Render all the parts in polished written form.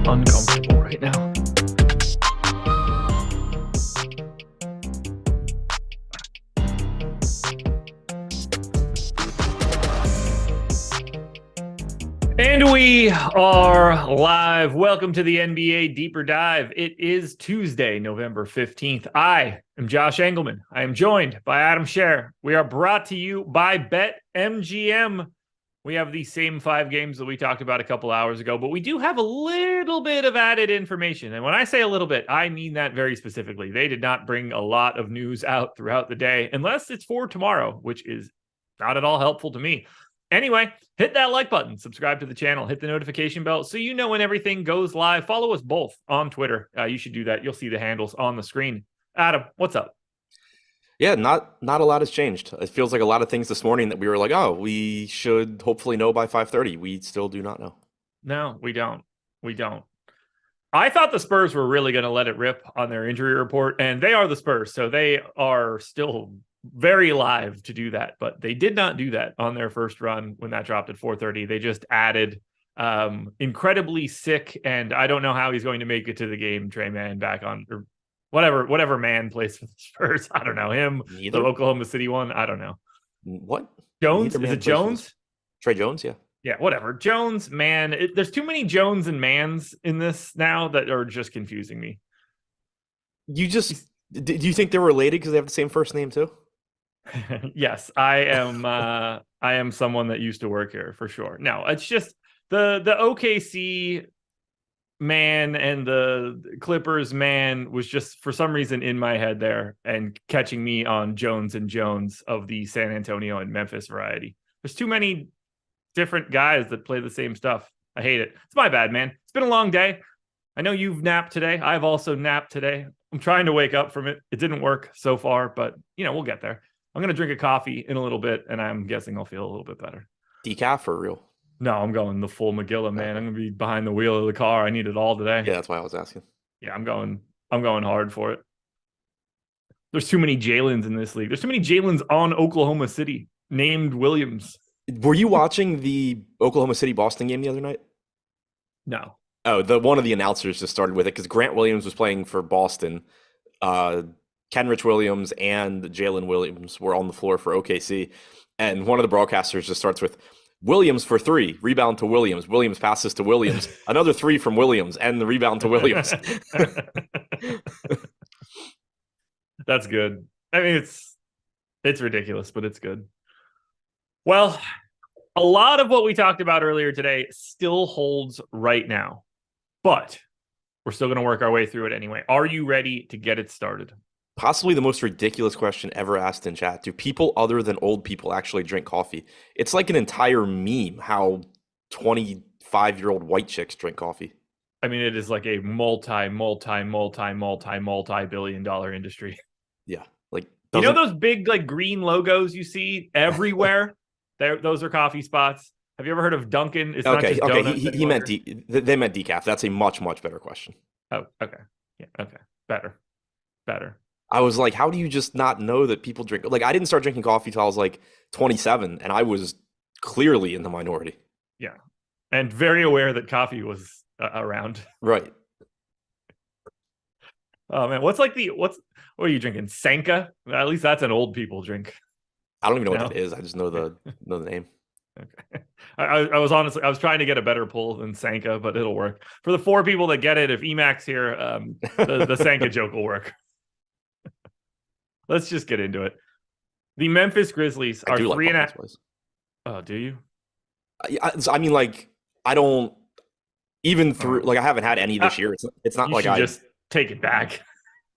uncomfortable right now. And we are live. Welcome to the NBA Deeper Dive. It is Tuesday, November 15th. I am Josh Engleman. I am joined by Adam Scherer. We are brought to you by BetMGM. We have the same 5 games that we talked about a couple hours ago, but we do have a little bit of added information. And when I say a little bit, I mean that very specifically. They did not bring a lot of news out throughout the day, unless it's for tomorrow, which is not at all helpful to me. Anyway, hit that like button, subscribe to the channel, hit the notification bell so you know when everything goes live. Follow us both on Twitter. You should do that. You'll see the handles on the screen. Adam, what's up? Yeah, not a lot has changed. It feels like a lot of things this morning that we were like, oh, we should hopefully know by 5:30. We still do not know. No, we don't. I thought the Spurs were really going to let it rip on their injury report, and they are the Spurs, so they are still very live to do that. But they did not do that on their first run when that dropped at 4:30. They just added incredibly sick, and I don't know how he's going to make it to the game, Trey Mann back on, or whatever man plays for the Spurs. I don't know him. Neither. The Oklahoma City one. I don't know. What? Jones? Is it Jones? Trey Jones, yeah. Yeah, whatever. Jones, man. There's too many Jones and Mans in this now that are just confusing me. Do you think they're related because they have the same first name too? Yes, I am someone that used to work here for sure. No, it's just the OKC man and the Clippers man was just for some reason in my head there and catching me on Jones and Jones of the San Antonio and Memphis variety. There's too many different guys that play the same stuff. I hate it. It's my bad, man. It's been a long day. I know you've napped today. I've also napped today. I'm trying to wake up from it. It didn't work so far, but we'll get there. I'm going to drink a coffee in a little bit, and I'm guessing I'll feel a little bit better. Decaf or real? No, I'm going the full Magilla, man. I'm going to be behind the wheel of the car. I need it all today. Yeah, that's why I was asking. Yeah, I'm going hard for it. There's too many Jalen's in this league. There's too many Jalen's on Oklahoma City named Williams. Were you watching the Oklahoma City Boston game the other night? No. Oh, one of the announcers just started with it because Grant Williams was playing for Boston. Kenrich Williams and Jalen Williams were on the floor for OKC. And one of the broadcasters just starts with Williams for 3, rebound to Williams. Williams passes to Williams. Another 3 from Williams and the rebound to Williams. That's good. I mean, it's ridiculous, but it's good. Well, a lot of what we talked about earlier today still holds right now, but we're still going to work our way through it anyway. Are you ready to get it started? Possibly the most ridiculous question ever asked in chat. Do people other than old people actually drink coffee? It's like an entire meme how 25-year-old white chicks drink coffee. I mean, it is like a multi-billion-dollar industry. Yeah. Like, those big like green logos you see everywhere? Those are coffee spots. Have you ever heard of Dunkin'? It's not just donuts. He meant they meant decaf. That's a much, much better question. Oh, okay. Yeah, okay. Better. I was like, how do you just not know that people drink? Like, I didn't start drinking coffee till I was like 27, and I was clearly in the minority. Yeah, and very aware that coffee was around. Right. Oh man, what are you drinking? Sanka? At least that's an old people drink. I don't even know what that is. I just know the name. Okay. I was trying to get a better pull than Sanka, but it'll work. For the 4 people that get it, if Emacs here, the Sanka joke will work. Let's just get into it. The Memphis Grizzlies are 3.5. Oh, do you? I mean, like, I don't even through like I haven't had any this year. It's not like I just take it back.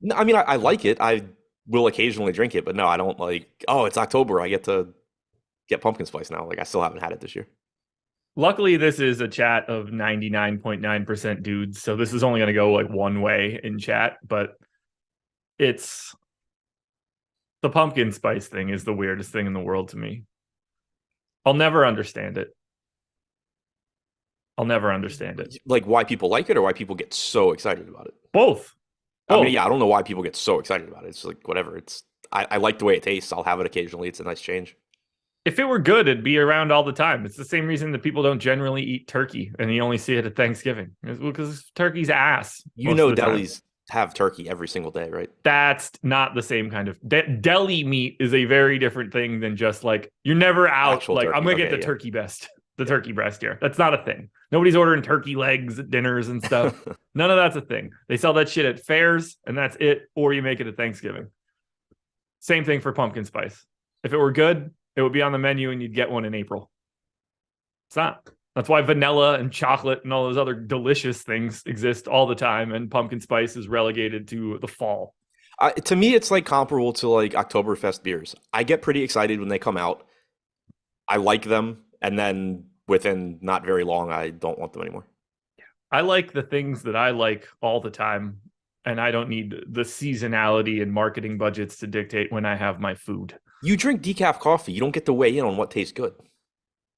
No, I mean, I like it. I will occasionally drink it, but no, I don't like. Oh, it's October. I get to get pumpkin spice now. Like, I still haven't had it this year. Luckily, this is a chat of 99.9% dudes, so this is only going to go like one way in chat. But it's the pumpkin spice thing is the weirdest thing in the world to me. I'll never understand it. Like, why people like it or why people get so excited about it? Both. I mean, yeah, I don't know why people get so excited about it. It's like, whatever. I like the way it tastes. I'll have it occasionally. It's a nice change. If it were good, it'd be around all the time. It's the same reason that people don't generally eat turkey and you only see it at Thanksgiving. It's because turkey's ass. Delis have turkey every single day, right? That's not the same kind of deli meat is a very different thing than just like you're never out actual like turkey. I'm gonna get the turkey turkey breast here. That's not a thing. Nobody's ordering turkey legs at dinners and stuff. None of that's a thing. They sell that shit at fairs and that's it, or you make it at Thanksgiving. Same thing for pumpkin spice. If it were good, it would be on the menu and you'd get one in April. It's not. That's why vanilla and chocolate and all those other delicious things exist all the time, and pumpkin spice is relegated to the fall. To me, it's like comparable to like Oktoberfest beers. I get pretty excited when they come out. I like them, and then within not very long, I don't want them anymore. I like the things that I like all the time, and I don't need the seasonality and marketing budgets to dictate when I have my food. You drink decaf coffee. You don't get to weigh in on what tastes good.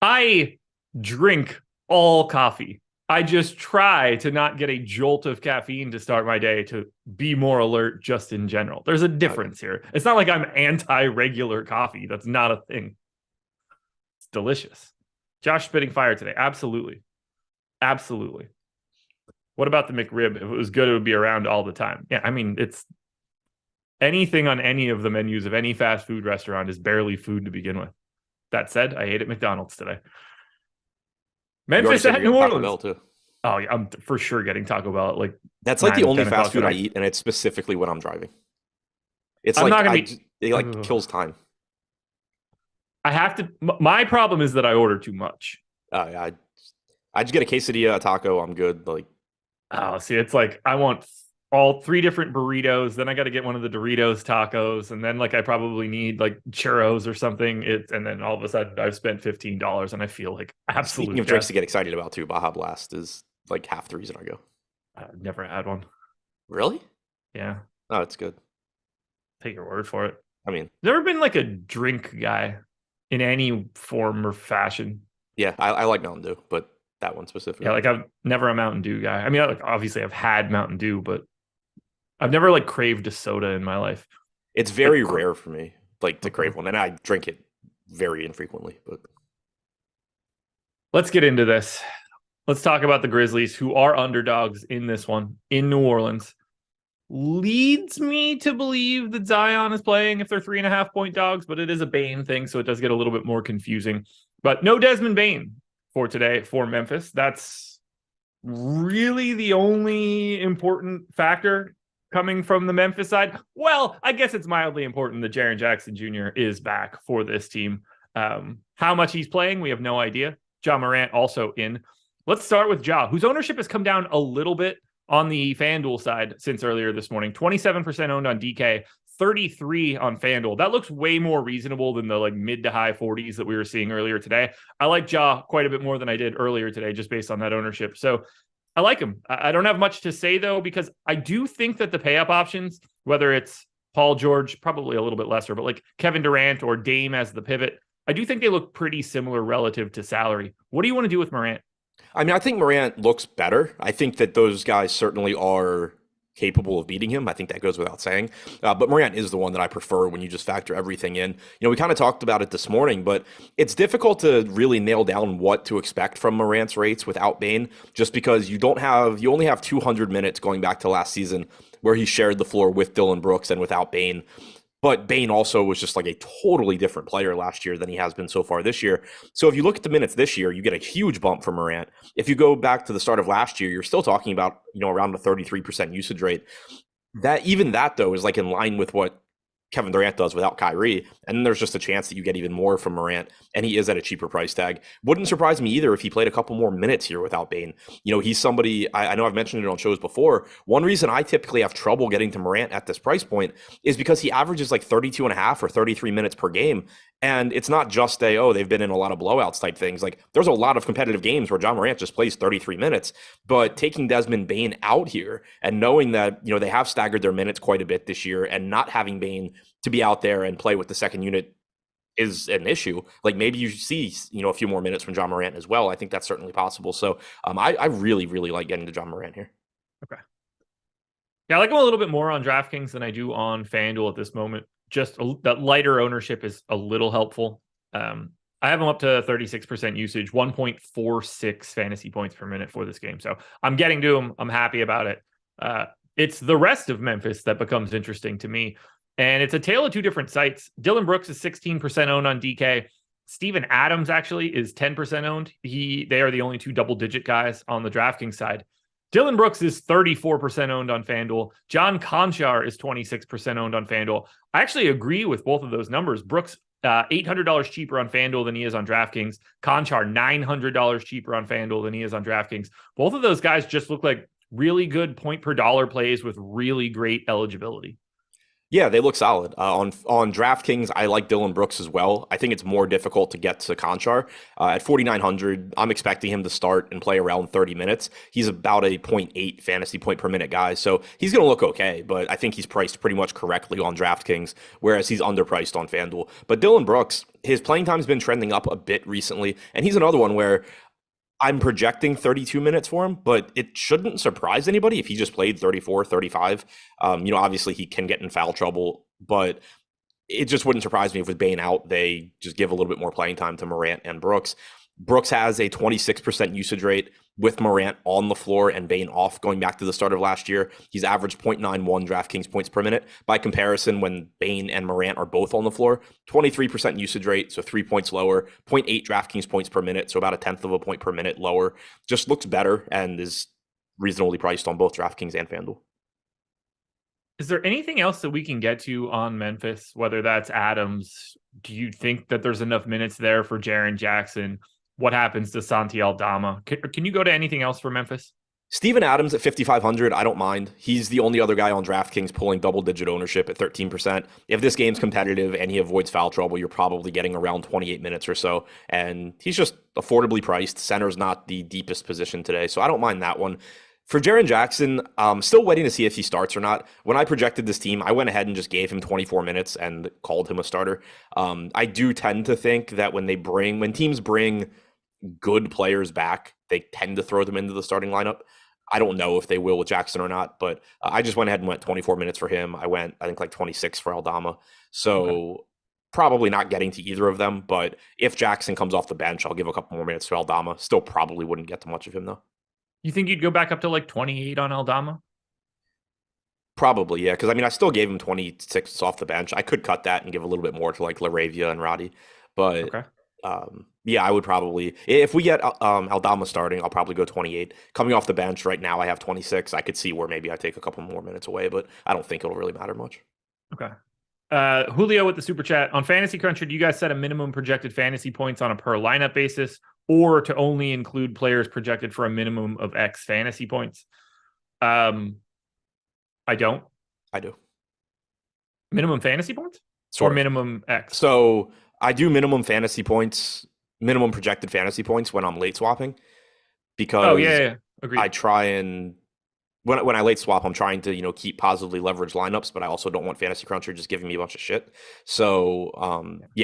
I drink all coffee. I just try to not get a jolt of caffeine to start my day to be more alert just in general. There's a difference here. It's not like I'm anti-regular coffee. That's not a thing. It's delicious. Josh spitting fire today. Absolutely. What about the McRib? If it was good, it would be around all the time. Yeah, I mean, it's anything on any of the menus of any fast food restaurant is barely food to begin with. That said, I ate at McDonald's today. Memphis at New Orleans. Taco Bell too. Oh yeah, I'm for sure getting Taco Bell at like. That's like the only fast food I eat, and it's specifically when I'm driving. It's I'm like it kills time. I have to. My problem is that I order too much. Yeah, I just get a quesadilla, a taco. I'm good. Like, see, it's like I want all 3 different burritos. Then I got to get one of the Doritos tacos, and then like I probably need like churros or something. And then all of a sudden I've spent $15, and I feel like absolutely. Speaking of drinks to get excited about too, Baja Blast is like half the reason I go. I've never had one. Really? Yeah, Oh, it's good. take your word for it. I mean, Never been like a drink guy in any form or fashion. yeah, I like Mountain Dew, but that one Yeah, specifically. like I've never a Mountain Dew guy. I mean, like obviously I've had Mountain Dew, but I've never like craved a soda in my life. It's Like, very rare for me, like to okay. crave one, and I drink it very infrequently. But Let's get into this. Let's talk about the Grizzlies, who are underdogs in this one in New Orleans. Leads me to believe that Zion is playing if they're 3.5 point dogs, but it is a Bane thing, so it does get a little bit more confusing. But no Desmond Bane for today for Memphis. That's really the only important factor coming from the Memphis side. Well, I guess it's mildly important that Jaren Jackson Jr. is back for this team. How much he's playing, we have no idea. Ja Morant also in. Let's start with Ja, whose ownership has come down a little bit on the FanDuel side since earlier this morning. 27% owned on DK, 33 on FanDuel. That looks way more reasonable than the like mid to high 40s that we were seeing earlier today. I like Ja quite a bit more than I did earlier today, just based on that ownership. So I like him. I don't have much to say though, because I do think that the pay up options, whether it's Paul George, probably a little bit lesser, but like Kevin Durant or Dame as the pivot, I do think they look pretty similar relative to salary. What do you want to do with Morant? I mean, I think Morant looks better. I think that those guys certainly are capable of beating him. I think that goes without saying. But Morant is the one that I prefer when you just factor everything in. We kind of talked about it this morning, but it's difficult to really nail down what to expect from Morant's rates without Bane, just because you only have 200 minutes going back to last season where he shared the floor with Dillon Brooks and without Bane. But Bane also was just like a totally different player last year than he has been so far this year. So if you look at the minutes this year, you get a huge bump from Morant. If you go back to the start of last year, you're still talking about, around a 33% usage rate. That though is like in line with what Kevin Durant does without Kyrie. And then there's just a chance that you get even more from Morant, and he is at a cheaper price tag. Wouldn't surprise me either if he played a couple more minutes here without Bane. He's somebody, I know I've mentioned it on shows before. One reason I typically have trouble getting to Morant at this price point is because he averages like 32 and a half or 33 minutes per game. And it's not just they've been in a lot of blowouts type things. Like there's a lot of competitive games where Ja Morant just plays 33 minutes, but taking Desmond Bane out here and knowing that, they have staggered their minutes quite a bit this year, and not having Bane to be out there and play with the second unit is an issue. Like maybe you see, a few more minutes from Ja Morant as well. I think that's certainly possible. So I really, really like getting to Ja Morant here. Okay. Yeah, I like him a little bit more on DraftKings than I do on FanDuel at this moment. Just that lighter ownership is a little helpful. I have him up to 36% usage, 1.46 fantasy points per minute for this game. So I'm getting to him. I'm happy about it. It's the rest of Memphis that becomes interesting to me. And it's a tale of two different sites. Dillon Brooks is 16% owned on DK. Steven Adams actually is 10% owned. They are the only two double-digit guys on the DraftKings side. Dillon Brooks is 34% owned on FanDuel. John Conchar is 26% owned on FanDuel. I actually agree with both of those numbers. Brooks, $800 cheaper on FanDuel than he is on DraftKings. Conchar, $900 cheaper on FanDuel than he is on DraftKings. Both of those guys just look like really good point per dollar plays with really great eligibility. Yeah, they look solid. On DraftKings, I like Dillon Brooks as well. I think it's more difficult to get to Conchar. At 4,900, I'm expecting him to start and play around 30 minutes. He's about a 0.8 fantasy point per minute guy, so he's going to look okay, but I think he's priced pretty much correctly on DraftKings, whereas he's underpriced on FanDuel. But Dillon Brooks, his playing time has been trending up a bit recently, and he's another one where I'm projecting 32 minutes for him, but it shouldn't surprise anybody if he just played 34, 35. Obviously he can get in foul trouble, but it just wouldn't surprise me if with Bane out, they just give a little bit more playing time to Morant and Brooks. Brooks has a 26% usage rate with Morant on the floor and Bane off going back to the start of last year. He's averaged 0.91 DraftKings points per minute. By comparison, when Bane and Morant are both on the floor, 23% usage rate, so 3 points lower, 0.8 DraftKings points per minute, so about a tenth of a point per minute lower. Just looks better and is reasonably priced on both DraftKings and FanDuel. Is there anything else that we can get to on Memphis, whether that's Adams? Do you think that there's enough minutes there for Jaren Jackson? What happens to Santi Aldama? Can you go to anything else for Memphis? Steven Adams at 5,500, I don't mind. He's the only other guy on DraftKings pulling double-digit ownership at 13%. If this game's competitive and he avoids foul trouble, you're probably getting around 28 minutes or so. And he's just affordably priced. Center's not the deepest position today, so I don't mind that one. For Jaren Jackson, still waiting to see if he starts or not. When I projected this team, I went ahead and just gave him 24 minutes and called him a starter. I do tend to think that when teams bring good players back, they tend to throw them into the starting lineup. I don't know if they will with Jackson or not, but I just went ahead and went 24 minutes for him. I went, I think, like 26 for Aldama. So probably not getting to either of them. But if Jackson comes off the bench, I'll give a couple more minutes to Aldama. Still probably wouldn't get to much of him, though. You think you'd go back up to like 28 on Aldama? Probably, yeah. Because I mean, I still gave him 26 off the bench. I could cut that and give a little bit more to like Laravia and Roddy. But yeah, I would probably, if we get Aldama starting, I'll probably go 28. Coming off the bench right now, I have 26. I could see where maybe I take a couple more minutes away, but I don't think it'll really matter much. Okay. Julio with the super chat on Fantasy Cruncher. Do you guys set a minimum projected fantasy points on a per lineup basis, or to only include players projected for a minimum of X fantasy points? I don't. I do. Minimum fantasy points or minimum X? So I do minimum fantasy points, minimum projected fantasy points when I'm late swapping, because Agreed. I try and when I late swap, I'm trying to, keep positively leveraged lineups, but I also don't want Fantasy Cruncher just giving me a bunch of shit. So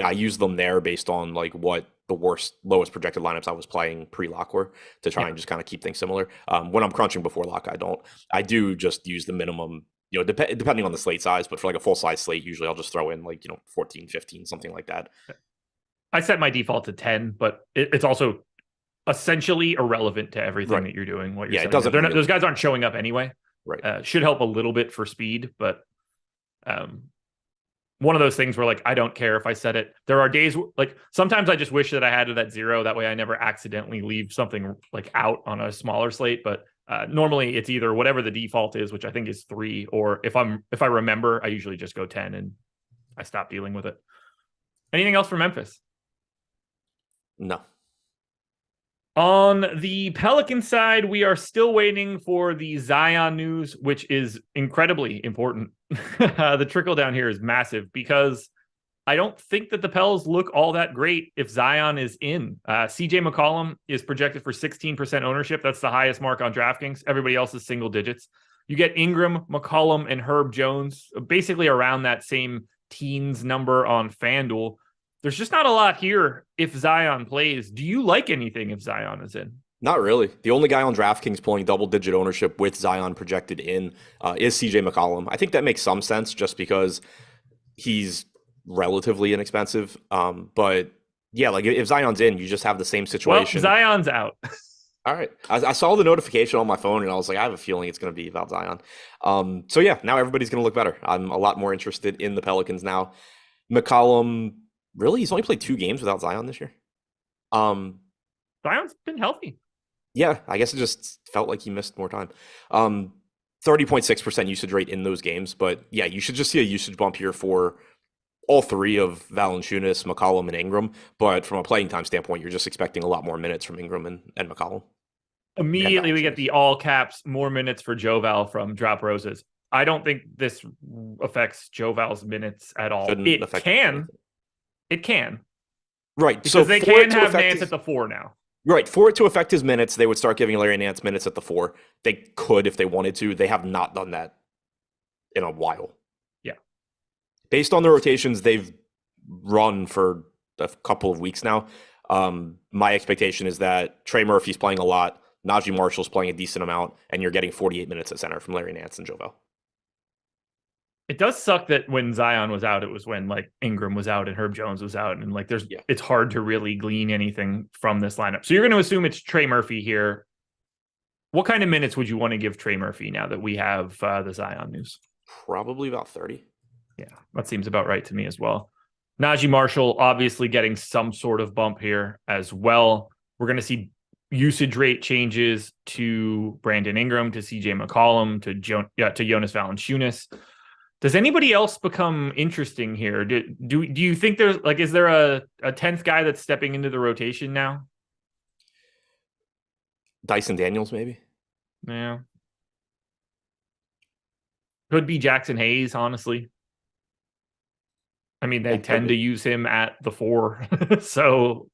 I use them there based on like what the lowest projected lineups I was playing pre-lock were, to try and just kind of keep things similar. When I'm crunching before lock, I don't. I do just use the minimum, depending on the slate size, but for like a full size slate, usually I'll just throw in like, 14, 15, something like that. I set my default to 10, but it's also essentially irrelevant to everything that you're doing. It doesn't. Those guys aren't showing up anyway. Right. Should help a little bit for speed, but one of those things where like I don't care if I set it. There are days like sometimes I just wish that I had it at 0. That way I never accidentally leave something like out on a smaller slate. But normally it's either whatever the default is, which I think is 3, or if I remember, I usually just go 10 and I stop dealing with it. Anything else for Memphis? No. On the Pelican side, we are still waiting for the Zion news, which is incredibly important. The trickle down here is massive because I don't think that the Pels look all that great if Zion is in. CJ McCollum is projected for 16% ownership. That's the highest mark on DraftKings. Everybody else is single digits. You get Ingram, McCollum, and Herb Jones, basically around that same teens number on FanDuel. There's just not a lot here if Zion plays. Do you like anything if Zion is in? Not really. The only guy on DraftKings pulling double-digit ownership with Zion projected in is CJ McCollum. I think that makes some sense just because he's relatively inexpensive. But yeah, like if Zion's in, you just have the same situation. Well, Zion's out. All right. I saw the notification on my phone and I was like, I have a feeling it's going to be about Zion. So yeah, now everybody's going to look better. I'm a lot more interested in the Pelicans now. McCollum, really? He's only played 2 games without Zion this year? Zion's been healthy. Yeah, I guess it just felt like he missed more time. 30.6% usage rate in those games. But yeah, you should just see a usage bump here for all 3 of Valanciunas, McCollum, and Ingram. But from a playing time standpoint, you're just expecting a lot more minutes from Ingram and McCollum. Immediately, we get the all caps, more minutes for Joval from Drop Roses. I don't think this affects Joval's minutes at all. It can. Right. Because so they can have Nance at the 4 now. Right. For it to affect his minutes, they would start giving Larry Nance minutes at the 4. They could if they wanted to. They have not done that in a while. Yeah. Based on the rotations they've run for a couple of weeks now, my expectation is that Trey Murphy's playing a lot, Najee Marshall's playing a decent amount, and you're getting 48 minutes at center from Larry Nance and Jovel. It does suck that when Zion was out, it was when like Ingram was out and Herb Jones was out. And like it's hard to really glean anything from this lineup. So you're going to assume it's Trey Murphy here. What kind of minutes would you want to give Trey Murphy now that we have the Zion news? Probably about 30. Yeah, that seems about right to me as well. Najee Marshall obviously getting some sort of bump here as well. We're going to see usage rate changes to Brandon Ingram, to CJ McCollum, to Jonas Valanciunas. Does anybody else become interesting here? Do you think there's like, is there a 10th guy that's stepping into the rotation now? Dyson Daniels, maybe. Yeah. Could be Jackson Hayes, honestly. I mean, they tend to use him at the 4. So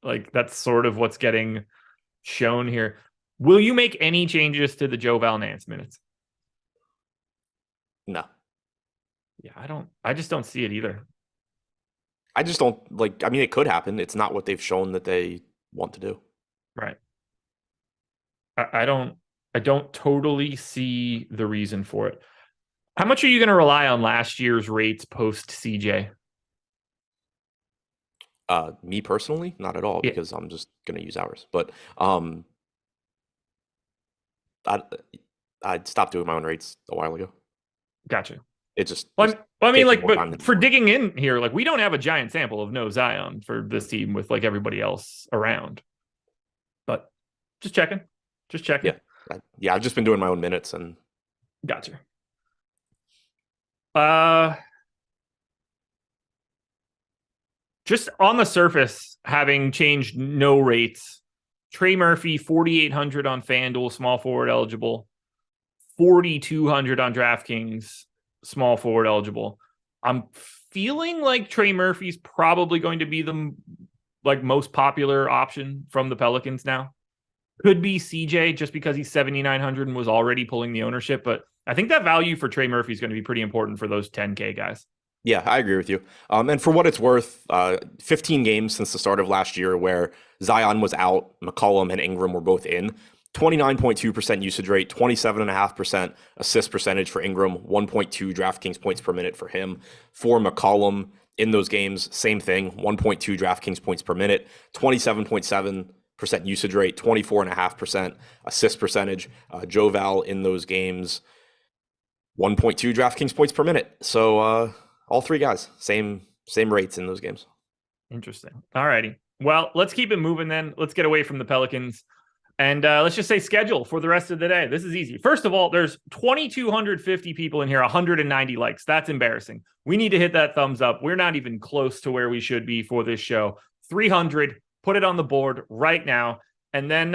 like, that's sort of what's getting shown here. Will you make any changes to the Joe Nance minutes? No. Yeah, I just don't see it either. I just don't I mean, it could happen. It's not what they've shown that they want to do. Right. I don't totally see the reason for it. How much are you going to rely on last year's rates post CJ? Me personally, not at all, Yeah. because I'm just going to use ours. But I stopped doing my own rates a while ago. Gotcha. It just I mean, like, but for digging in here, like, we don't have a giant sample of no Zion for this team with like everybody else around. But just checking. Yeah, I've just been doing my own minutes and gotcha. Just on the surface, having changed no rates, Trey Murphy, 4,800 on FanDuel, small forward eligible, 4,200 on DraftKings, small forward eligible. I'm feeling like Trey Murphy's probably going to be the most popular option from the Pelicans now. Could be CJ just because he's 7,900 and was already pulling the ownership, but I think that value for Trey Murphy is going to be pretty important for those 10K guys. Yeah, I agree with you. And for what it's worth, 15 games since the start of last year where Zion was out, McCollum and Ingram were both in. 29.2% usage rate, 27.5% assist percentage for Ingram, 1.2 DraftKings points per minute for him. For McCollum in those games, same thing, 1.2 DraftKings points per minute, 27.7% usage rate, 24.5% assist percentage. Joe in those games, 1.2 DraftKings points per minute. So all three guys, same rates in those games. Interesting. All righty. Well, let's keep it moving then. Let's get away from the Pelicans. And let's just say schedule for the rest of the day. This is easy. First of all, there's 2,250 people in here, 190 likes. That's embarrassing. We need to hit that thumbs up. We're not even close to where we should be for this show. 300, put it on the board right now. And then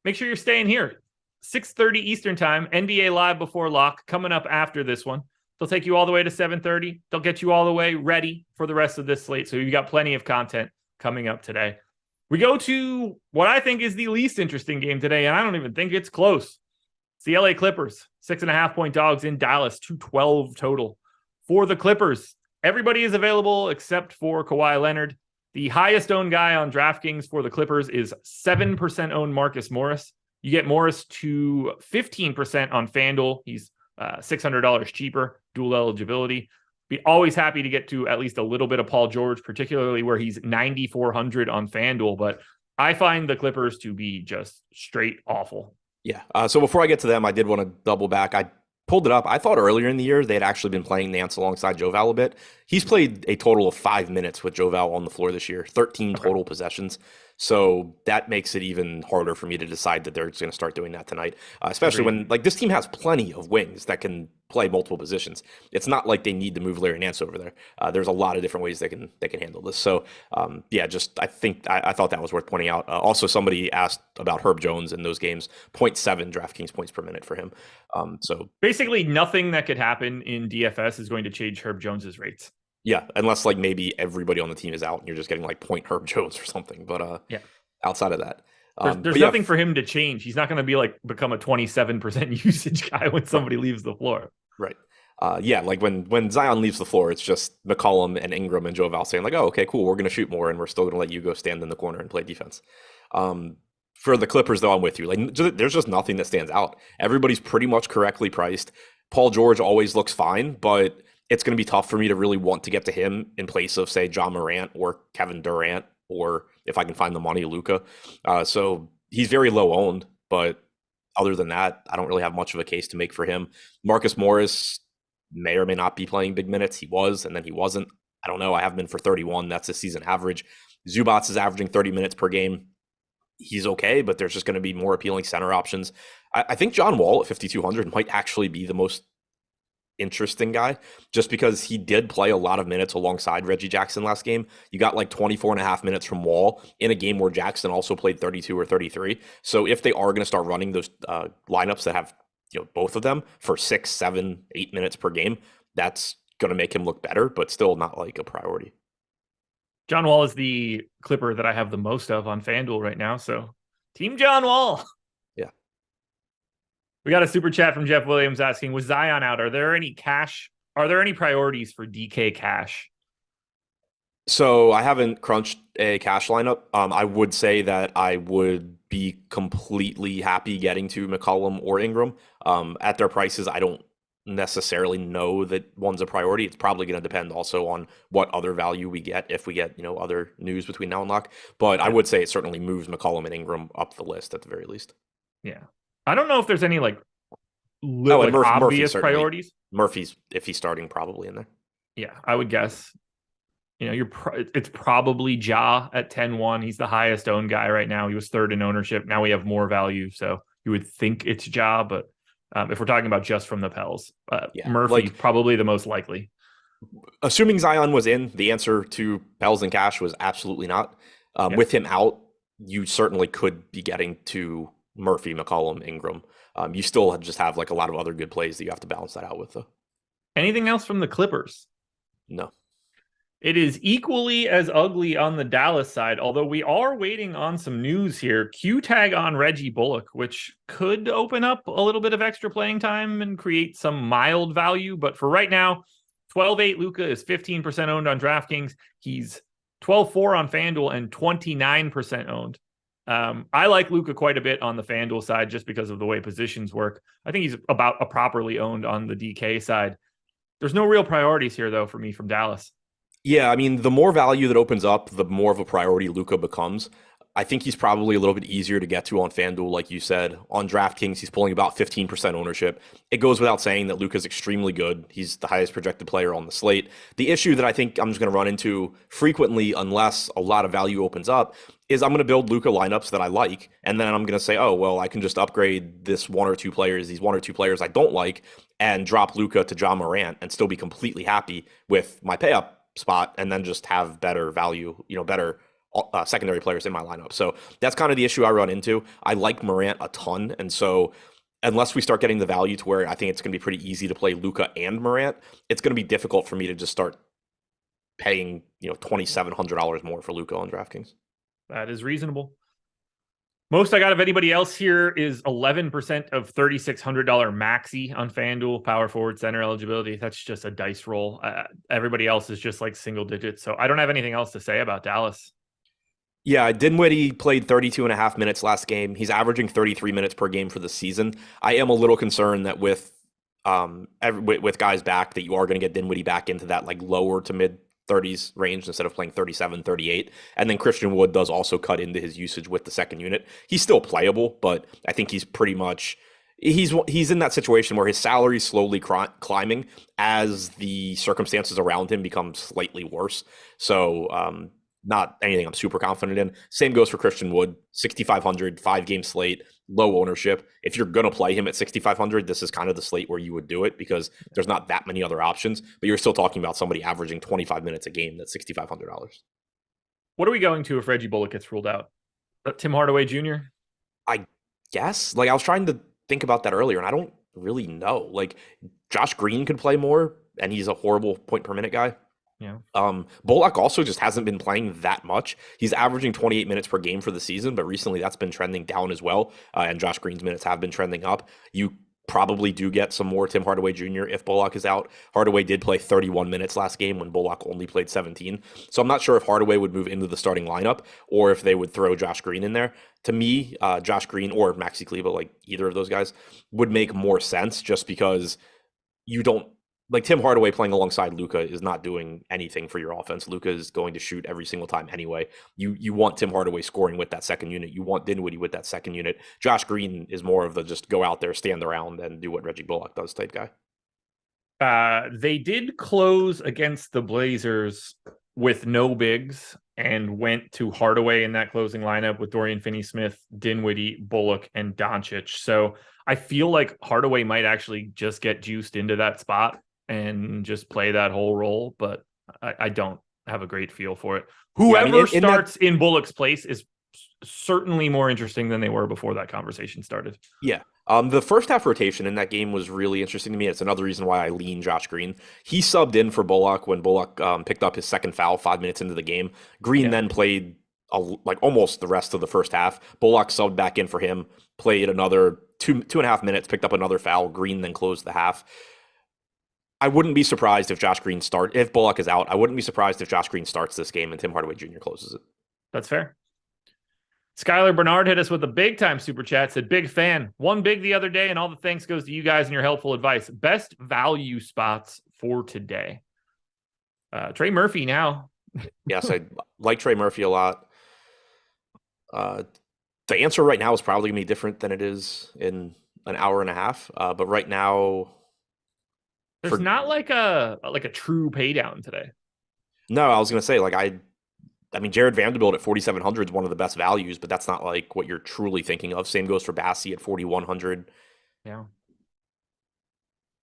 make sure you're staying here. 6:30 Eastern time, NBA Live before lock, coming up after this one. They'll take you all the way to 7:30. They'll get you all the way ready for the rest of this slate. So you've got plenty of content coming up today. We go to what I think is the least interesting game today, and I don't even think it's close. It's the LA Clippers, 6.5-point dogs in Dallas, 212 total. For the Clippers, everybody is available except for Kawhi Leonard. The highest owned guy on DraftKings for the Clippers is 7% owned Marcus Morris. You get Morris to 15% on FanDuel. He's $600 cheaper, dual eligibility. Be always happy to get to at least a little bit of Paul George, particularly where he's 9,400 on FanDuel. But I find the Clippers to be just straight awful. Yeah. So before I get to them, I did want to double back. I pulled it up. I thought earlier in the year they had actually been playing Nance alongside Joval a bit. He's played a total of 5 minutes with Joval on the floor this year, 13 total possessions. So that makes it even harder for me to decide that they're just going to start doing that tonight, especially when this team has plenty of wings that can play multiple positions. It's not like they need to move Larry Nance over there. There's a lot of different ways they can handle this. So I thought that was worth pointing out. Also, somebody asked about Herb Jones in those games, 0.7 DraftKings points per minute for him. So basically nothing that could happen in DFS is going to change Herb Jones's rates. Yeah, unless maybe everybody on the team is out and you're just getting point Herb Jones or something. But outside of that, there's nothing for him to change. He's not going to be become a 27% usage guy when somebody leaves the floor. Right. When Zion leaves the floor, it's just McCollum and Ingram and Joval saying oh, okay, cool, we're going to shoot more and we're still going to let you go stand in the corner and play defense. For the Clippers, though, I'm with you. There's just nothing that stands out. Everybody's pretty much correctly priced. Paul George always looks fine, but it's going to be tough for me to really want to get to him in place of, say, John Morant or Kevin Durant, or if I can find the money, Luka. So he's very low owned, but other than that, I don't really have much of a case to make for him. Marcus Morris may or may not be playing big minutes. He was, and then he wasn't. I don't know. I have him in for 31. That's his season average. Zubats is averaging 30 minutes per game. He's okay, but there's just going to be more appealing center options. I think John Wall at 5,200 might actually be the most interesting guy, just because he did play a lot of minutes alongside Reggie Jackson last game. You got 24.5 minutes from Wall in a game where Jackson also played 32 or 33. So if they are going to start running those lineups that have both of them for 6, 7, 8 minutes per game, that's going to make him look better, but still not a priority. John Wall is the Clipper that I have the most of on FanDuel right now. So Team John Wall. Yeah. We got a super chat from Jeff Williams asking, was Zion out? Are there any priorities for DK Cash? So I haven't crunched a cash lineup. I would say that I would be completely happy getting to McCollum or Ingram. At their prices, I don't necessarily know that one's a priority. It's probably going to depend also on what other value we get if we get, other news between now and lock. But I would say it certainly moves McCollum and Ingram up the list at the very least. Yeah. I don't know if there's any Murphy obvious priorities. Murphy's, if he's starting, probably in there. Yeah, I would guess. It's probably Ja at 10-1. He's the highest owned guy right now. He was third in ownership. Now we have more value, so you would think it's Ja, but if we're talking about just from the Pels, Murphy probably the most likely. Assuming Zion was in, the answer to Pels and Cash was absolutely not. With him out, you certainly could be getting to Murphy, McCollum, Ingram. You still just have a lot of other good plays that you have to balance that out with, though. Anything else from the Clippers? No. It is equally as ugly on the Dallas side, although we are waiting on some news here. Q tag on Reggie Bullock, which could open up a little bit of extra playing time and create some mild value. But for right now, 12-8 Luka is 15% owned on DraftKings. He's 12-4 on FanDuel and 29% owned. I like Luka quite a bit on the FanDuel side just because of the way positions work. I think he's about a properly owned on the DK side. There's no real priorities here, though, for me from Dallas. Yeah, I mean, the more value that opens up, the more of a priority Luka becomes. I think he's probably a little bit easier to get to on FanDuel, like you said. On DraftKings, he's pulling about 15% ownership. It goes without saying that Luka's extremely good. He's the highest projected player on the slate. The issue that I think I'm just going to run into frequently, unless a lot of value opens up, is I'm going to build Luka lineups that I like, and then I'm going to say, oh, well, I can just upgrade these one or two players I don't like, and drop Luka to Ja Morant and still be completely happy with my pay-up spot, and then just have better value, better secondary players in my lineup. So that's kind of the issue I run into. I like Morant a ton, and so unless we start getting the value to where I think it's going to be pretty easy to play Luka and Morant, it's going to be difficult for me to just start paying $2,700 more for Luka on DraftKings. That is reasonable. Most I got of anybody else here is 11% of $3,600 maxi on FanDuel, power forward, center eligibility. That's just a dice roll. Everybody else is just single digits. So I don't have anything else to say about Dallas. Yeah, Dinwiddie played 32 and a half minutes last game. He's averaging 33 minutes per game for the season. I am a little concerned that with guys back, that you are going to get Dinwiddie back into that lower to mid 30s range instead of playing 37, 38. And then Christian Wood does also cut into his usage with the second unit. He's still playable, but I think he's pretty much he's in that situation where his salary is slowly climbing as the circumstances around him become slightly worse. So not anything I'm super confident in. Same goes for Christian Wood, 6,500, 5-game slate, low ownership. If you're going to play him at 6,500, this is kind of the slate where you would do it because there's not that many other options, but you're still talking about somebody averaging 25 minutes a game. That's $6,500. What are we going to if Reggie Bullock gets ruled out? Tim Hardaway Jr.? I guess. I was trying to think about that earlier, and I don't really know. Josh Green could play more, and he's a horrible point per minute guy. Yeah. Bullock also just hasn't been playing that much. He's averaging 28 minutes per game for the season, but recently that's been trending down as well. And Josh Green's minutes have been trending up. You probably do get some more Tim Hardaway Jr. if Bullock is out. Hardaway did play 31 minutes last game when Bullock only played 17. So I'm not sure if Hardaway would move into the starting lineup or if they would throw Josh Green in there. To me, Josh Green or Maxi Kleber, either of those guys, would make more sense just because you don't Tim Hardaway playing alongside Luka is not doing anything for your offense. Luka is going to shoot every single time anyway. You want Tim Hardaway scoring with that second unit. You want Dinwiddie with that second unit. Josh Green is more of the just go out there, stand around, and do what Reggie Bullock does type guy. They did close against the Blazers with no bigs and went to Hardaway in that closing lineup with Dorian Finney-Smith, Dinwiddie, Bullock, and Doncic. So I feel like Hardaway might actually just get juiced into that spot and just play that whole role, but I don't have a great feel for it. Whoever starts in Bullock's place is certainly more interesting than they were before that conversation started. Yeah. The first half rotation in that game was really interesting to me. It's another reason why I lean Josh Green. He subbed in for Bullock when Bullock picked up his second foul 5 minutes into the game. Green then played almost the rest of the first half. Bullock subbed back in for him, played another two and a half minutes, picked up another foul. Green then closed the half. I wouldn't be surprised if if Bullock is out. I wouldn't be surprised if Josh Green starts this game and Tim Hardaway Jr. closes it. That's fair. Skylar Bernard hit us with a big time super chat, said, big fan. Won big the other day, and all the thanks goes to you guys and your helpful advice. Best value spots for today. Trey Murphy now. Yes, I like Trey Murphy a lot. The answer right now is probably going to be different than it is in an hour and a half. But right now, there's not like a true pay down today. No, I was going to say, like, I mean, Jared Vanderbilt at 4,700 is one of the best values, but that's not like what you're truly thinking of. Same goes for Bassie at 4,100. Yeah.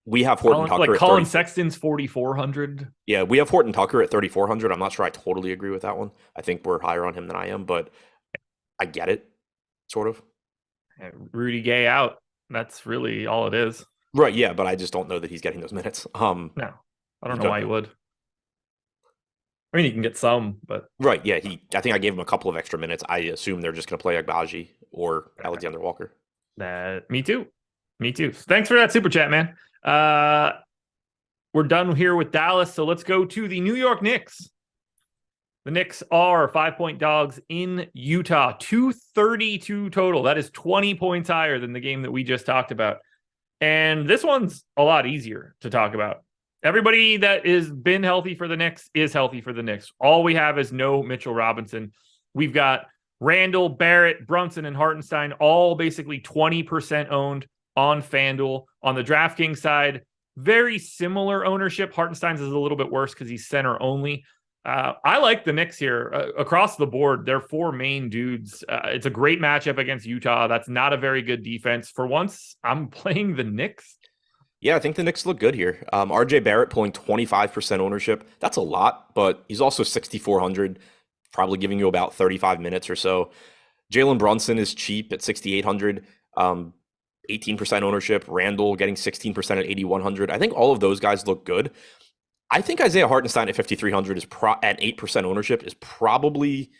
We have Horton Tucker at Colin Sexton's 4,400. Yeah, we have Horton Tucker at 3,400. I'm not sure I totally agree with that one. I think we're higher on him than I am, but I get it, sort of. Rudy Gay out. That's really all it is. Right, yeah, but I just don't know that he's getting those minutes. No, I don't know why he would. I mean, he can get some, but... Right, yeah, I think I gave him a couple of extra minutes. I assume they're just going to play Agbaji or Alexander Walker. Me too. Thanks for that super chat, man. We're done here with Dallas, so let's go to the New York Knicks. The Knicks are 5-point dogs in Utah. 232 total. That is 20 points higher than the game that we just talked about. And this one's a lot easier to talk about. Everybody that is been healthy for the Knicks is healthy for the Knicks. All we have is no Mitchell Robinson. We've got Randall, Barrett, Brunson, and Hartenstein, all basically 20% owned on FanDuel. On the DraftKings side, very similar ownership. Hartenstein's is a little bit worse because he's center only. I like the Knicks here across the board. They're four main dudes. It's a great matchup against Utah. That's not a very good defense. For once, I'm playing the Knicks. Yeah, I think the Knicks look good here. RJ Barrett pulling 25% ownership. That's a lot, but he's also 6,400, probably giving you about 35 minutes or so. Jalen Brunson is cheap at 6,800, 18% ownership. Randall getting 16% at 8,100. I think all of those guys look good. I think Isaiah Hartenstein at 5,300 is at 8% ownership is probably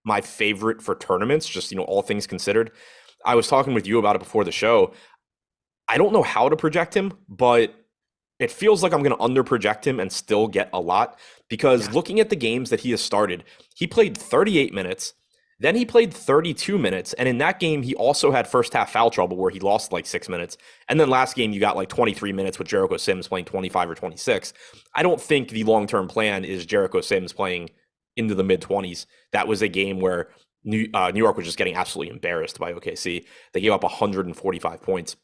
my favorite for tournaments, just, all things considered. I was talking with you about it before the show. I don't know how to project him, but it feels like I'm going to under-project him and still get a lot because looking at the games that he has started, he played 38 minutes, then he played 32 minutes, and in that game, he also had first-half foul trouble where he lost like 6 minutes, and then last game, you got like 23 minutes with Jericho Sims playing 25 or 26. I don't think the long-term plan is Jericho Sims playing into the mid-20s. That was a game where New York was just getting absolutely embarrassed by OKC. They gave up 145 points.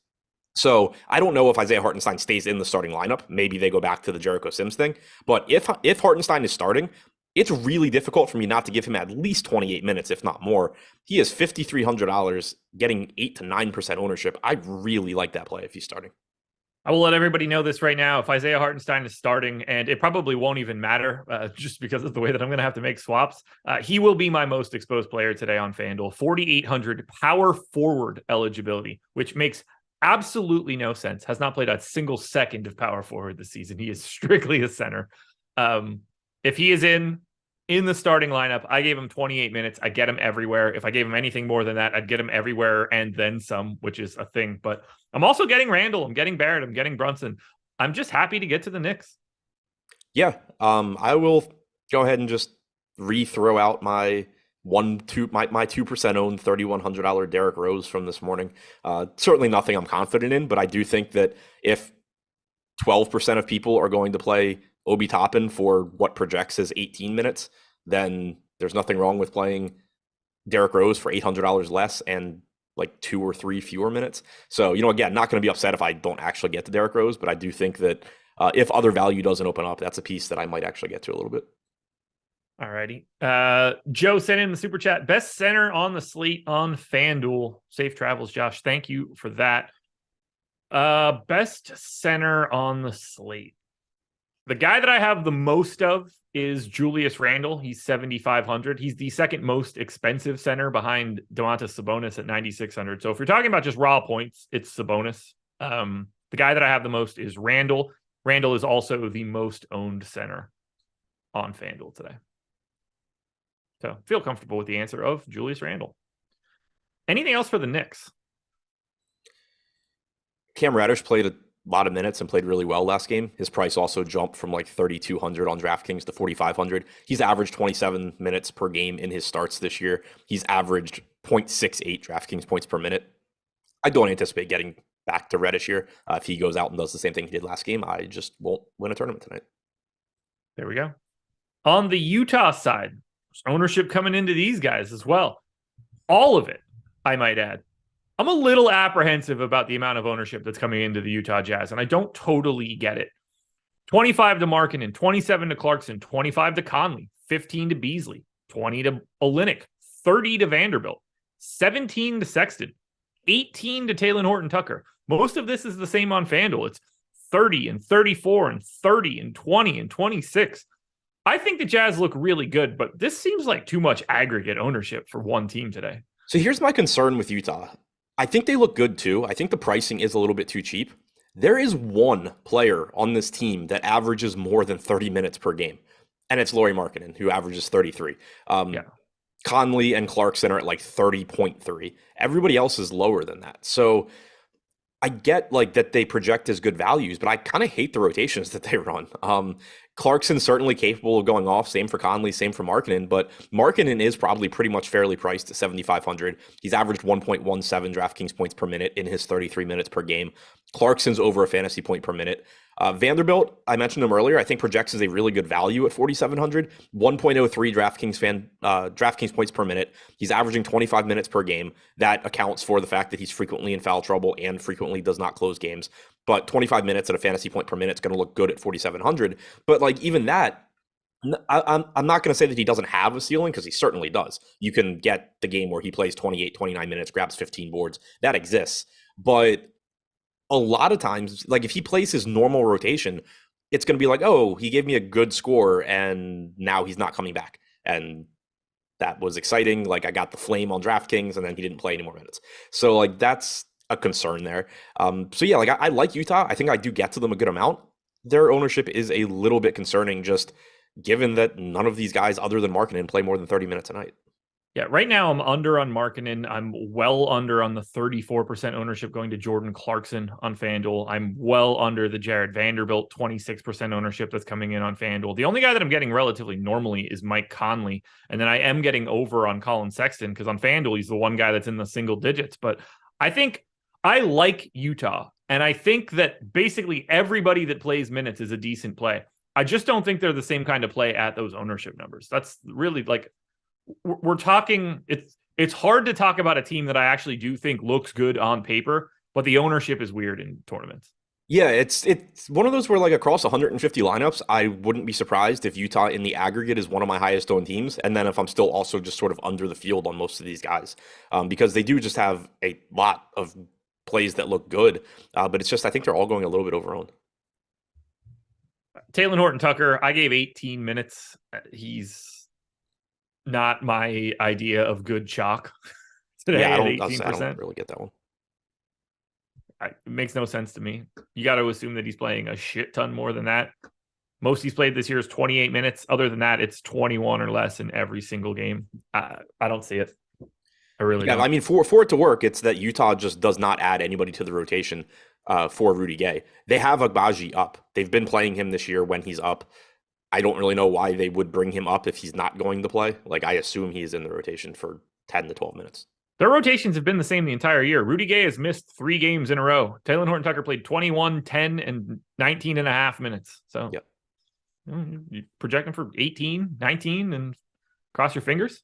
So I don't know if Isaiah Hartenstein stays in the starting lineup. Maybe they go back to the Jericho Sims thing. But if Hartenstein is starting, it's really difficult for me not to give him at least 28 minutes, if not more. He is $5,300, getting 8 to 9% ownership. I really like that play if he's starting. I will let everybody know this right now. If Isaiah Hartenstein is starting, and it probably won't even matter just because of the way that I'm going to have to make swaps, he will be my most exposed player today on FanDuel. 4,800 power forward eligibility, which makes absolutely no sense. Has not played a single second of power forward this season. He is strictly a center. If he is in the starting lineup, I gave him 28 minutes. I get him everywhere. If I gave him anything more than that, I'd get him everywhere and then some, which is a thing. But I'm also getting Randall. I'm getting Barrett. I'm getting Brunson. I'm just happy to get to the Knicks. Yeah. I will go ahead and just throw out my 2% owned $3,100 Derrick Rose from this morning. Certainly nothing I'm confident in, but I do think that if 12% of people are going to play Obi Toppin for what projects as 18 minutes, then there's nothing wrong with playing Derrick Rose for $800 less and like 2 or 3 fewer minutes. So, again, not going to be upset if I don't actually get to Derrick Rose, but I do think that if other value doesn't open up, that's a piece that I might actually get to a little bit. All righty. Joe sent in the super chat. Best center on the slate on FanDuel. Safe travels, Josh. Thank you for that. Best center on the slate. The guy that I have the most of is Julius Randle. He's 7,500. He's the second most expensive center behind Domantas Sabonis at 9,600. So if you're talking about just raw points, it's Sabonis. The guy that I have the most is Randle. Randle is also the most owned center on FanDuel today. So feel comfortable with the answer of Julius Randle. Anything else for the Knicks? Cam Reddish played a lot of minutes and played really well last game. His price also jumped from like 3,200 on DraftKings to 4,500. He's averaged 27 minutes per game in his starts this year. He's averaged 0.68 DraftKings points per minute. I don't anticipate getting back to Reddish here. If he goes out and does the same thing he did last game, I just won't win a tournament tonight. There we go. On the Utah side, there's ownership coming into these guys as well. All of it, I might add. I'm a little apprehensive about the amount of ownership that's coming into the Utah Jazz, and I don't totally get it. 25 to Markkanen, 27 to Clarkson, 25 to Conley, 15 to Beasley, 20 to Olynyk, 30 to Vanderbilt, 17 to Sexton, 18 to Talen Horton-Tucker. Most of this is the same on FanDuel. It's 30 and 34 and 30 and 20 and 26. I think the Jazz look really good, but this seems like too much aggregate ownership for one team today. So here's my concern with Utah. I think they look good too. I think the pricing is a little bit too cheap. There is one player on this team that averages more than 30 minutes per game, and it's Lauri Markkanen, who averages 33. Conley and Clarkson are at like 30.3. Everybody else is lower than that. So I get like that they project as good values, but I kind of hate the rotations that they run. Clarkson's certainly capable of going off. Same for Conley, same for Markkanen, but Markkanen is probably pretty much fairly priced at 7,500. He's averaged 1.17 DraftKings points per minute in his 33 minutes per game. Clarkson's over a fantasy point per minute. Vanderbilt, I mentioned him earlier, I think projects as a really good value at 4,700, 1.03 DraftKings points per minute. He's averaging 25 minutes per game. That accounts for the fact that he's frequently in foul trouble and frequently does not close games. But 25 minutes at a fantasy point per minute is going to look good at 4,700. But like even that, I'm not going to say that he doesn't have a ceiling, because he certainly does. You can get the game where he plays 28, 29 minutes, grabs 15 boards. That exists. But a lot of times, like if he plays his normal rotation, it's going to be like, oh, he gave me a good score and now he's not coming back. And that was exciting. Like I got the flame on DraftKings and then he didn't play any more minutes. So like that's a concern there. So yeah, like I like Utah. I think I do get to them a good amount. Their ownership is a little bit concerning, just given that none of these guys other than Markkanen play more than 30 minutes a night. Yeah, right now I'm under on Markkanen. I'm well under on the 34% ownership going to Jordan Clarkson on FanDuel. I'm well under the Jared Vanderbilt 26% ownership that's coming in on FanDuel. The only guy that I'm getting relatively normally is Mike Conley. And then I am getting over on Colin Sexton, because on FanDuel, he's the one guy that's in the single digits. But I think I like Utah. And I think that basically everybody that plays minutes is a decent play. I just don't think they're the same kind of play at those ownership numbers. That's really like, we're talking, it's hard to talk about a team that I actually do think looks good on paper, but the ownership is weird in tournaments. Yeah, it's one of those where like across 150 lineups, I wouldn't be surprised if Utah in the aggregate is one of my highest owned teams. And then if I'm still also just sort of under the field on most of these guys, because they do just have a lot of plays that look good. But it's just, I think they're all going a little bit overowned. Talen Horton-Tucker, I gave 18 minutes. He's not my idea of good chalk today. Yeah, I don't really get that one. It makes no sense to me. You got to assume that he's playing a shit ton more than that. Most he's played this year is 28 minutes. Other than that, it's 21 or less in every single game. I don't see it. I really don't. I mean, for it to work, it's that Utah just does not add anybody to the rotation for Rudy Gay. They have Agbaji up. They've been playing him this year when he's up. I don't really know why they would bring him up if he's not going to play. Like, I assume he's in the rotation for 10 to 12 minutes. Their rotations have been the same the entire year. Rudy Gay has missed 3 games in a row. Talen Horton-Tucker played 21, 10, and 19 and a half minutes. So yep. You project him for 18, 19, and cross your fingers.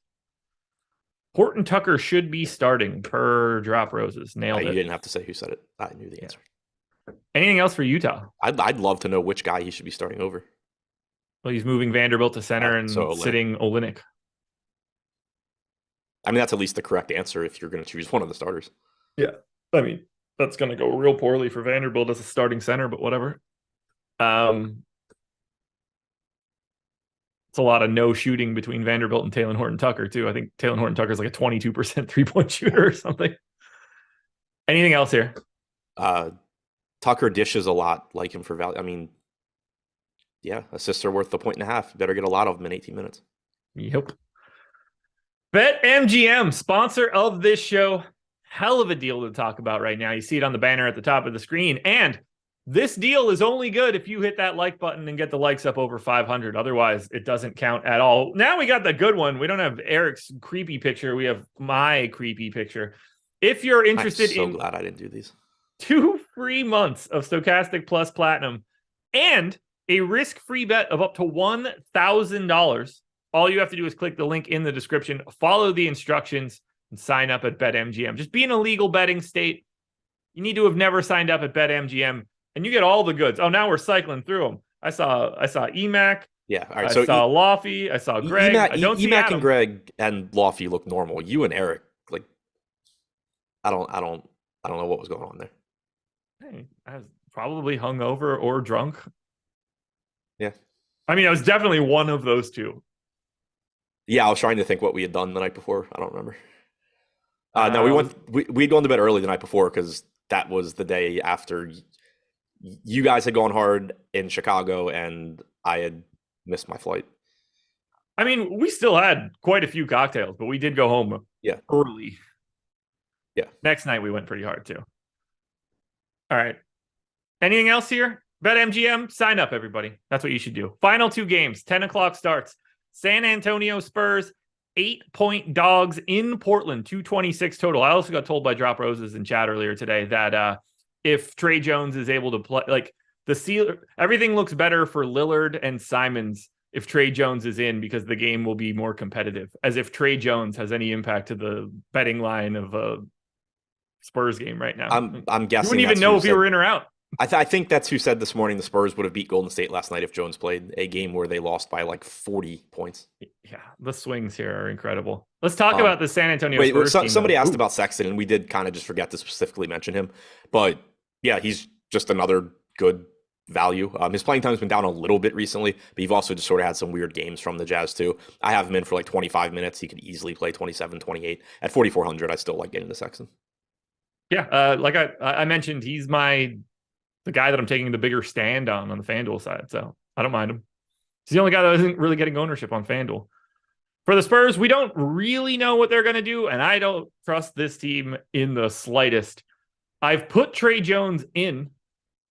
Horton-Tucker should be starting per Drop Roses. Nailed it. You didn't have to say who said it. I knew the answer. Anything else for Utah? I'd love to know which guy he should be starting over. Well, he's moving Vanderbilt to center and sitting Olynyk. I mean, that's at least the correct answer if you're going to choose one of the starters. Yeah. I mean, that's going to go real poorly for Vanderbilt as a starting center, but whatever. It's a lot of no shooting between Vanderbilt and Talen Horton-Tucker, too. I think Talen Horton-Tucker is like a 22% three-point shooter or something. Anything else here? Tucker dishes a lot, like him for value. I mean, yeah, assists are worth 1.5 points. Better get a lot of them in 18 minutes. Yep. BetMGM, sponsor of this show, hell of a deal to talk about right now. You see it on the banner at the top of the screen. And this deal is only good if you hit that like button and get the likes up over 500. Otherwise, it doesn't count at all. Now we got the good one. We don't have Eric's creepy picture. We have my creepy picture. If you're interested I'm so glad I didn't do these. 2 free months of Stokastic Plus Platinum and a risk-free bet of up to $1,000, all you have to do is click the link in the description, follow the instructions, and sign up at BetMGM. Just be in a legal betting state. You need to have never signed up at BetMGM, and you get all the goods. Oh, now we're cycling through them. I saw EMAC. Yeah, all right. I saw Lofty. I saw Greg. I don't see EMAC Adam. and Greg and Lofty look normal. You and Eric, like, I don't know what was going on there. Hey, I was probably hungover or drunk. Yeah. I mean, I was definitely one of those two. Yeah, I was trying to think what we had done the night before. I don't remember. No, we'd gone to bed early the night before because that was the day after you guys had gone hard in Chicago and I had missed my flight. I mean, we still had quite a few cocktails, but we did go home early. Yeah. Next night we went pretty hard too. All right. Anything else here? BetMGM, sign up, everybody. That's what you should do. Final 2 games, 10 o'clock starts. San Antonio Spurs, 8-point dogs in Portland, 226 total. I also got told by Drop Roses in chat earlier today that if Trey Jones is able to play, like everything looks better for Lillard and Simons if Trey Jones is in because the game will be more competitive, as if Trey Jones has any impact to the betting line of a Spurs game right now. I'm guessing you wouldn't even know if you were in or out. I think that's who said this morning the Spurs would have beat Golden State last night if Jones played a game where they lost by like 40 points. Yeah, the swings here are incredible. Let's talk about the San Antonio Spurs team. Somebody asked about Sexton, and we did kind of just forget to specifically mention him. But yeah, he's just another good value. His playing time has been down a little bit recently, but you've also just sort of had some weird games from the Jazz too. I have him in for like 25 minutes. He could easily play 27, 28. At 4,400, I still like getting to Sexton. Yeah, like I mentioned, he's the guy that I'm taking the bigger stand on the FanDuel side, so I don't mind him. He's the only guy that isn't really getting ownership on FanDuel. For the Spurs, we don't really know what they're going to do, and I don't trust this team in the slightest. I've put Trey Jones in.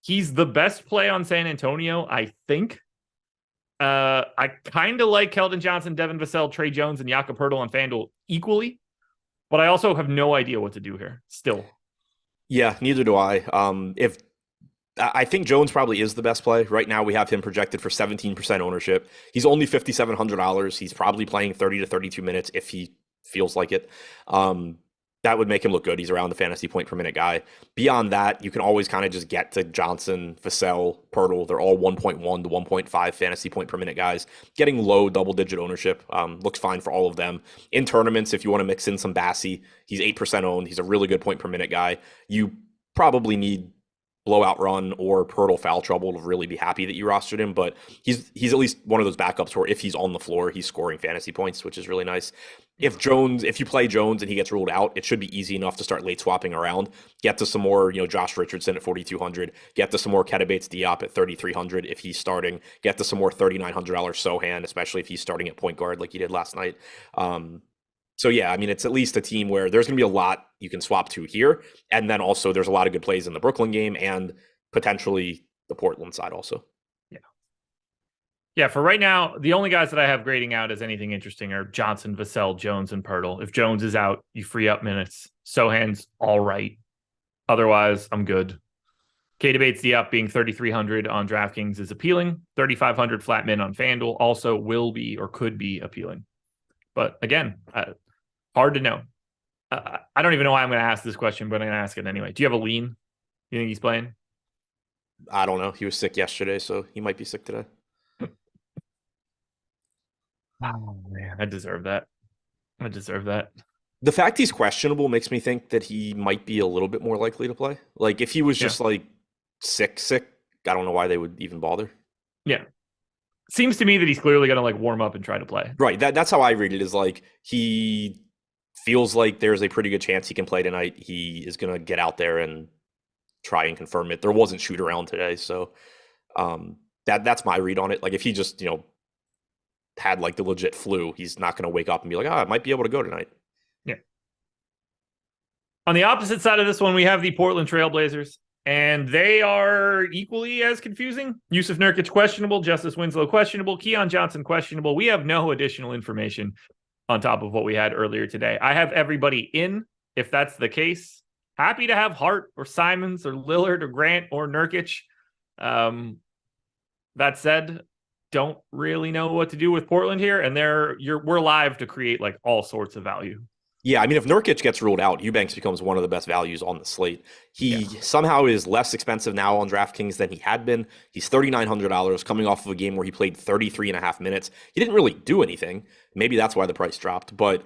He's the best play on San Antonio, I think. I kind of like Keldon Johnson, Devin Vassell, Trey Jones, and Jakob Poeltl on FanDuel equally, but I also have no idea what to do here still. Yeah, neither do I. I think Jones probably is the best play. Right now, we have him projected for 17% ownership. He's only $5,700. He's probably playing 30 to 32 minutes if he feels like it. That would make him look good. He's around the fantasy point per minute guy. Beyond that, you can always kind of just get to Johnson, Vassell, Poeltl. They're all 1.1 to 1.5 fantasy point per minute guys. Getting low double-digit ownership looks fine for all of them. In tournaments, if you want to mix in some Bassey, he's 8% owned. He's a really good point per minute guy. You probably need blowout run or Poeltl foul trouble to really be happy that you rostered him, but he's at least one of those backups where if he's on the floor, he's scoring fantasy points, which is really nice. If you play Jones and he gets ruled out, it should be easy enough to start late swapping around. Get to some more, Josh Richardson at 4,200. Get to some more Keita Bates-Diop at 3,300 if he's starting. Get to some more $3,900 Sohan, especially if he's starting at point guard like he did last night. So yeah, I mean, it's at least a team where there's going to be a lot you can swap to here. And then also there's a lot of good plays in the Brooklyn game and potentially the Portland side also. Yeah, for right now, the only guys that I have grading out as anything interesting are Johnson, Vassell, Jones, and Poeltl. If Jones is out, you free up minutes. Sohan's all right. Otherwise, I'm good. Keita Bates-Diop being 3,300 on DraftKings is appealing. 3,500 flat min on FanDuel also will be or could be appealing. But again, hard to know. I don't even know why I'm going to ask this question, but I'm going to ask it anyway. Do you have a lean? You think he's playing? I don't know. He was sick yesterday, so he might be sick today. Oh, man. I deserve that. The fact he's questionable makes me think that he might be a little bit more likely to play. Like, if he was just, sick, I don't know why they would even bother. Yeah. Seems to me that he's clearly going to, warm up and try to play. Right. That's how I read it, is, he feels like there's a pretty good chance he can play tonight. He is going to get out there and try and confirm it. There wasn't shoot around today, so that's my read on it. If he just, had the legit flu, he's not going to wake up and be like, I might be able to go tonight. Yeah. On the opposite side of this one, we have the Portland Trailblazers, and they are equally as confusing. Yusuf Nurkic questionable, Justice Winslow questionable, Keon Johnson questionable. We have no additional information on top of what we had earlier today. I have everybody in, if that's the case. Happy to have Hart or Simons or Lillard or Grant or Nurkic. That said, don't really know what to do with Portland here, and we're live to create like all sorts of value. Yeah, I mean, if Nurkic gets ruled out, Eubanks becomes one of the best values on the slate. He somehow is less expensive now on DraftKings than he had been. He's $3,900 coming off of a game where he played 33 and a half minutes. He didn't really do anything. Maybe that's why the price dropped, but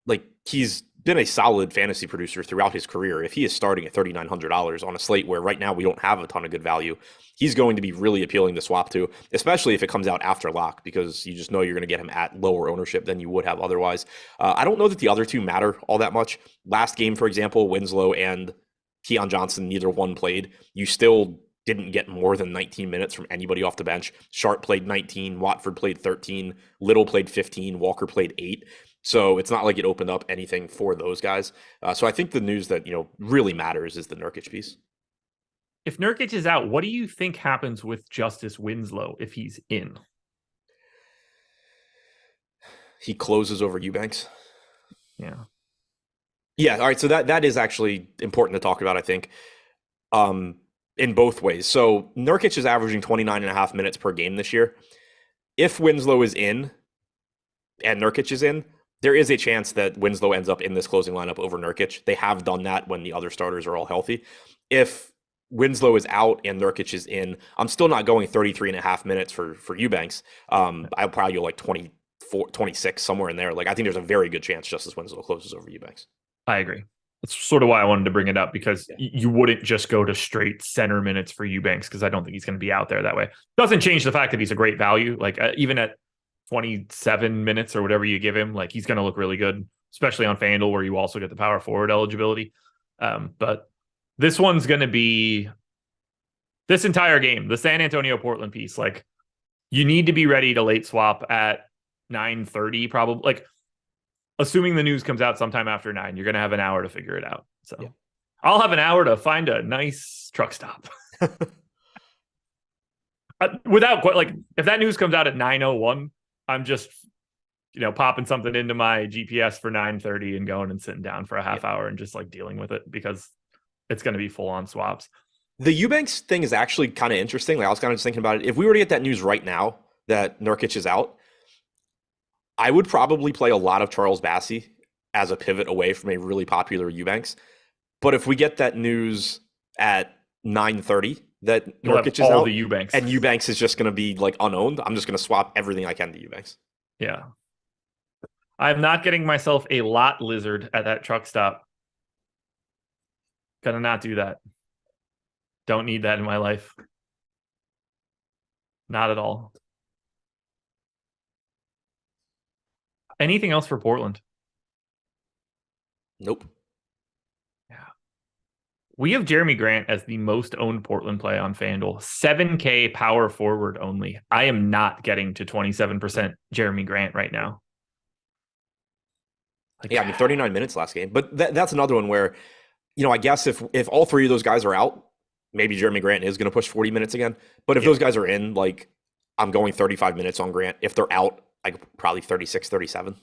like he's been a solid fantasy producer throughout his career. If he is starting at $3,900 on a slate where right now we don't have a ton of good value, he's going to be really appealing to swap to, especially if it comes out after lock, because you just know you're going to get him at lower ownership than you would have otherwise. I don't know that the other two matter all that much. Last game, for example, Winslow and Keon Johnson, neither one played. You still didn't get more than 19 minutes from anybody off the bench. Sharp played 19, Watford played 13, Little played 15, Walker played 8. So it's not like it opened up anything for those guys. So I think the news that, really matters is the Nurkic piece. If Nurkic is out, what do you think happens with Justice Winslow if he's in? He closes over Eubanks. Yeah. Yeah. All right. So that is actually important to talk about, I think, in both ways. So Nurkic is averaging 29 and a half minutes per game this year. If Winslow is in and Nurkic is in, there is a chance that Winslow ends up in this closing lineup over Nurkic. They have done that when the other starters are all healthy. If Winslow is out and Nurkic is in, I'm still not going 33 and a half minutes for Eubanks. I'll probably go like 24, 26, somewhere in there. Like, I think there's a very good chance Justice Winslow closes over Eubanks. I agree. That's sort of why I wanted to bring it up, because you wouldn't just go to straight center minutes for Eubanks, because I don't think he's going to be out there that way. Doesn't change the fact that he's a great value. Like, even at 27 minutes or whatever you give him, like, he's going to look really good, especially on FanDuel, where you also get the power forward eligibility. But this one's going to be this entire game, the San Antonio Portland piece. Like, you need to be ready to late swap at 9:30, probably. Like, assuming the news comes out sometime after 9, you're going to have an hour to figure it out. So yeah. I'll have an hour to find a nice truck stop. Without, like, if that news comes out at 9:01, I'm just, popping something into my GPS for 9:30 and going and sitting down for a half hour and just like dealing with it, because it's going to be full on swaps. The Eubanks thing is actually kind of interesting. Like, I was kind of just thinking about it. If we were to get that news right now that Nurkic is out, I would probably play a lot of Charles Bassey as a pivot away from a really popular Eubanks. But if we get that news at 9:30 that Nurkic is out, the Eubanks, and Eubanks is just going to be like unowned, I'm just going to swap everything I can to Eubanks. Yeah. I'm not getting myself a lot lizard at that truck stop. Gonna not do that. Don't need that in my life. Not at all. Anything else for Portland? Nope. Yeah. We have Jeremy Grant as the most owned Portland play on FanDuel. 7K power forward only. I am not getting to 27% Jeremy Grant right now. Like, yeah, I mean, 39 minutes last game. But that's another one where, I guess if all three of those guys are out, maybe Jeremy Grant is going to push 40 minutes again. But if those guys are in, like, I'm going 35 minutes on Grant. If they're out, like probably 36, 37.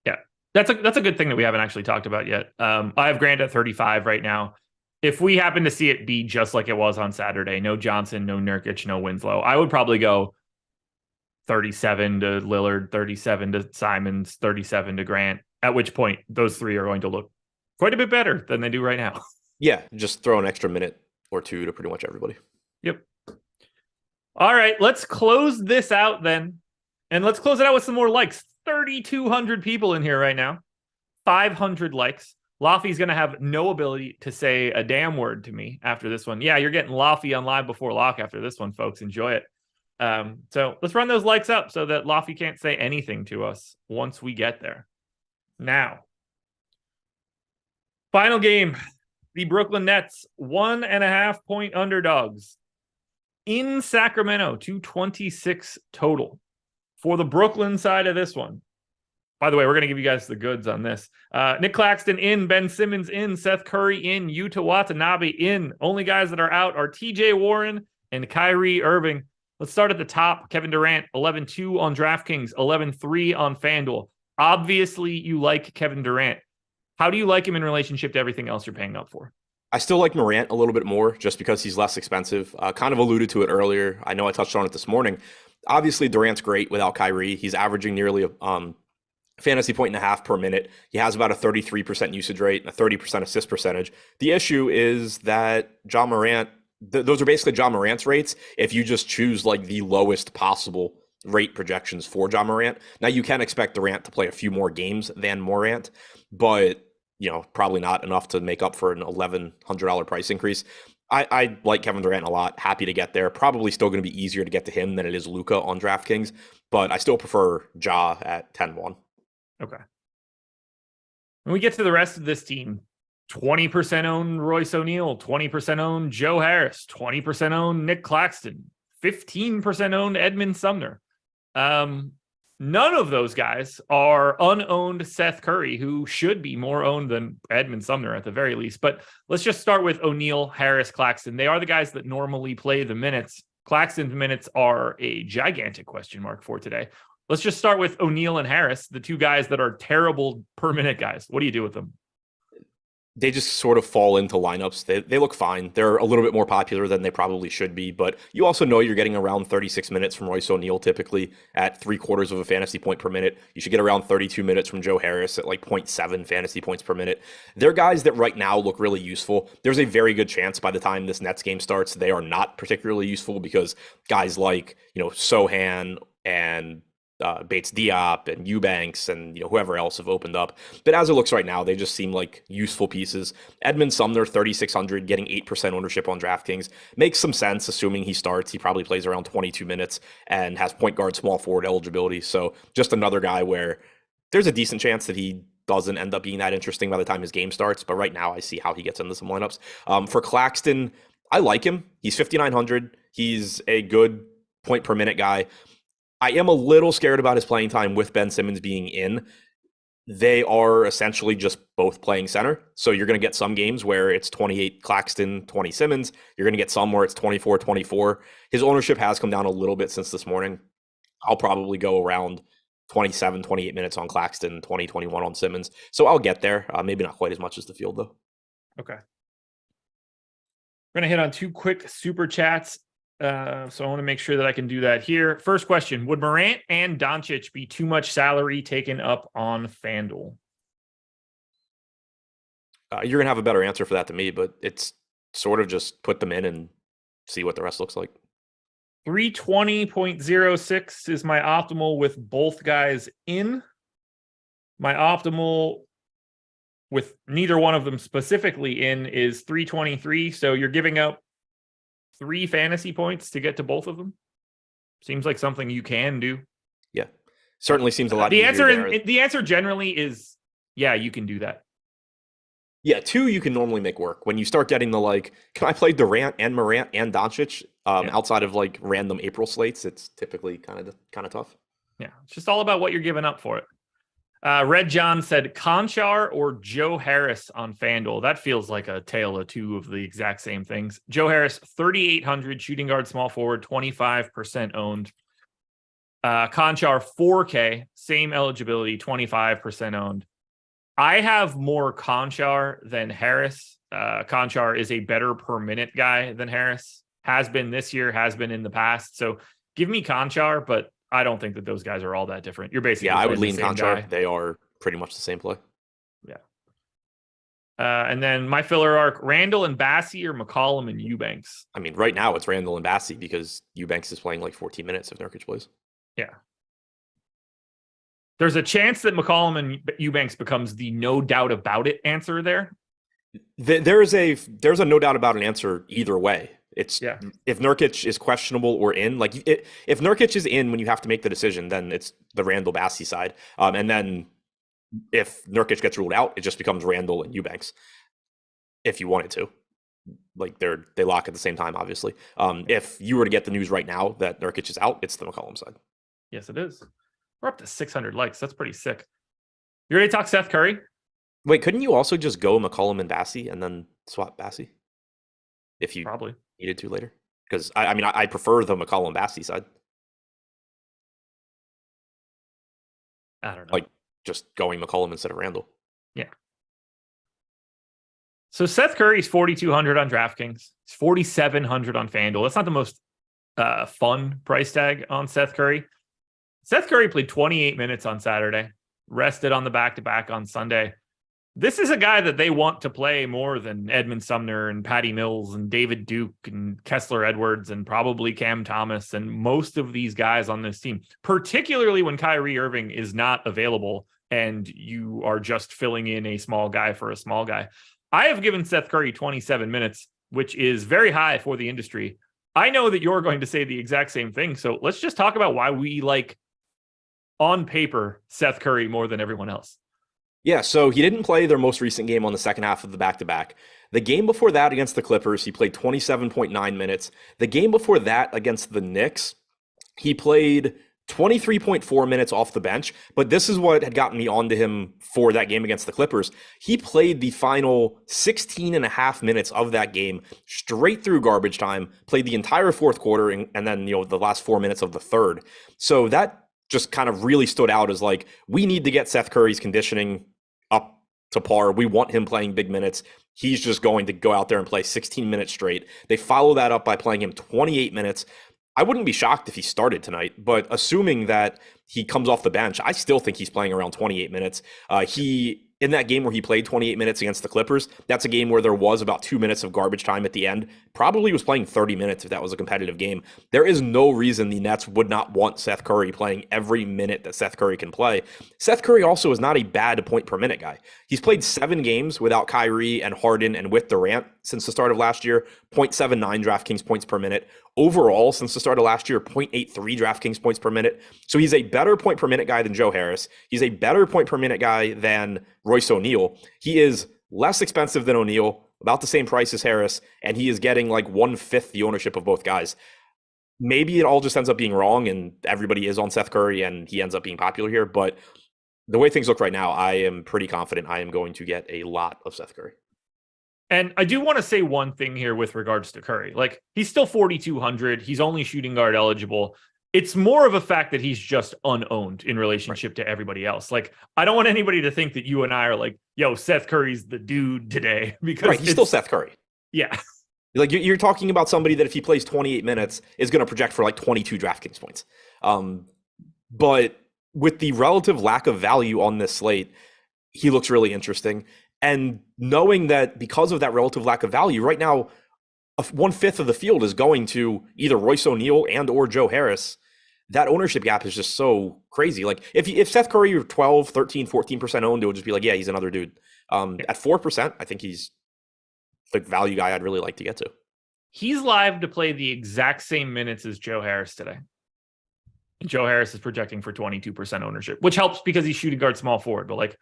Yeah, that's a good thing that we haven't actually talked about yet. I have Grant at 35 right now. If we happen to see it be just like it was on Saturday, no Johnson, no Nurkic, no Winslow, I would probably go 37 to Lillard, 37 to Simons, 37 to Grant, at which point those three are going to look quite a bit better than they do right now. Yeah, just throw an extra minute or two to pretty much everybody. Yep. All right, let's close this out then. And let's close it out with some more likes. 3,200 people in here right now. 500 likes. Laffy's going to have no ability to say a damn word to me after this one. Yeah, you're getting Laffy on Live Before Lock after this one, folks. Enjoy it. So let's run those likes up so that Laffy can't say anything to us once we get there. Now, final game. The Brooklyn Nets, 1.5 point underdogs in Sacramento, 226 total. For the Brooklyn side of this one, By the way, we're going to give you guys the goods on this. Nick Claxton in, Ben Simmons in, Seth Curry in, Yuta Watanabe in. Only guys that are out are TJ Warren and Kyrie Irving. Let's start at the top. Kevin Durant, 11-2 on DraftKings, 11-3 on FanDuel. Obviously, you like Kevin Durant. How do you like him in relationship to everything else you're paying up for? I still like Morant a little bit more just because he's less expensive. Kind of alluded to it earlier. I know I touched on it this morning. Obviously, Durant's great without Kyrie. He's averaging nearly a fantasy point and a half per minute. He has about a 33% usage rate and a 30% assist percentage. The issue is that Ja Morant, those are basically Ja Morant's rates if you just choose like the lowest possible rate projections for Ja Morant. Now, you can expect Durant to play a few more games than Morant, but probably not enough to make up for an $1,100 price increase. I like Kevin Durant a lot. Happy to get there. Probably still going to be easier to get to him than it is Luka on DraftKings, but I still prefer Ja at 10-1. Okay. When we get to the rest of this team, 20% own Royce O'Neal, 20% own Joe Harris, 20% own Nick Claxton, 15% owned Edmund Sumner. None of those guys are unowned Seth Curry, who should be more owned than Edmund Sumner at the very least. But let's just start with O'Neal, Harris, Claxton. They are the guys that normally play the minutes. Claxton's minutes are a gigantic question mark for today. Let's just start with O'Neal and Harris, the two guys that are terrible per minute guys. What do you do with them? They just sort of fall into lineups. They look fine. They're a little bit more popular than they probably should be, but you also know you're getting around 36 minutes from Royce O'Neal typically at 3/4 of a fantasy point per minute. You should get around 32 minutes from Joe Harris at like 0.7 fantasy points per minute. They're guys that right now look really useful. There's a very good chance by the time this Nets game starts, they are not particularly useful because guys like, Sohan and Bates Diop and Eubanks and whoever else have opened up. But as it looks right now, they just seem like useful pieces. Edmund Sumner, 3,600, getting 8% ownership on DraftKings. Makes some sense, assuming he starts. He probably plays around 22 minutes and has point guard, small forward eligibility. So just another guy where there's a decent chance that he doesn't end up being that interesting by the time his game starts. But right now, I see how he gets into some lineups. For Claxton, I like him. He's 5,900. He's a good point per minute guy. I am a little scared about his playing time with Ben Simmons being in. They are essentially just both playing center. So you're going to get some games where it's 28 Claxton, 20 Simmons. You're going to get some where it's 24-24. His ownership has come down a little bit since this morning. I'll probably go around 27, 28 minutes on Claxton, 20, 21 on Simmons. So I'll get there. Maybe not quite as much as the field, though. Okay. We're going to hit on two quick super chats. So I want to make sure that I can do that here. First question, would Morant and Doncic be too much salary taken up on FanDuel? You're going to have a better answer for that than me, but it's sort of just put them in and see what the rest looks like. 320.06 is my optimal with both guys in. My optimal with neither one of them specifically in is 323. So you're giving up 3 fantasy points to get to both of them. Seems like something you can do. Yeah, certainly seems a lot. The answer generally is, yeah, you can do that. Yeah, 2 you can normally make work. When you start getting the can I play Durant and Morant and Doncic outside of random April slates? It's typically kind of tough. Yeah, it's just all about what you're giving up for it. Red John said Conchar or Joe Harris on FanDuel. That feels like a tale of two of the exact same things. Joe Harris, 3,800, shooting guard, small forward, 25% owned. Conchar, 4K, same eligibility, 25% owned. I have more Conchar than Harris. Conchar is a better per minute guy than Harris. Has been this year, has been in the past. So give me Conchar, but I don't think that those guys are all that different. You're basically I would lean Conchar. Guy. They are pretty much the same play. Yeah. And then my filler arc, Randall and Bassey or McCollum and Eubanks? I mean, right now it's Randall and Bassey because Eubanks is playing 14 minutes if Nurkic plays. Yeah. There's a chance that McCollum and Eubanks becomes the no doubt about it answer there. There's a no doubt about an answer either way. It's if Nurkic is questionable or in, if Nurkic is in when you have to make the decision, then it's the Randall Bassey side. And then if Nurkic gets ruled out, it just becomes Randall and Eubanks. If you wanted to, they lock at the same time, obviously. If you were to get the news right now that Nurkic is out, it's the McCollum side. Yes, it is. We're up to 600 likes. That's pretty sick. You ready to talk Seth Curry? Wait, couldn't you also just go McCollum and Bassey and then swap Bassey if you Probably. needed to later? Because I prefer the McCollum Bassey side. I don't know. Like just going McCollum instead of Randall. Yeah. So Seth Curry's 4,200 on DraftKings. He's 4,700 on FanDuel. That's not the most fun price tag on Seth Curry. Seth Curry played 28 minutes on Saturday, rested on the back-to-back on Sunday. This is a guy that they want to play more than Edmund Sumner and Patty Mills and David Duke and Kessler Edwards and probably Cam Thomas and most of these guys on this team, particularly when Kyrie Irving is not available and you are just filling in a small guy for a small guy. I have given Seth Curry 27 minutes, which is very high for the industry. I know that you're going to say the exact same thing. So let's just talk about why we like, on paper, Seth Curry more than everyone else. Yeah, so he didn't play their most recent game on the second half of the back-to-back. The game before that against the Clippers, he played 27.9 minutes. The game before that against the Knicks, he played 23.4 minutes off the bench, but this is what had gotten me onto him for that game against the Clippers. He played the final 16 and a half minutes of that game straight through garbage time, played the entire fourth quarter, and then, the last 4 minutes of the third. So that just kind of really stood out as like, we need to get Seth Curry's conditioning up to par. We want him playing big minutes. He's just going to go out there and play 16 minutes straight. They follow that up by playing him 28 minutes. I wouldn't be shocked if he started tonight, but assuming that he comes off the bench, I still think he's playing around 28 minutes. In that game where he played 28 minutes against the Clippers, that's a game where there was about 2 minutes of garbage time at the end. Probably was playing 30 minutes if that was a competitive game. There is no reason the Nets would not want Seth Curry playing every minute that Seth Curry can play. Seth Curry also is not a bad point per minute guy. He's played 7 games without Kyrie and Harden and with Durant since the start of last year, 0.79 DraftKings points per minute. Overall, since the start of last year, 0.83 DraftKings points per minute. So he's a better point per minute guy than Joe Harris. He's a better point per minute guy than Royce O'Neal. He is less expensive than O'Neal, about the same price as Harris, and he is getting like 1/5 the ownership of both guys. Maybe it all just ends up being wrong and everybody is on Seth Curry and he ends up being popular here, but the way things look right now, I am pretty confident I am going to get a lot of Seth Curry. And I do want to say one thing here with regards to Curry. Like, he's still 4,200. He's only shooting guard eligible. It's more of a fact that he's just unowned in relationship to everybody else. Like, I don't want anybody to think that you and I are like, yo, Seth Curry's the dude today. Because he's still Seth Curry. Yeah. Like, you're talking about somebody that if he plays 28 minutes is going to project for like 22 DraftKings points. But with the relative lack of value on this slate, he looks really interesting. And knowing that because of that relative lack of value, right now, 1/5 of the field is going to either Royce O'Neal and or Joe Harris. That ownership gap is just so crazy. Like, if Seth Curry were 12, 13, 14% owned, it would just be like, yeah, he's another dude. At 4%, I think he's the value guy I'd really like to get to. He's live to play the exact same minutes as Joe Harris today. And Joe Harris is projecting for 22% ownership, which helps because he's shooting guard small forward. But like,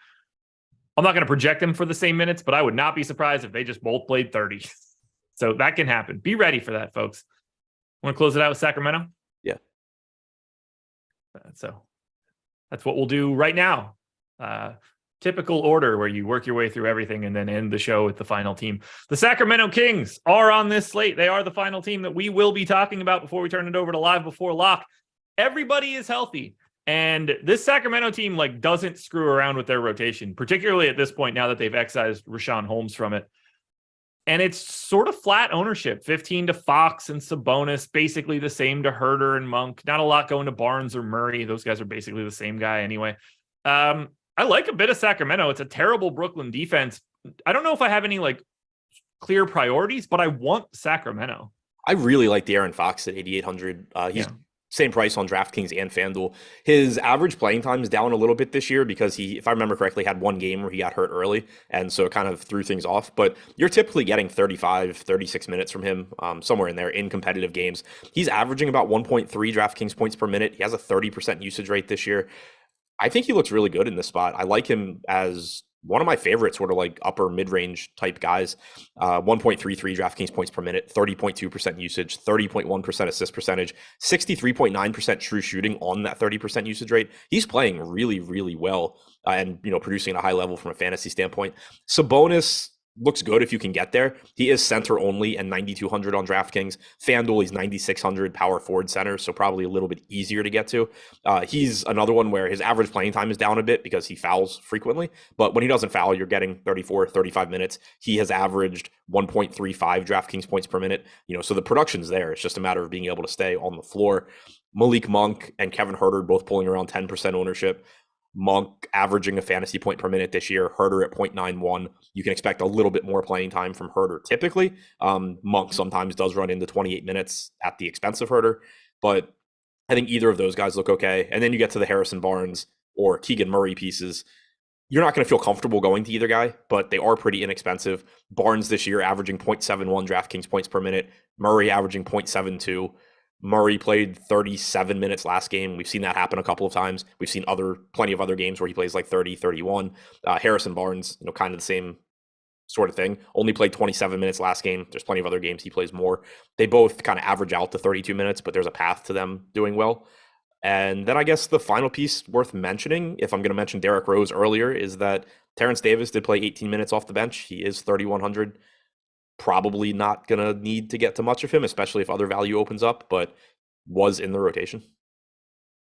I'm not going to project them for the same minutes, but I would not be surprised if they just both played 30. So that can happen. Be ready for that, folks. Want to close it out with Sacramento? Yeah. So that's what we'll do right now. Typical order where you work your way through everything and then end the show with the final team. The Sacramento Kings are on this slate. They are the final team that we will be talking about before we turn it over to Live Before Lock. Everybody is healthy. And this Sacramento team doesn't screw around with their rotation, particularly at this point now that they've excised Rashawn Holmes from it. And it's sort of flat ownership, 15 to Fox and Sabonis, basically the same to Herter and Monk. Not a lot going to Barnes or Murray. Those guys are basically the same guy anyway. I like a bit of Sacramento. It's a terrible Brooklyn defense. I don't know if I have any clear priorities, but I want Sacramento. I really like the Aaron Fox at 8,800. He's same price on DraftKings and FanDuel. His average playing time is down a little bit this year because he, if I remember correctly, had one game where he got hurt early. And so it kind of threw things off. But you're typically getting 35, 36 minutes from him, somewhere in there in competitive games. He's averaging about 1.3 DraftKings points per minute. He has a 30% usage rate this year. I think he looks really good in this spot. I like him as one of my favorite sort of upper mid-range type guys. 1.33 DraftKings points per minute, 30.2% usage, 30.1% assist percentage, 63.9% true shooting on that 30% usage rate. He's playing really, really well. and producing at a high level from a fantasy standpoint. Sabonis looks good if you can get there. He is center only and 9,200 on DraftKings. FanDuel, he's 9,600 power forward center, so probably a little bit easier to get to. He's another one where his average playing time is down a bit because he fouls frequently. But when he doesn't foul, you're getting 34, 35 minutes. He has averaged 1.35 DraftKings points per minute. So the production's there. It's just a matter of being able to stay on the floor. Malik Monk and Kevin Huerter both pulling around 10% ownership. Monk averaging a fantasy point per minute this year, Huerter at 0.91. You can expect a little bit more playing time from Huerter typically. Monk sometimes does run into 28 minutes at the expense of Huerter, but I think either of those guys look okay. And then you get to the Harrison Barnes or Keegan Murray pieces. You're not going to feel comfortable going to either guy, but they are pretty inexpensive. Barnes this year averaging 0.71 DraftKings points per minute, Murray averaging 0.72. Murray played 37 minutes last game. We've seen that happen a couple of times. We've seen plenty of other games where he plays like 30, 31. Harrison Barnes, kind of the same sort of thing. Only played 27 minutes last game. There's plenty of other games he plays more. They both kind of average out to 32 minutes, but there's a path to them doing well. And then I guess the final piece worth mentioning, if I'm going to mention Derrick Rose earlier, is that Terrence Davis did play 18 minutes off the bench. He is 3,100. Probably not going to need to get to much of him, especially if other value opens up, but was in the rotation.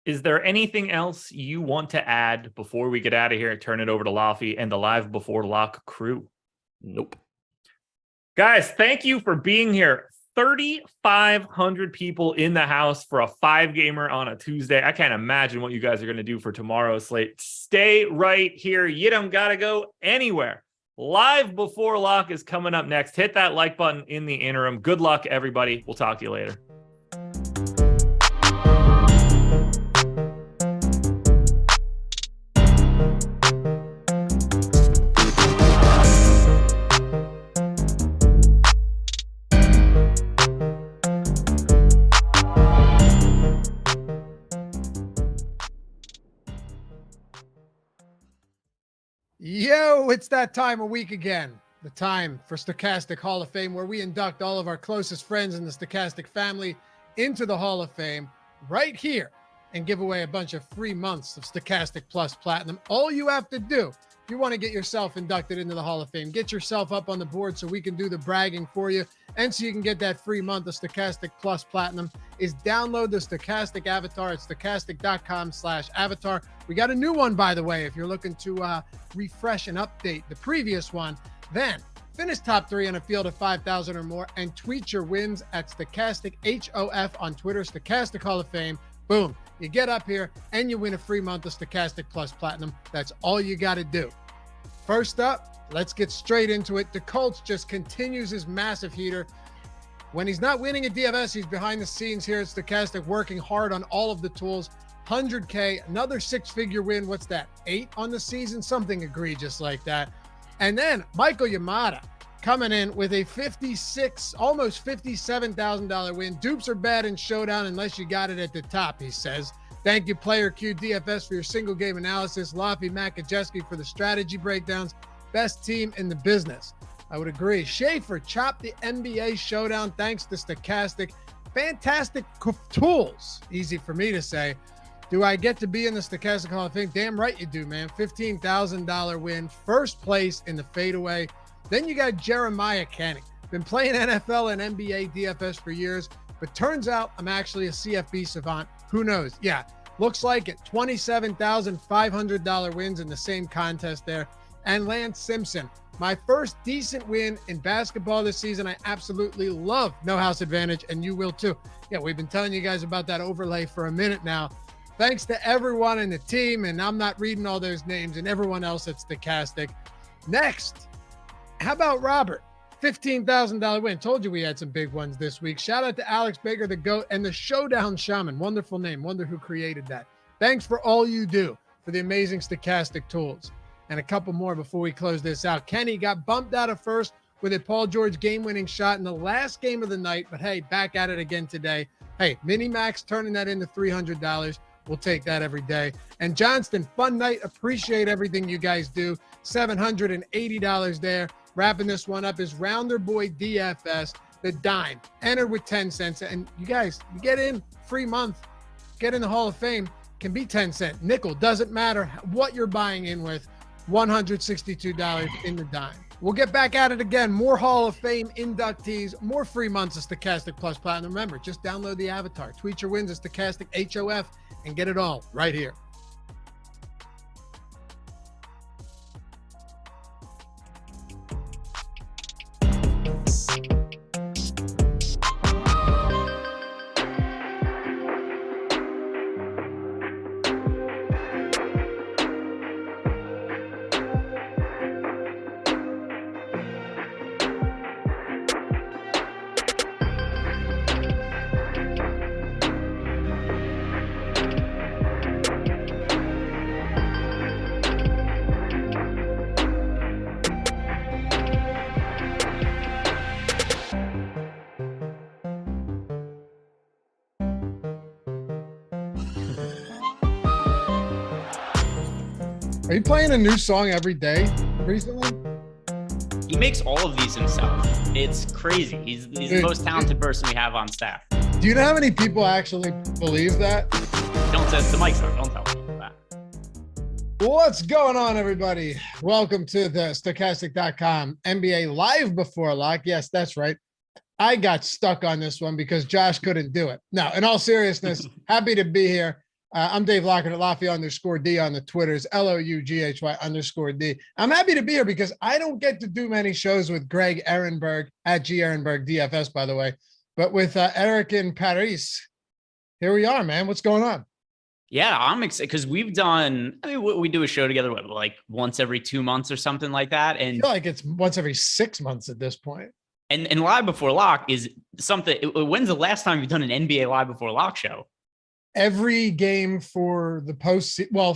Is there anything else you want to add before we get out of here and turn it over to Laffy and the Live Before Lock crew? Nope. Guys, thank you for being here. 3,500 people in the house for a 5-gamer on a Tuesday. I can't imagine what you guys are going to do for tomorrow's slate. Stay right here. You don't got to go anywhere. Live Before Lock is coming up next. Hit that like button in the interim. Good luck, everybody. We'll talk to you later. Yo, it's that time of week again. The time for Stokastic Hall of Fame, where we induct all of our closest friends in the Stokastic family into the Hall of Fame right here and give away a bunch of free months of Stokastic Plus Platinum. All you have to do, if you want to get yourself inducted into the Hall of Fame, get yourself up on the board so we can do the bragging for you and so you can get that free month of Stokastic Plus Platinum, is download the Stokastic avatar at stokastic.com/avatar. We got a new one, by the way, if you're looking to refresh and update the previous one. Then finish top 3 on a field of 5,000 or more and tweet your wins at Stokastic HOF on Twitter, Stokastic Hall of Fame. Boom. You get up here and you win a free month of Stokastic Plus Platinum. That's all you got to do. First up, let's get straight into it. The Colts just continues his massive heater. When he's not winning at DFS, he's behind the scenes here at Stokastic, working hard on all of the tools. 100K, another 6-figure win. What's that? 8 on the season? Something egregious like that. And then Michael Yamada coming in with a almost $57,000 win. Dupes are bad in Showdown unless you got it at the top, he says. Thank you, Player Q DFS, for your single game analysis. Laffy Makajeski for the strategy breakdowns. Best team in the business. I would agree. Schaefer chopped the NBA Showdown thanks to Stokastic. Fantastic tools. Easy for me to say. Do I get to be in the Stokastic Hall of Fame? Damn right you do, man. $15,000 win. First place in the fadeaway. Then you got Jeremiah Canning. Been playing NFL and NBA DFS for years, but turns out I'm actually a CFB savant. Who knows? Yeah, looks like it. $27,500 wins in the same contest there. And Lance Simpson, my first decent win in basketball this season. I absolutely love No House Advantage, and you will too. Yeah, we've been telling you guys about that overlay for a minute now. Thanks to everyone in the team, and I'm not reading all those names, and everyone else at Stokastic. Next, how about Robert? $15,000 win. Told you we had some big ones this week. Shout out to Alex Baker, the GOAT, and the Showdown Shaman. Wonderful name. Wonder who created that. Thanks for all you do for the amazing Stokastic tools. And a couple more before we close this out. Kenny got bumped out of first with a Paul George game-winning shot in the last game of the night, but hey, back at it again today. Hey, Mini-Max turning that into $300. We'll take that every day. And Johnston, fun night. Appreciate everything you guys do. $780 there. Wrapping this one up is Rounder Boy DFS, the dime. Enter with 10 cents. And you guys, you get in free month, get in the Hall of Fame. can be 10 cent, nickel, doesn't matter what you're buying in with. $162 in the dime. We'll get back at it again. More Hall of Fame inductees, more free months of Stokastic Plus Platinum. Remember, just download the avatar, tweet your wins at Stokastic HOF, and get it all right here. Are you playing a new song every day recently? He makes all of these himself. It's crazy. He's the most talented person we have on staff. Do you know how many people actually believe that? Don't say the mic's on. Don't tell people that. What's going on, everybody? Welcome to the Stokastic.com NBA Live Before Lock. Yes, that's right. I got stuck on this one because Josh couldn't do it. Now, in all seriousness, happy to be here. I'm Dave Loughran at Lafayette_D on the Twitters, LOUGHY_D. I'm happy to be here because I don't get to do many shows with Greg Ehrenberg at Ehrenberg DFS, by the way, but with Eric in Paris. Here we are, man. What's going on? Yeah, I'm excited because we do a show together, like once every 2 months or something like that. And I feel like it's once every 6 months at this point. And Live Before Lock is something. When's the last time you've done an NBA Live Before Lock show? Every game for the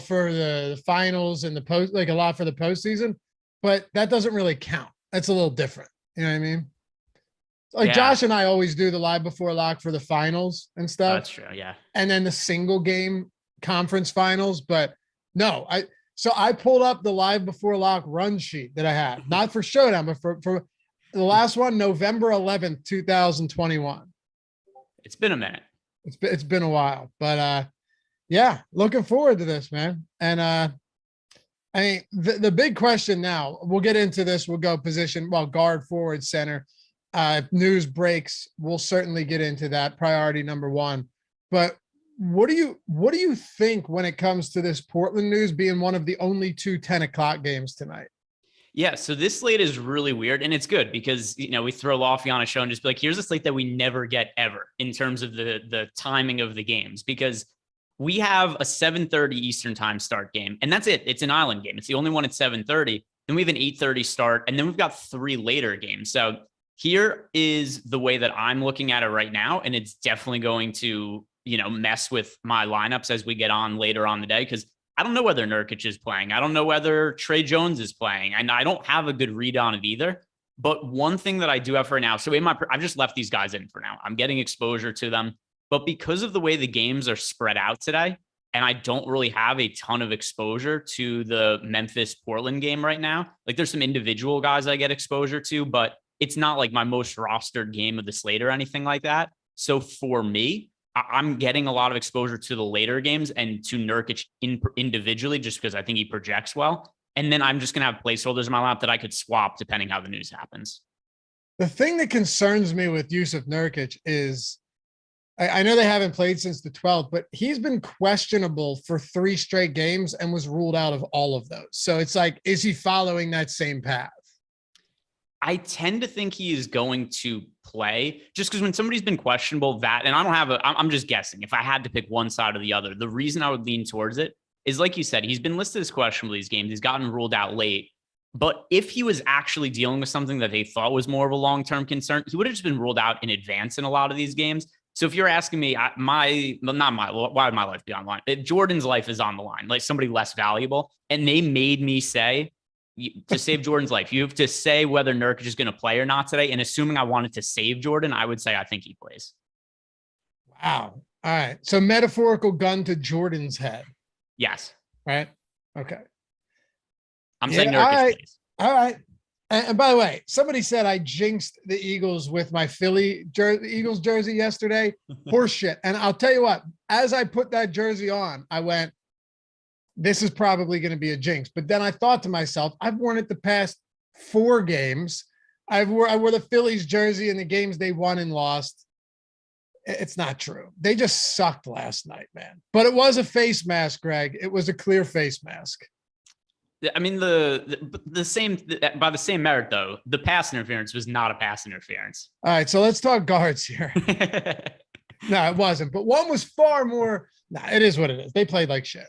for the finals and the post, like a lot for the postseason, but that doesn't really count. That's a little different. You know what I mean? Like Josh and I always do the Live Before Lock for the finals and stuff. That's true. Yeah. And then the single game conference finals. But no, I pulled up the Live Before Lock run sheet that I had, not for Showdown, but for the last one, November 11th, 2021. It's been a minute. It's been a while, but yeah, looking forward to this, man. And I mean, the big question now, we'll get into this. We'll go position, guard, forward, center. News breaks, we'll certainly get into that. Priority number one. But what do you think when it comes to this Portland news being one of the only two 10 o'clock games tonight? Yeah, so this slate is really weird, and it's good because, we throw Lofty on a show and just be like, here's a slate that we never get ever in terms of the timing of the games, because we have a 7:30 Eastern time start game, and that's it. It's an island game. It's the only one at 7:30. Then we have an 8:30 start, and then we've got 3 later games. So here is the way that I'm looking at it right now, and it's definitely going to, mess with my lineups as we get on later on the day, because I don't know whether Nurkic is playing. I don't know whether Trey Jones is playing. And I don't have a good read on it either. But one thing that I do have for now, so I've just left these guys in for now. I'm getting exposure to them. But because of the way the games are spread out today, and I don't really have a ton of exposure to the Memphis-Portland game right now, like there's some individual guys I get exposure to, but it's not like my most rostered game of the slate or anything like that. So for me, I'm getting a lot of exposure to the later games and to Nurkic individually, just because I think he projects well. And then I'm just going to have placeholders in my lap that I could swap depending how the news happens. The thing that concerns me with Jusuf Nurkic is I know they haven't played since the 12th, but he's been questionable for 3 straight games and was ruled out of all of those. So it's like, is he following that same path? I tend to think he is going to play, just because when somebody's been questionable and I'm just guessing. If I had to pick one side or the other, the reason I would lean towards it is, like you said, he's been listed as questionable these games. He's gotten ruled out late. But if he was actually dealing with something that they thought was more of a long-term concern, he would have just been ruled out in advance in a lot of these games. So if you're asking me, why would my life be on the line? Jordan's life is on the line, like somebody less valuable. And they made me say, to save Jordan's life, you have to say whether Nurkic is going to play or not today. And assuming I wanted to save Jordan, I would say I think he plays. Wow. All right. So metaphorical gun to Jordan's head. Yes. Right. Okay. I'm saying Nurkic plays. All right. And by the way, somebody said I jinxed the Eagles with my Eagles jersey yesterday. Horseshit. And I'll tell you what, as I put that jersey on, I went, this is probably going to be a jinx. But then I thought to myself, I've worn it the past 4 games. I wore the Phillies jersey in the games they won and lost. It's not true. They just sucked last night, man. But it was a face mask, Greg. It was a clear face mask. I mean, the same, by the same merit, though, the pass interference was not a pass interference. All right, so let's talk guards here. No, it wasn't. But one was far more. It is what it is. They played like shit.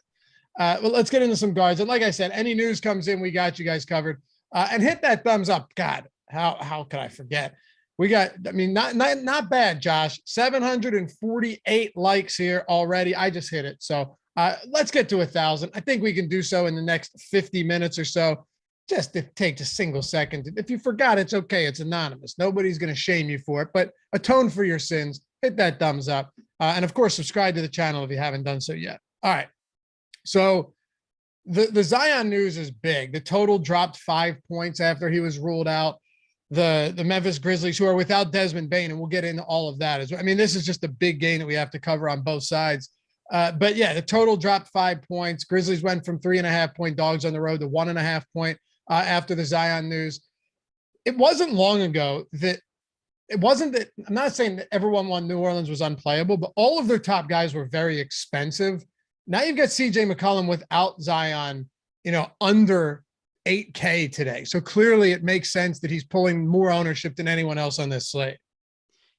Well, let's get into some guards. And like I said, any news comes in, we got you guys covered. And hit that thumbs up. God, how could I forget? We got, I mean, not bad, Josh. 748 likes here already. I just hit it. So let's get to 1,000. I think we can do so in the next 50 minutes or so. Just to take a single second. If you forgot, it's okay. It's anonymous. Nobody's going to shame you for it, but atone for your sins. Hit that thumbs up. And of course, subscribe to the channel if you haven't done so yet. All right. So the Zion news is big. The total dropped 5 points after he was ruled out. The Memphis Grizzlies, who are without Desmond Bane, and we'll get into all of that as well. I mean, this is just a big game that we have to cover on both sides. But yeah, the total dropped 5 points. Grizzlies went from 3.5-point dogs on the road to 1.5 point after the Zion news. It wasn't long ago that I'm not saying that everyone on New Orleans was unplayable, but all of their top guys were very expensive. Now you've got CJ McCollum without Zion, under 8K today. So clearly it makes sense that he's pulling more ownership than anyone else on this slate.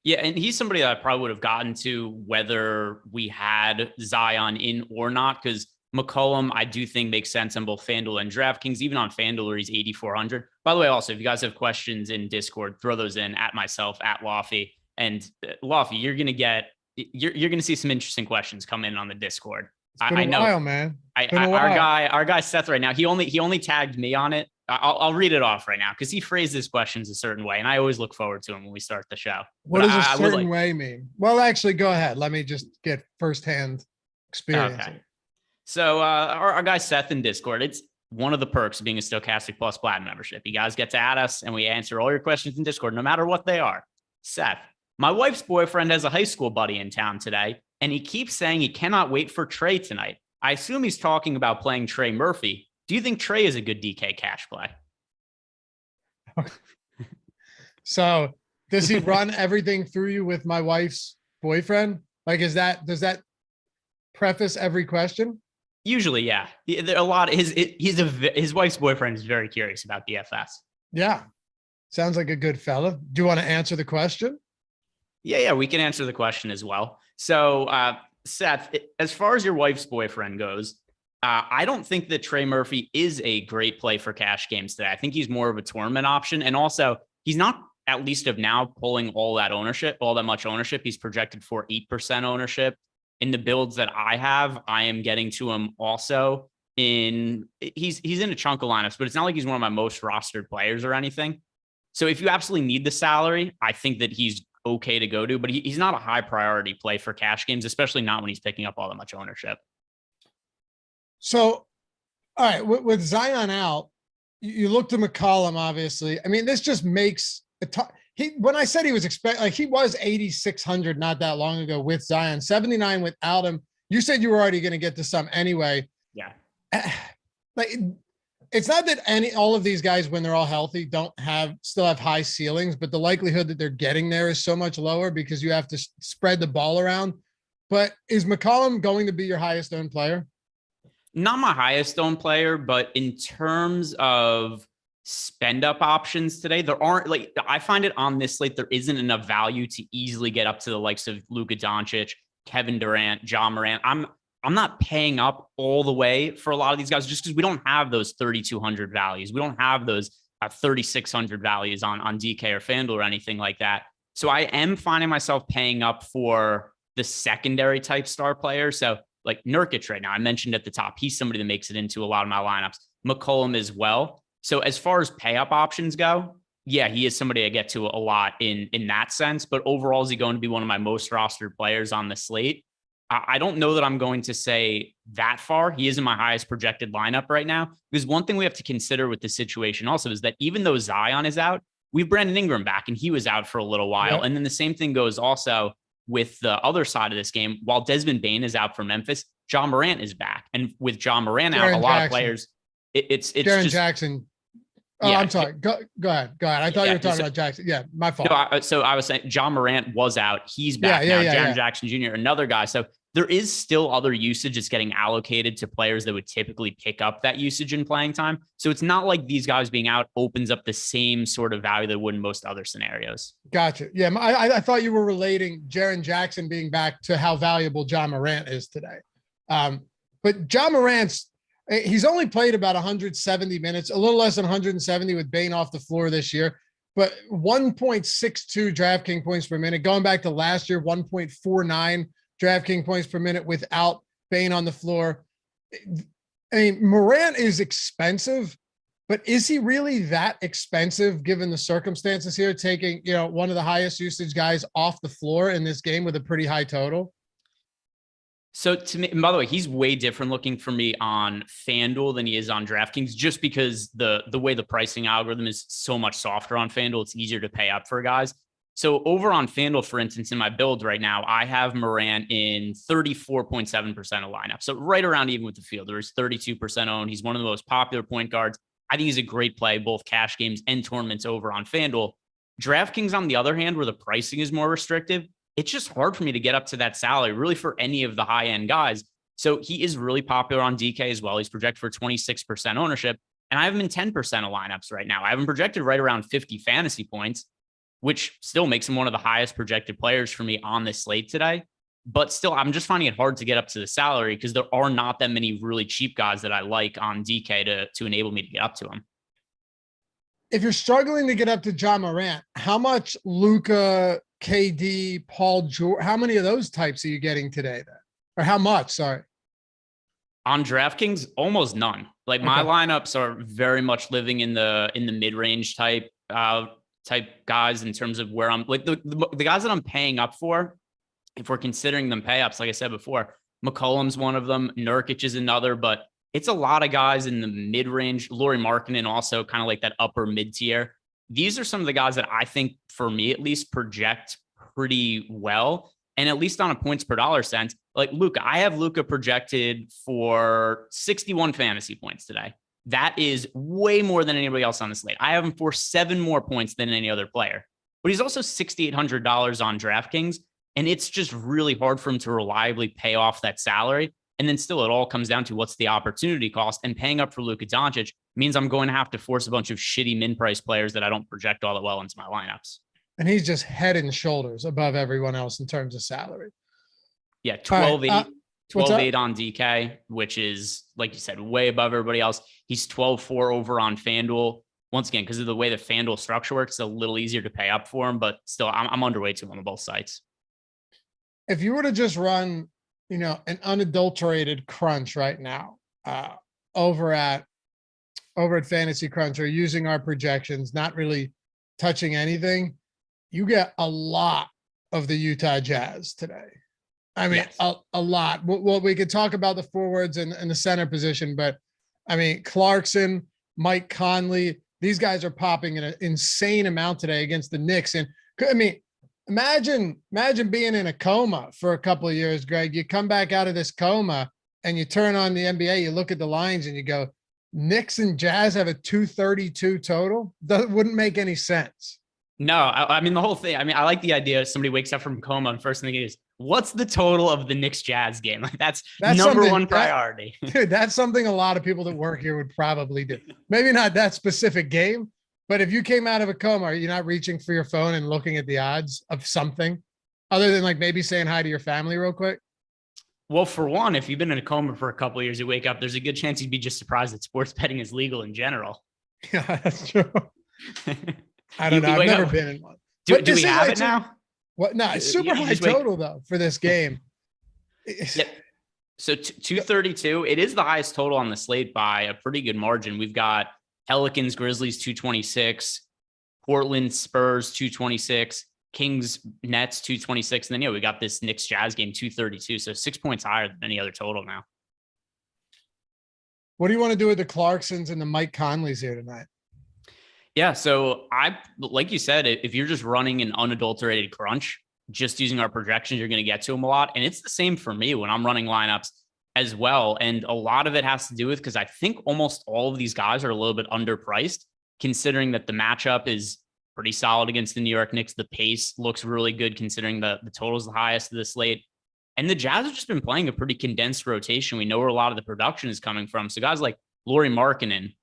Yeah, and he's somebody that I probably would have gotten to whether we had Zion in or not, because McCollum, I do think makes sense on both FanDuel and DraftKings, even on FanDuel where he's 8,400. By the way, also, if you guys have questions in Discord, throw those in at myself, at Loughran. And Loughran, you're going to see some interesting questions come in on the Discord. I know, while, man. Our guy Seth right now, he only tagged me on it. I'll read it off right now because he phrased his questions a certain way, and I always look forward to him when we start the show. What does a certain way mean? Well, actually, go ahead. Let me just get firsthand experience. Okay. So our guy Seth in Discord, it's one of the perks of being a Stokastic Plus Platinum membership. You guys get to add us, and we answer all your questions in Discord, no matter what they are. Seth, my wife's boyfriend has a high school buddy in town today, and he keeps saying he cannot wait for Trey tonight. I assume he's talking about playing Trey Murphy. Do you think Trey is a good DK cash play? So does he run everything through you with my wife's boyfriend? Like, does that preface every question? Usually, yeah. There are a lot. His wife's boyfriend is very curious about DFS. Yeah. Sounds like a good fella. Do you want to answer the question? Yeah, we can answer the question as well. So, Seth, as far as your wife's boyfriend goes, I don't think that Trey Murphy is a great play for cash games today. I think he's more of a tournament option. And also, he's not, at least of now, pulling all that much ownership. He's projected for 8% ownership. In the builds that I have, I am getting to him also he's in a chunk of lineups, but it's not like he's one of my most rostered players or anything. So if you absolutely need the salary, I think that he's okay to go to, but he's not a high priority play for cash games, especially not when he's picking up all that much ownership. So, all right, with Zion out, you look to McCollum, obviously. I mean, this just makes when I said he was he was 8,600 not that long ago with Zion, 79 without him. You said you were already going to get to some anyway. Yeah. It's not that all of these guys, when they're all healthy, still have high ceilings, but the likelihood that they're getting there is so much lower because you have to spread the ball around. But is McCollum going to be your highest owned player? Not my highest owned player, but in terms of spend up options today, there aren't, I find it on this slate, there isn't enough value to easily get up to the likes of Luka Doncic, Kevin Durant, John Morant. I'm not paying up all the way for a lot of these guys just because we don't have those 3,200 values. We don't have those 3,600 values on DK or FanDuel or anything like that. So I am finding myself paying up for the secondary type star players. So like Nurkic right now, I mentioned at the top, he's somebody that makes it into a lot of my lineups. McCollum as well. So as far as pay up options go, yeah, he is somebody I get to a lot in that sense. But overall, is he going to be one of my most rostered players on the slate? I don't know that I'm going to say that far. He is in my highest projected lineup right now, because one thing we have to consider with the situation also is that even though Zion is out, we have Brandon Ingram back, and he was out for a little while. Yep. And then the same thing goes also with the other side of this game. While Desmond Bane is out for Memphis, John Morant is back. And with John Morant out, a lot of players, it's Jaren just Jackson. Oh, yeah, I'm sorry. Go ahead. I thought you were talking about Jackson. Yeah, my fault. No, so I was saying John Morant was out. He's back now. Jaren Jackson Jr., another guy. So there is still other usage that's getting allocated to players that would typically pick up that usage in playing time. So it's not like these guys being out opens up the same sort of value that would in most other scenarios. Gotcha. Yeah, I thought you were relating Jaren Jackson being back to how valuable John Morant is today. But John Morant's, he's only played about 170 minutes, a little less than 170 with Bane off the floor this year, but 1.62 DraftKings points per minute. Going back to last year, 1.49 DraftKings points per minute without Bane on the floor. I mean, Morant is expensive, but is he really that expensive given the circumstances here, taking, one of the highest usage guys off the floor in this game with a pretty high total? So to me, and by the way, he's way different looking for me on FanDuel than he is on DraftKings, just because the way the pricing algorithm is so much softer on FanDuel. It's easier to pay up for guys. So over on FanDuel, for instance, in my build right now, I have Morant in 34.7% of lineup. So right around even with the field. There is 32% owned. He's one of the most popular point guards. I think he's a great play, both cash games and tournaments over on FanDuel. DraftKings, on the other hand, where the pricing is more restrictive, it's just hard for me to get up to that salary, really, for any of the high-end guys. So he is really popular on DK as well. He's projected for 26% ownership, and I have him in 10% of lineups right now. I have him projected right around 50 fantasy points, which still makes him one of the highest projected players for me on this slate today. But still, I'm just finding it hard to get up to the salary because there are not that many really cheap guys that I like on DK to enable me to get up to him. If you're struggling to get up to John Morant, how much Luka, KD, Paul George, how many of those types are you getting today then? Or how much? Sorry. On DraftKings, almost none. Like my lineups are very much living in the mid-range type guys in terms of where I'm like the guys that I'm paying up for. If we're considering them pay ups, like I said before, McCollum's one of them. Nurkic is another, but it's a lot of guys in the mid-range. Lauri Markkanen also kind of like that upper mid-tier. These are some of the guys that I think, for me at least, project pretty well. And at least on a points per dollar sense, like Luka, I have Luka projected for 61 fantasy points today. That is way more than anybody else on the slate. I have him for 7 more points than any other player. But he's also $6,800 on DraftKings, and it's just really hard for him to reliably pay off that salary. And then still, it all comes down to what's the opportunity cost. And paying up for Luka Doncic means I'm going to have to force a bunch of shitty min-price players that I don't project all that well into my lineups. And he's just head and shoulders above everyone else in terms of salary. Yeah, 12-8 on DK, which is, like you said, way above everybody else. He's 12-4 over on FanDuel. Once again, because of the way the FanDuel structure works, it's a little easier to pay up for him, but still, I'm underweight to him on both sites. If you were to just run, an unadulterated crunch right now, over at Fantasy Crunch, or using our projections, not really touching anything, you get a lot of the Utah Jazz today. I mean, yes. a lot. Well, we could talk about the forwards and the center position, but I mean, Clarkson, Mike Conley, these guys are popping in an insane amount today against the Knicks. And I mean, imagine being in a coma for a couple of years, Greg. You come back out of this coma and you turn on the NBA, you look at the lines and you go, Knicks and Jazz have a 232 total? That wouldn't make any sense. No, I mean, the whole thing. I mean, I like the idea somebody wakes up from coma and first thing is, what's the total of the Knicks Jazz game? Like that's number one priority. Dude, that's something a lot of people that work here would probably do. Maybe not that specific game, but if you came out of a coma, are you not reaching for your phone and looking at the odds of something other than like maybe saying hi to your family real quick? Well, for one, if you've been in a coma for a couple of years, you wake up, there's a good chance you'd be just surprised that sports betting is legal in general. Yeah, that's true. I don't know. I've never been in one. Do we have it now? What? No, it's super high total though for this game. Yeah. So 232, it is the highest total on the slate by a pretty good margin. We've got Pelicans, Grizzlies 226, Portland, Spurs 226, Kings Nets 226. And then, we got this Knicks Jazz game 232. So 6 points higher than any other total now. What do you want to do with the Clarksons and the Mike Conleys here tonight? Yeah. So like you said, if you're just running an unadulterated crunch, just using our projections, you're going to get to them a lot. And it's the same for me when I'm running lineups as well. And a lot of it has to do with, because I think almost all of these guys are a little bit underpriced, considering that the matchup is pretty solid against the New York Knicks. The pace looks really good considering the total is the highest of the slate. And the Jazz have just been playing a pretty condensed rotation. We know where a lot of the production is coming from. So guys like Lauri Markkanen,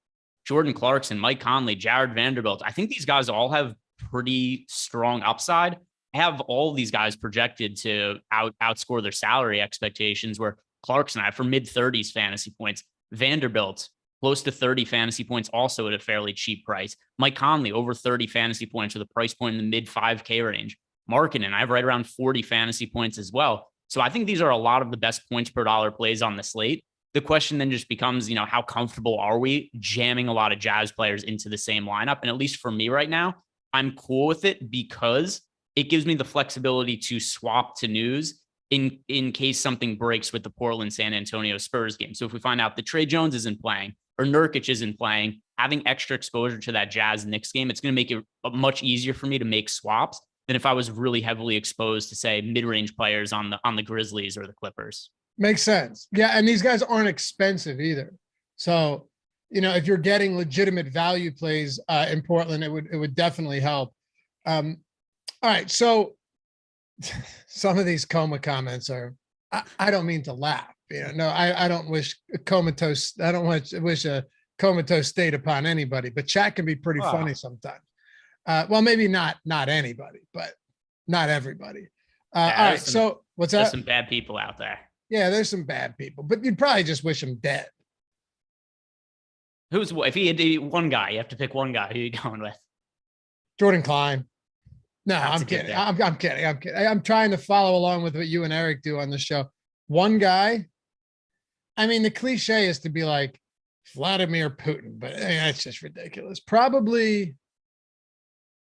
Jordan Clarkson, Mike Conley, Jared Vanderbilt, I think these guys all have pretty strong upside. I have all of these guys projected to outscore their salary expectations, where Clarkson I have for mid-30s fantasy points. Vanderbilt, close to 30 fantasy points, also at a fairly cheap price. Mike Conley, over 30 fantasy points with a price point in the mid 5K range. Markkanen, I have right around 40 fantasy points as well. So I think these are a lot of the best points per dollar plays on the slate. The question then just becomes, how comfortable are we jamming a lot of Jazz players into the same lineup? And at least for me right now, I'm cool with it because it gives me the flexibility to swap to news in case something breaks with the Portland San Antonio Spurs game. So if we find out that Trey Jones isn't playing or Nurkic isn't playing, having extra exposure to that Jazz Knicks game, it's going to make it much easier for me to make swaps than if I was really heavily exposed to, say, mid-range players on the Grizzlies or the Clippers. Makes sense. Yeah, and these guys aren't expensive either. So, if you're getting legitimate value plays in Portland, it would definitely help. All right, so some of these coma comments are, I don't mean to laugh. No, I don't wish a comatose. I don't wish a comatose state upon anybody, but chat can be pretty funny sometimes. Well, maybe not anybody, but not everybody. All right, so what's that? There's some bad people out there. Yeah, there's some bad people, but you'd probably just wish them dead. If he had one guy, you have to pick one guy. Who are you going with? Jordan Klein. No, I'm kidding. I'm kidding. I'm trying to follow along with what you and Eric do on the show. One guy. I mean, the cliche is to be like Vladimir Putin, but that's just ridiculous. Probably.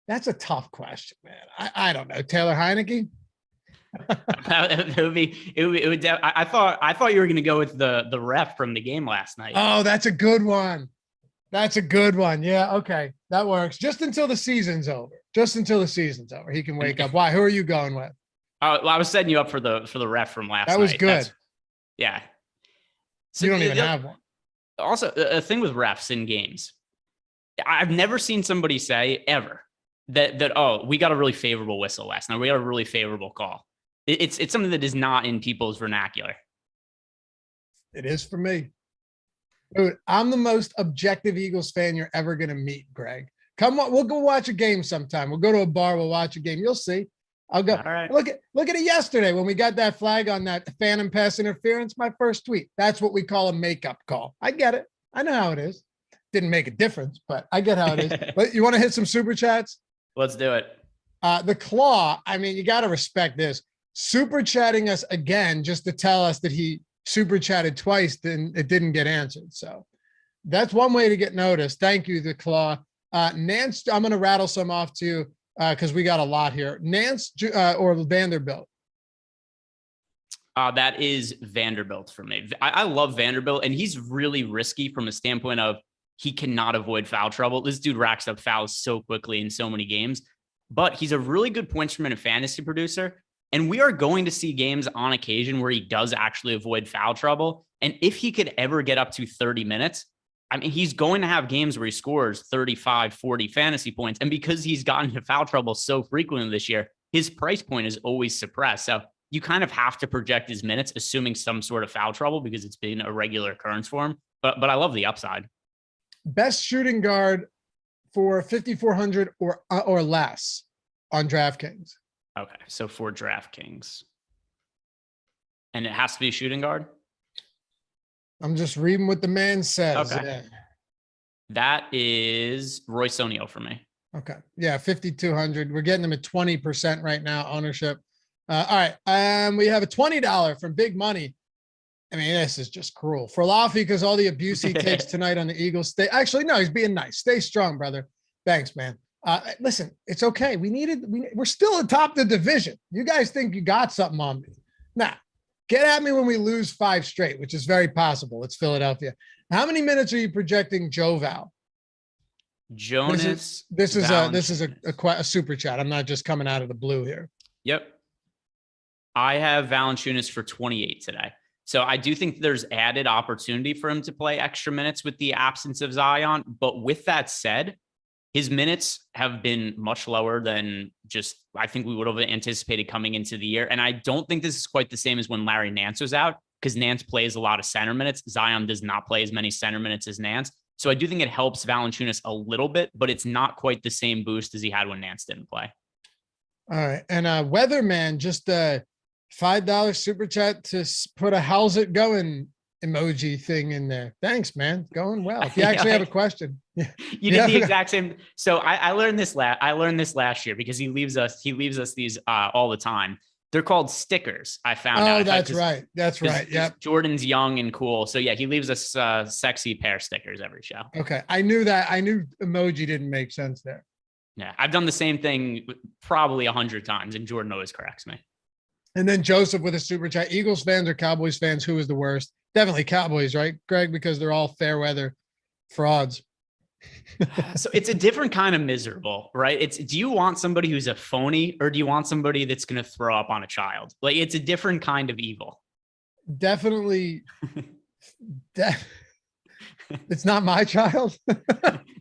That's a tough question, man. I don't know. Taylor Heineke. It would. I thought you were going to go with the ref from the game last night. Oh, that's a good one. Yeah. Okay. That works. Just until the season's over. He can wake up. Why? Who are you going with? Well, I was setting you up for the ref from last night. That was good. Yeah. So you don't even have one. Also, a thing with refs in games. I've never seen somebody say ever that we got a really favorable whistle last night. We got a really favorable call. It's something that is not in people's vernacular. It is for me. Dude, I'm the most objective Eagles fan you're ever going to meet, Greg. Come on, we'll go watch a game sometime. We'll go to a bar, we'll watch a game. You'll see. I'll go. All right. Look at it yesterday when we got that flag on that phantom pass interference, my first tweet. That's what we call a makeup call. I get it. I know how it is. Didn't make a difference, but I get how it is. But you want to hit some super chats? Let's do it. The Claw, I mean, you got to respect this. Super chatting us again just to tell us that he super chatted twice, then it didn't get answered. So that's one way to get noticed. Thank you, The Claw. Nance, I'm going to rattle some off to you because we got a lot here. Nance or Vanderbilt? That is Vanderbilt for me. I love Vanderbilt, and he's really risky from a standpoint of he cannot avoid foul trouble. This dude racks up fouls so quickly in so many games, but he's a really good points per minute fantasy producer. And we are going to see games on occasion where he does actually avoid foul trouble. And if he could ever get up to 30 minutes, I mean, he's going to have games where he scores 35, 40 fantasy points. And because he's gotten into foul trouble so frequently this year, his price point is always suppressed. So you kind of have to project his minutes, assuming some sort of foul trouble because it's been a regular occurrence for him. But I love the upside. Best shooting guard for 5,400 or less on DraftKings. Okay, so for DraftKings. And it has to be a shooting guard? I'm just reading what the man says. Okay. Yeah. That is Royce O'Neal for me. Okay. Yeah, 5,200. We're getting them at 20% right now, ownership. All right. We have a $20 from Big Money. I mean, this is just cruel. For Laffy, because all the abuse he takes tonight on the Eagles. Actually, no, he's being nice. Stay strong, brother. Thanks, man. Listen, it's okay. We're still atop the division. You guys think you got something on me? Nah, get at me when we lose 5 straight, which is very possible. It's Philadelphia. How many minutes are you projecting Joe Val? Jonas. This is a super chat. I'm not just coming out of the blue here. Yep. I have Valanciunas for 28 today. So I do think there's added opportunity for him to play extra minutes with the absence of Zion. But with that said, his minutes have been much lower than just I think we would have anticipated coming into the year. And I don't think this is quite the same as when Larry Nance was out, because Nance plays a lot of center minutes. Zion does not play as many center minutes as Nance. So I do think it helps Valanciunas a little bit, but it's not quite the same boost as he had when Nance didn't play. All right. And Weatherman, just $5 super chat to put a how's it going emoji thing in there. Thanks, man. Going well. If you actually have a question. Yeah. You did the exact same. So I learned this last year because he leaves us these all the time. They're called stickers. I found out. Oh, that's right. That's right. Yeah. Jordan's young and cool. So yeah, he leaves us sexy pair stickers every show. Okay. I knew that. I knew emoji didn't make sense there. Yeah. I've done the same thing probably 100 times and Jordan always corrects me. And then Joseph with a super chat. Eagles fans or Cowboys fans, who is the worst? Definitely Cowboys, right, Greg? Because they're all fair weather frauds. So it's a different kind of miserable, right? Do you want somebody who's a phony or do you want somebody that's going to throw up on a child? Like it's a different kind of evil. Definitely. It's not my child.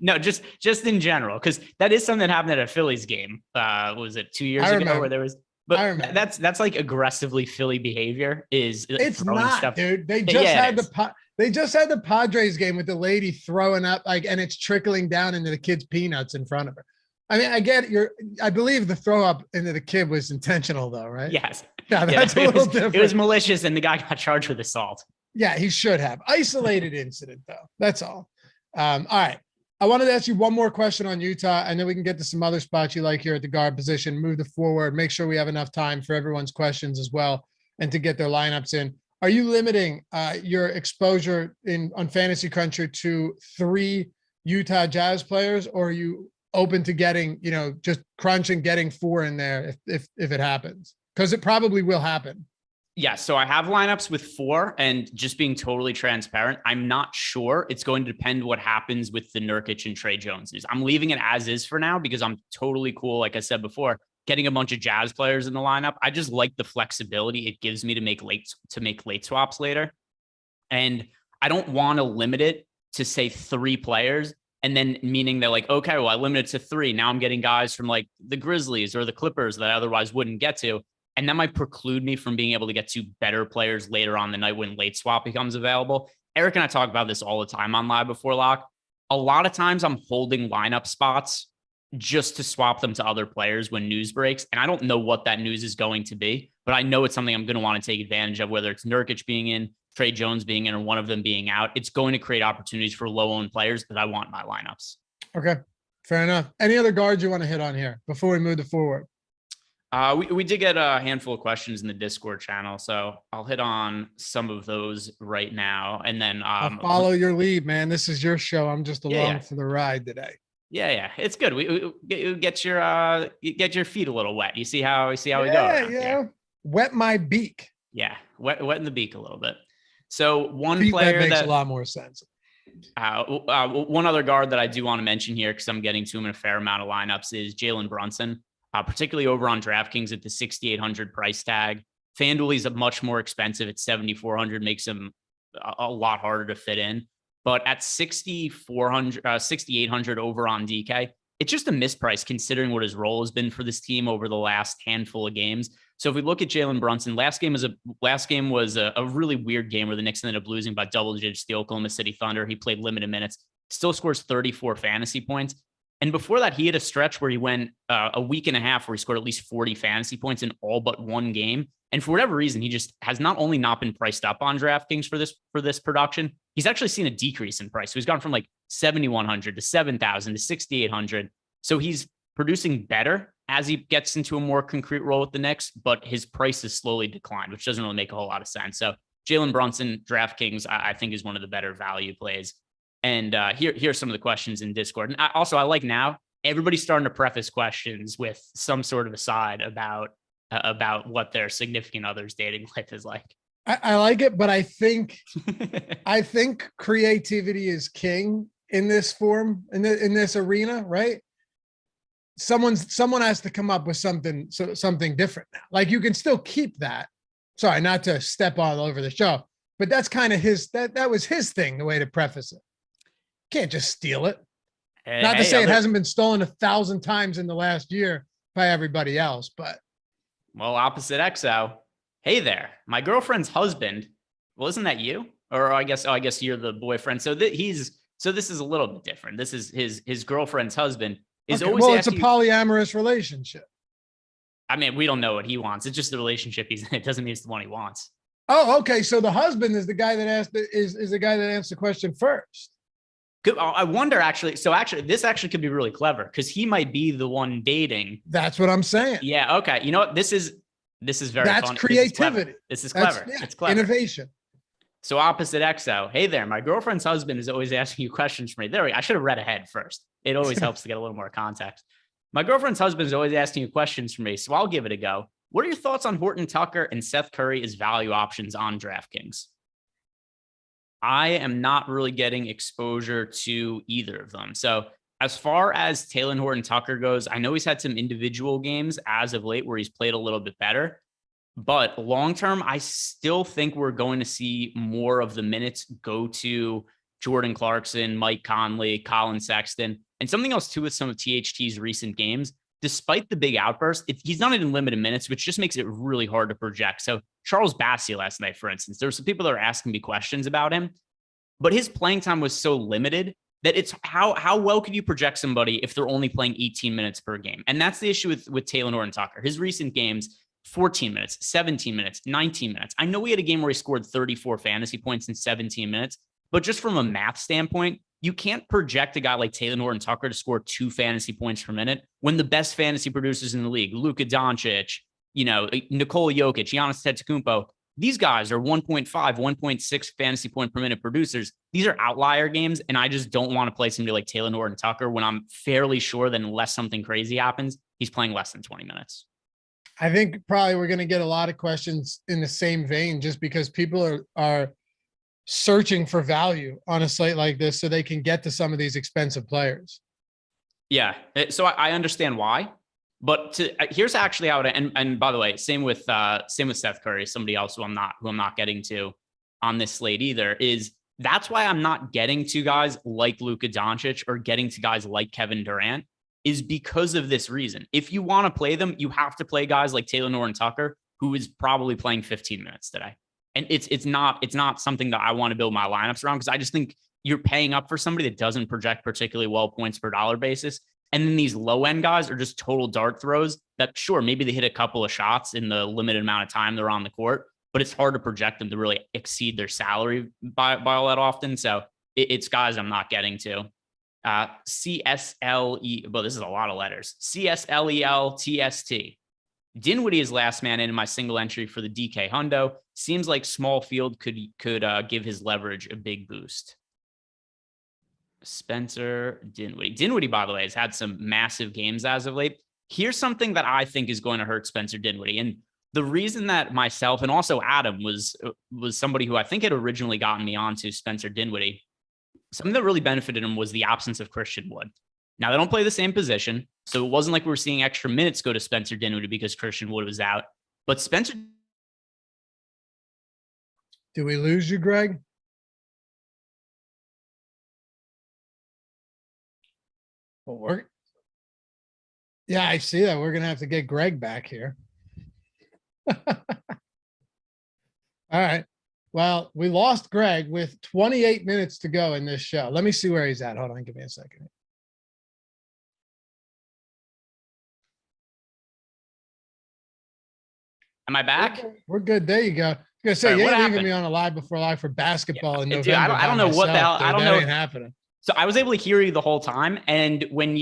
No, just in general, because that is something that happened at a Phillies game. Was it 2 years ago where there was? But that's like aggressively Philly behavior. It's not, stuff. Dude. They just had the Padres game with the lady throwing up and it's trickling down into the kid's peanuts in front of her. I mean, I believe the throw up into the kid was intentional though, right? Yes. Yeah, that's a little different. It was malicious and the guy got charged with assault. Yeah, he should have. Isolated incident though. That's all. All right. I wanted to ask you one more question on Utah, and then we can get to some other spots you like here at the guard position, move the forward, make sure we have enough time for everyone's questions as well, and to get their lineups in. Are you limiting your exposure on Fantasy Cruncher to 3 Utah Jazz players, or are you open to getting, just crunch and getting 4 in there if it happens? Because it probably will happen. Yeah, so I have lineups with 4, and just being totally transparent, I'm not sure. It's going to depend what happens with the Nurkic and Trey Joneses. I'm leaving it as is for now because I'm totally cool, like I said before, getting a bunch of Jazz players in the lineup. I just like the flexibility it gives me to make late swaps later. And I don't want to limit it to say 3 players, and then meaning they're like, okay, well, I limited it to 3. Now I'm getting guys from like the Grizzlies or the Clippers that I otherwise wouldn't get to. And that might preclude me from being able to get to better players later on the night when late swap becomes available. Eric and I talk about this all the time on Live Before Lock. A lot of times I'm holding lineup spots just to swap them to other players when news breaks. And I don't know what that news is going to be, but I know it's something I'm going to want to take advantage of, whether it's Nurkic being in, Trey Jones being in, or one of them being out. It's going to create opportunities for low-owned players that I want in my lineups. Okay, fair enough. Any other guards you want to hit on here before we move to forward? We did get a handful of questions in the Discord channel, so I'll hit on some of those right now. And then I'll follow your lead, man. This is your show. I'm just along for the ride today. Yeah, it's good. We get your feet a little wet. You see how we go. Yeah. Wet my beak. Yeah, wet in the beak a little bit. So one feet player that makes a lot more sense. One other guard that I do want to mention here, because I'm getting to him in a fair amount of lineups, is Jalen Brunson. Particularly over on DraftKings at the 6,800 price tag. FanDuel is much more expensive at 7,400, makes him a lot harder to fit in. But at 6,800 over on DK, it's just a misprice considering what his role has been for this team over the last handful of games. So if we look at Jalen Brunson, last game was a really weird game where the Knicks ended up losing by double digits to the Oklahoma City Thunder. He played limited minutes, still scores 34 fantasy points. And before that, he had a stretch where he went a week and a half where he scored at least 40 fantasy points in all but one game. And for whatever reason, he just has not only not been priced up on DraftKings for this production, he's actually seen a decrease in price. So he's gone from like 7,100 to 7,000 to 6,800. So he's producing better as he gets into a more concrete role with the Knicks, but his price has slowly declined, which doesn't really make a whole lot of sense. So Jalen Brunson, DraftKings, I think is one of the better value plays. And here's some of the questions in Discord. And I like now everybody's starting to preface questions with some sort of aside about what their significant other's dating life is like. I like it, but I think creativity is king in this form, in this arena, right? Someone has to come up with something different now. Like, you can still keep that. Sorry, not to step all over the show, but that's kind of that was his thing, the way to preface it. Can't just steal it. Not to say it hasn't been stolen 1,000 times in the last year by everybody else, but. Well, opposite XO. Hey there, my girlfriend's husband. Well, isn't that you? Or I guess you're the boyfriend. So this is a little bit different. This is his girlfriend's husband is always. Well, it's a polyamorous relationship. I mean, we don't know what he wants. It's just the relationship he's in. It doesn't mean it's the one he wants. Oh, okay. So the husband is the guy that is the guy that asked the question first. I wonder, actually. So this could be really clever because he might be the one dating. That's what I'm saying. Yeah. Okay. You know what? This is very That's fun. Creativity. This is clever. It's clever. Innovation. So opposite XO. Hey there. My girlfriend's husband is always asking you questions for me. I should have read ahead first. It always helps to get a little more context. My girlfriend's husband is always asking you questions for me, so I'll give it a go. What are your thoughts on Horton Tucker and Seth Curry as value options on DraftKings? I am not really getting exposure to either of them. So as far as Talen Horton Tucker goes, I know he's had some individual games as of late where he's played a little bit better. But long-term, I still think we're going to see more of the minutes go to Jordan Clarkson, Mike Conley, Colin Sexton. And something else, too, with some of THT's recent games, despite the big outburst, he's not in limited minutes, which just makes it really hard to project. So Charles Bassey last night, for instance, there were some people that were asking me questions about him, but his playing time was so limited that it's how well could you project somebody if they're only playing 18 minutes per game? And that's the issue with Talen Horton Tucker. His recent games, 14 minutes, 17 minutes, 19 minutes. I know we had a game where he scored 34 fantasy points in 17 minutes, but just from a math standpoint, you can't project a guy like Talen Horton Tucker to score 2 fantasy points per minute when the best fantasy producers in the league, Luka Doncic, Nikola Jokic, Giannis Antetokounmpo, these guys are 1.5, 1.6 fantasy point per minute producers. These are outlier games, and I just don't want to play somebody like Talen Horton Tucker when I'm fairly sure that unless something crazy happens, he's playing less than 20 minutes. I think probably we're going to get a lot of questions in the same vein just because people are searching for value on a slate like this so they can get to some of these expensive players. Yeah. So I understand why, but here's actually how it, and by the way, same with Seth Curry, somebody else who I'm not getting to on this slate either, is that's why I'm not getting to guys like Luka Doncic or getting to guys like Kevin Durant is because of this reason. If you want to play them, you have to play guys like Talen Horton Tucker, who is probably playing 15 minutes today. And it's not something that I want to build my lineups around because I just think you're paying up for somebody that doesn't project particularly well points per dollar basis. And then these low end guys are just total dart throws that sure, maybe they hit a couple of shots in the limited amount of time they're on the court, but it's hard to project them to really exceed their salary by all that often. So it's guys I'm not getting to. CSLE, well, this is a lot of letters. CSLELTST. Dinwiddie is last man in my single entry for the DK Hundo. Seems like small field could give his leverage a big boost. Spencer Dinwiddie. Dinwiddie, by the way, has had some massive games as of late. Here's something that I think is going to hurt Spencer Dinwiddie. And the reason that myself and also Adam was somebody who I think had originally gotten me onto Spencer Dinwiddie, something that really benefited him was the absence of Christian Wood. Now, they don't play the same position, so it wasn't like we were seeing extra minutes go to Spencer Dinwiddie because Christian Wood was out. But Spencer... Did we lose you, Greg? Well, yeah, I see that. We're going to have to get Greg back here. All right. Well, we lost Greg with 28 minutes to go in this show. Let me see where he's at. Hold on. Give me a second. Am I back? We're good. There you go. I was gonna say, right, you ain't leaving me on a live before live for basketball in November. Dude, I don't know what the hell. Dude, I don't know. Ain't happening. So I was able to hear you the whole time, and when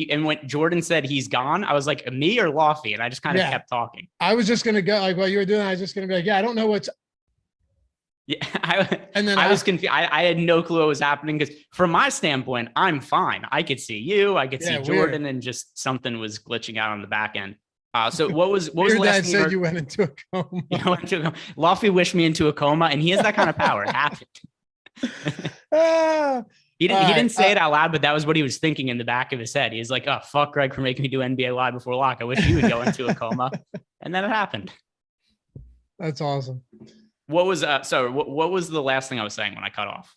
Jordan said he's gone, I was like, me or Lofty, and I just kind of kept talking. I was just gonna go like while you were doing. I was just gonna be like, yeah, I don't know what's. Yeah, And then I was confused. I had no clue what was happening because from my standpoint, I'm fine. I could see you, I could see Jordan, weird. And just something was glitching out on the back end. So what was the last dad said you went into a coma. Lofty wished me into a coma, and he has that kind of power. It happened. He didn't say it out loud, but that was what he was thinking in the back of his head. He was like, "Oh, fuck Greg for making me do NBA Live before lock. I wish he would go into a coma." And then it happened. That's awesome. What was what was the last thing I was saying when I cut off?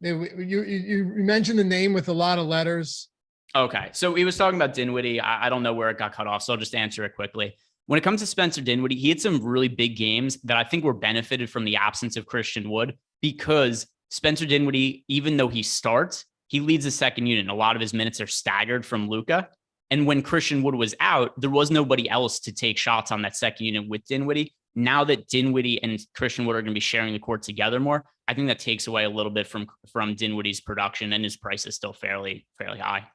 You mentioned the name with a lot of letters. Okay, so he was talking about Dinwiddie. I don't know where it got cut off, so I'll just answer it quickly. When it comes to Spencer Dinwiddie, he had some really big games that I think were benefited from the absence of Christian Wood, because Spencer Dinwiddie, even though he starts, he leads the second unit. And a lot of his minutes are staggered from Luka. And when Christian Wood was out, there was nobody else to take shots on that second unit with Dinwiddie. Now that Dinwiddie and Christian Wood are going to be sharing the court together more, I think that takes away a little bit from Dinwiddie's production, and his price is still fairly high.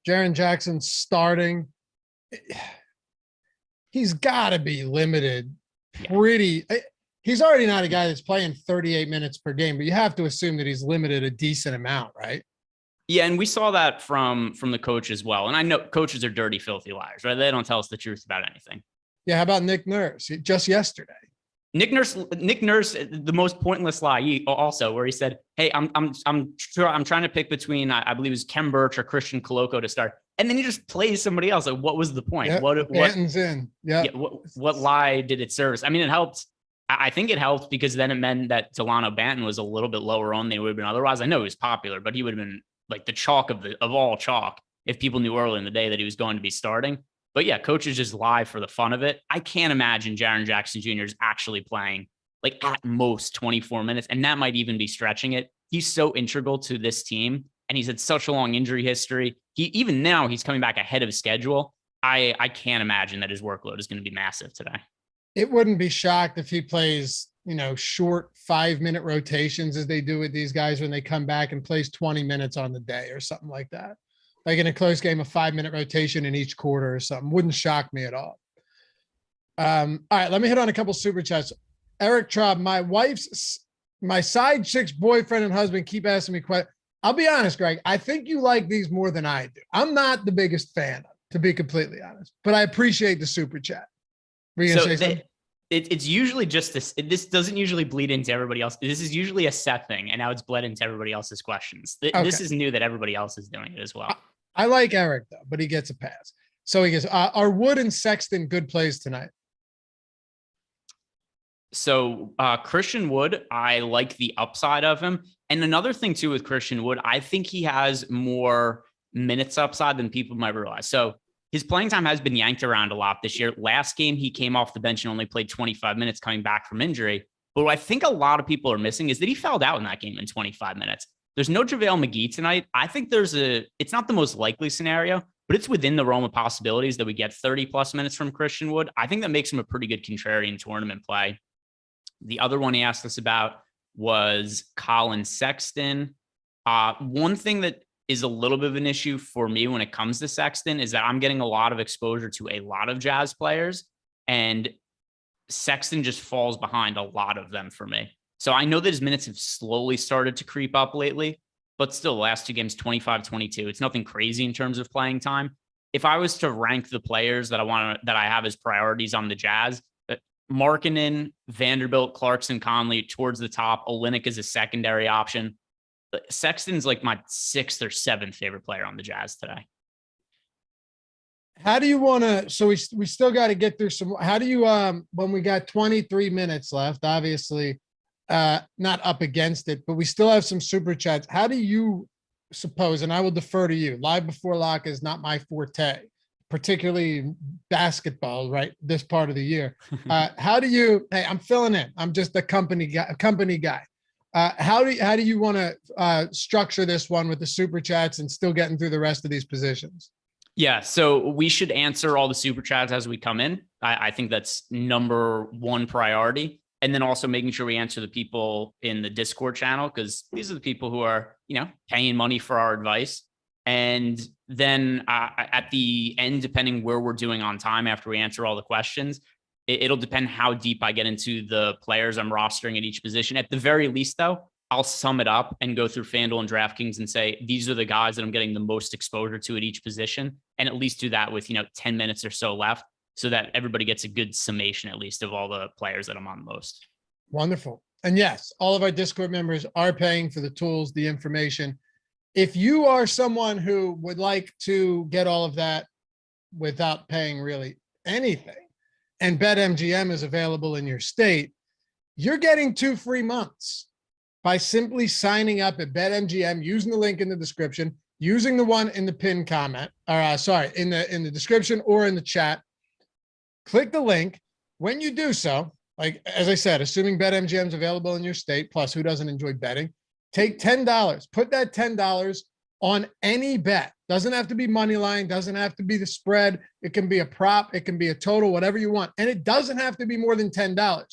Jaren Jackson starting. He's got to be limited pretty. Yeah. He's already not a guy that's playing 38 minutes per game, but you have to assume that he's limited a decent amount, right? Yeah, and we saw that from the coach as well. And I know coaches are dirty, filthy liars, right? They don't tell us the truth about anything. Yeah, how about Nick Nurse? Just yesterday. Nick Nurse, the most pointless lie also, where he said, "Hey, I'm trying to pick between I believe it was Kem Birch or Christian Koloko to start," and then he just plays somebody else. Like, what was the point? Yep, Banton's in. Yeah. What lie did it serve? I mean, it helped. I think it helped because then it meant that Delano Banton was a little bit lower on than he would have been otherwise. I know he was popular, but he would have been like the chalk of all chalk if people knew early in the day that he was going to be starting. But yeah, coaches just lie for the fun of it. I can't imagine Jaren Jackson Jr. is actually playing like at most 24 minutes, and that might even be stretching it. He's so integral to this team, and he's had such a long injury history. Even now he's coming back ahead of schedule. I can't imagine that his workload is going to be massive today. It wouldn't be shocked if he plays, short 5-minute rotations as they do with these guys when they come back, and plays 20 minutes on the day or something like that. Like in a close game, a 5-minute rotation in each quarter or something. Wouldn't shock me at all. All right, let me hit on a couple super chats. Eric Traub, my side chick's boyfriend and husband keep asking me questions. I'll be honest, Greg, I think you like these more than I do. I'm not the biggest fan of, to be completely honest, but I appreciate the super chat. Were you gonna say something? It's usually just this. This doesn't usually bleed into everybody else. This is usually a Seth thing, and now it's bled into everybody else's questions. This is new that everybody else is doing it as well. I like Eric though, but he gets a pass. So he gets, are Wood and Sexton good plays tonight? So Christian Wood, I like the upside of him. And another thing too with Christian Wood, I think he has more minutes upside than people might realize. So his playing time has been yanked around a lot this year. Last game, he came off the bench and only played 25 minutes coming back from injury. But what I think a lot of people are missing is that he fouled out in that game in 25 minutes. There's no JaVale McGee tonight. I think it's not the most likely scenario, but it's within the realm of possibilities that we get 30 plus minutes from Christian Wood. I think that makes him a pretty good contrarian tournament play. The other one he asked us about was Colin Sexton. One thing that is a little bit of an issue for me when it comes to Sexton is that I'm getting a lot of exposure to a lot of Jazz players, and Sexton just falls behind a lot of them for me. So I know that his minutes have slowly started to creep up lately, but still the last two games, 25-22. It's nothing crazy in terms of playing time. If I was to rank the players that I have as priorities on the Jazz, Markkanen, Vanderbilt, Clarkson, Conley towards the top. Olynyk is a secondary option. Sexton's like my 6th or 7th favorite player on the Jazz today. How do you want to, so we still got to get through some, how do you, when we got 23 minutes left, obviously not up against it, but we still have some super chats. How do you suppose, and I will defer to you, live before lock is not my forte, particularly basketball, right? This part of the year. How do you, hey, I'm filling in. I'm just a company guy. How do you want to structure this one with the super chats and still getting through the rest of these positions? Yeah, so we should answer all the super chats as we come in. I think that's number one priority. And then also making sure we answer the people in the Discord channel, because these are the people who are, paying money for our advice. And then at the end, depending where we're doing on time after we answer all the questions, It'll depend how deep I get into the players I'm rostering at each position. At the very least, though, I'll sum it up and go through FanDuel and DraftKings and say, these are the guys that I'm getting the most exposure to at each position. And at least do that with, 10 minutes or so left so that everybody gets a good summation, at least, of all the players that I'm on most. Wonderful. And yes, all of our Discord members are paying for the tools, the information. If you are someone who would like to get all of that without paying really anything, and BetMGM is available in your state, you're getting 2 free months by simply signing up at BetMGM, using the link in the description, using the one in the pinned comment, in the description or in the chat. Click the link. When you do so, like, as I said, assuming BetMGM is available in your state, plus who doesn't enjoy betting, take $10, put that $10 on any bet. Doesn't have to be money line, doesn't have to be the spread. It can be a prop, it can be a total, whatever you want. And it doesn't have to be more than $10.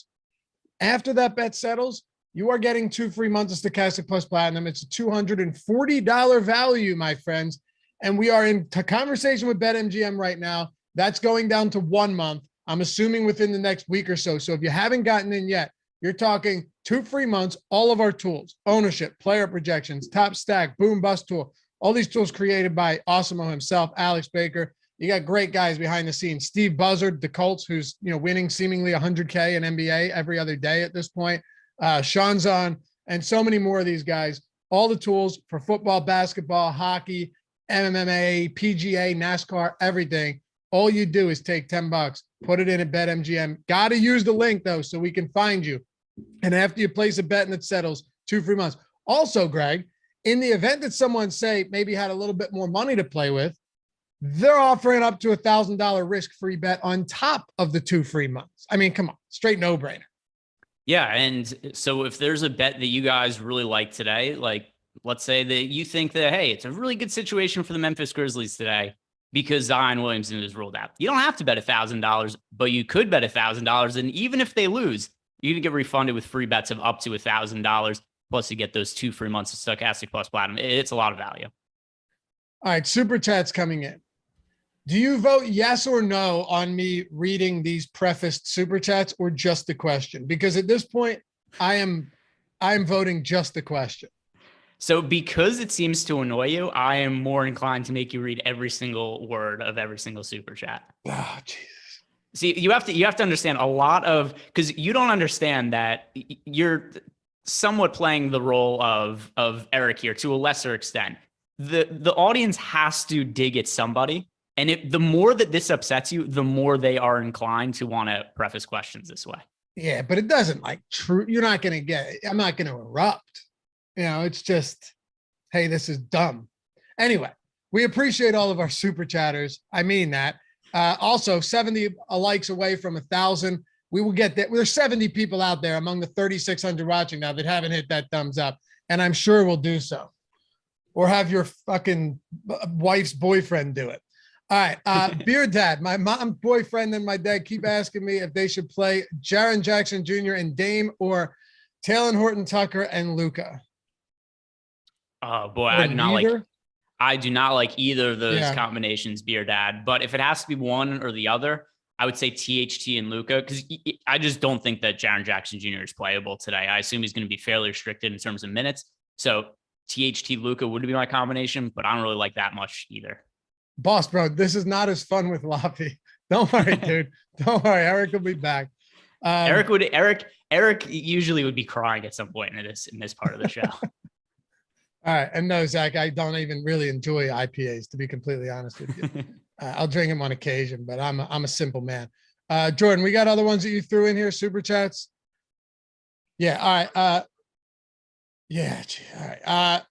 After that bet settles, you are getting 2 free months of Stokastic Plus Platinum. It's a $240 value, my friends. And we are in conversation with BetMGM right now. That's going down to 1 month. I'm assuming within the next week or so. So if you haven't gotten in yet, you're talking 2 free months, all of our tools, ownership, player projections, top stack, boom bust tool, all these tools created by Awesemo himself, Alex Baker. You got great guys behind the scenes. Steve Buzzard, the Colts, who's winning seemingly 100K in NBA every other day at this point. Sean Zahn, and so many more of these guys. All the tools for football, basketball, hockey, MMA, PGA, NASCAR, everything. All you do is take $10, put it in at BetMGM. Got to use the link, though, so we can find you. And after you place a bet and it settles, 2 free months. Also, Greg, in the event that someone, say, maybe had a little bit more money to play with, they're offering up to $1,000 risk-free bet on top of the 2 free months. I mean, come on, straight no-brainer. Yeah, and so if there's a bet that you guys really like today, like let's say that you think that, hey, it's a really good situation for the Memphis Grizzlies today because Zion Williamson is ruled out. You don't have to bet $1,000, but you could bet $1,000. And even if they lose, you can get refunded with free bets of up to $1,000. Plus you get those 2 free months of Stokastic Plus Platinum. It's a lot of value. All right, Super Chat's coming in. Do you vote yes or no on me reading these prefaced Super Chats, or just the question? Because at this point, I'm voting just the question. So because it seems to annoy you, I am more inclined to make you read every single word of every single Super Chat. Oh, Jesus. See, you have to understand a lot of, because you don't understand that you're somewhat playing the role of Eric here to a lesser extent. The audience has to dig at somebody. And the more that this upsets you, the more they are inclined to want to preface questions this way. Yeah, but it doesn't you're not going to get it. I'm not going to erupt. It's just, hey, this is dumb. Anyway, we appreciate all of our Super Chatters. I mean that. Also, 70 likes away from 1,000. We will get that. There's 70 people out there among the 3,600 watching now that haven't hit that thumbs up. And I'm sure we'll do so. Or have your fucking wife's boyfriend do it. All right. Beer Dad, my mom's boyfriend and my dad keep asking me if they should play Jaren Jackson Jr. and Dame or Talen Horton Tucker and Luka. Oh boy, I do not like either of those combinations, Beer Dad. But if it has to be one or the other, I would say THT and Luka, because I just don't think that Jaren Jackson Jr. is playable today. I assume he's going to be fairly restricted in terms of minutes. So THT Luka would be my combination, but I don't really like that much either. Boss, bro, this is not as fun with Loppy. Don't worry, dude. Don't worry. Eric will be back. Eric usually would be crying at some point in this part of the show. All right. And no, Zach, I don't even really enjoy IPAs, to be completely honest with you. I'll drink them on occasion, but I'm a simple man. Jordan, we got other ones that you threw in here, Super Chats? Yeah. All right. Yeah. All right.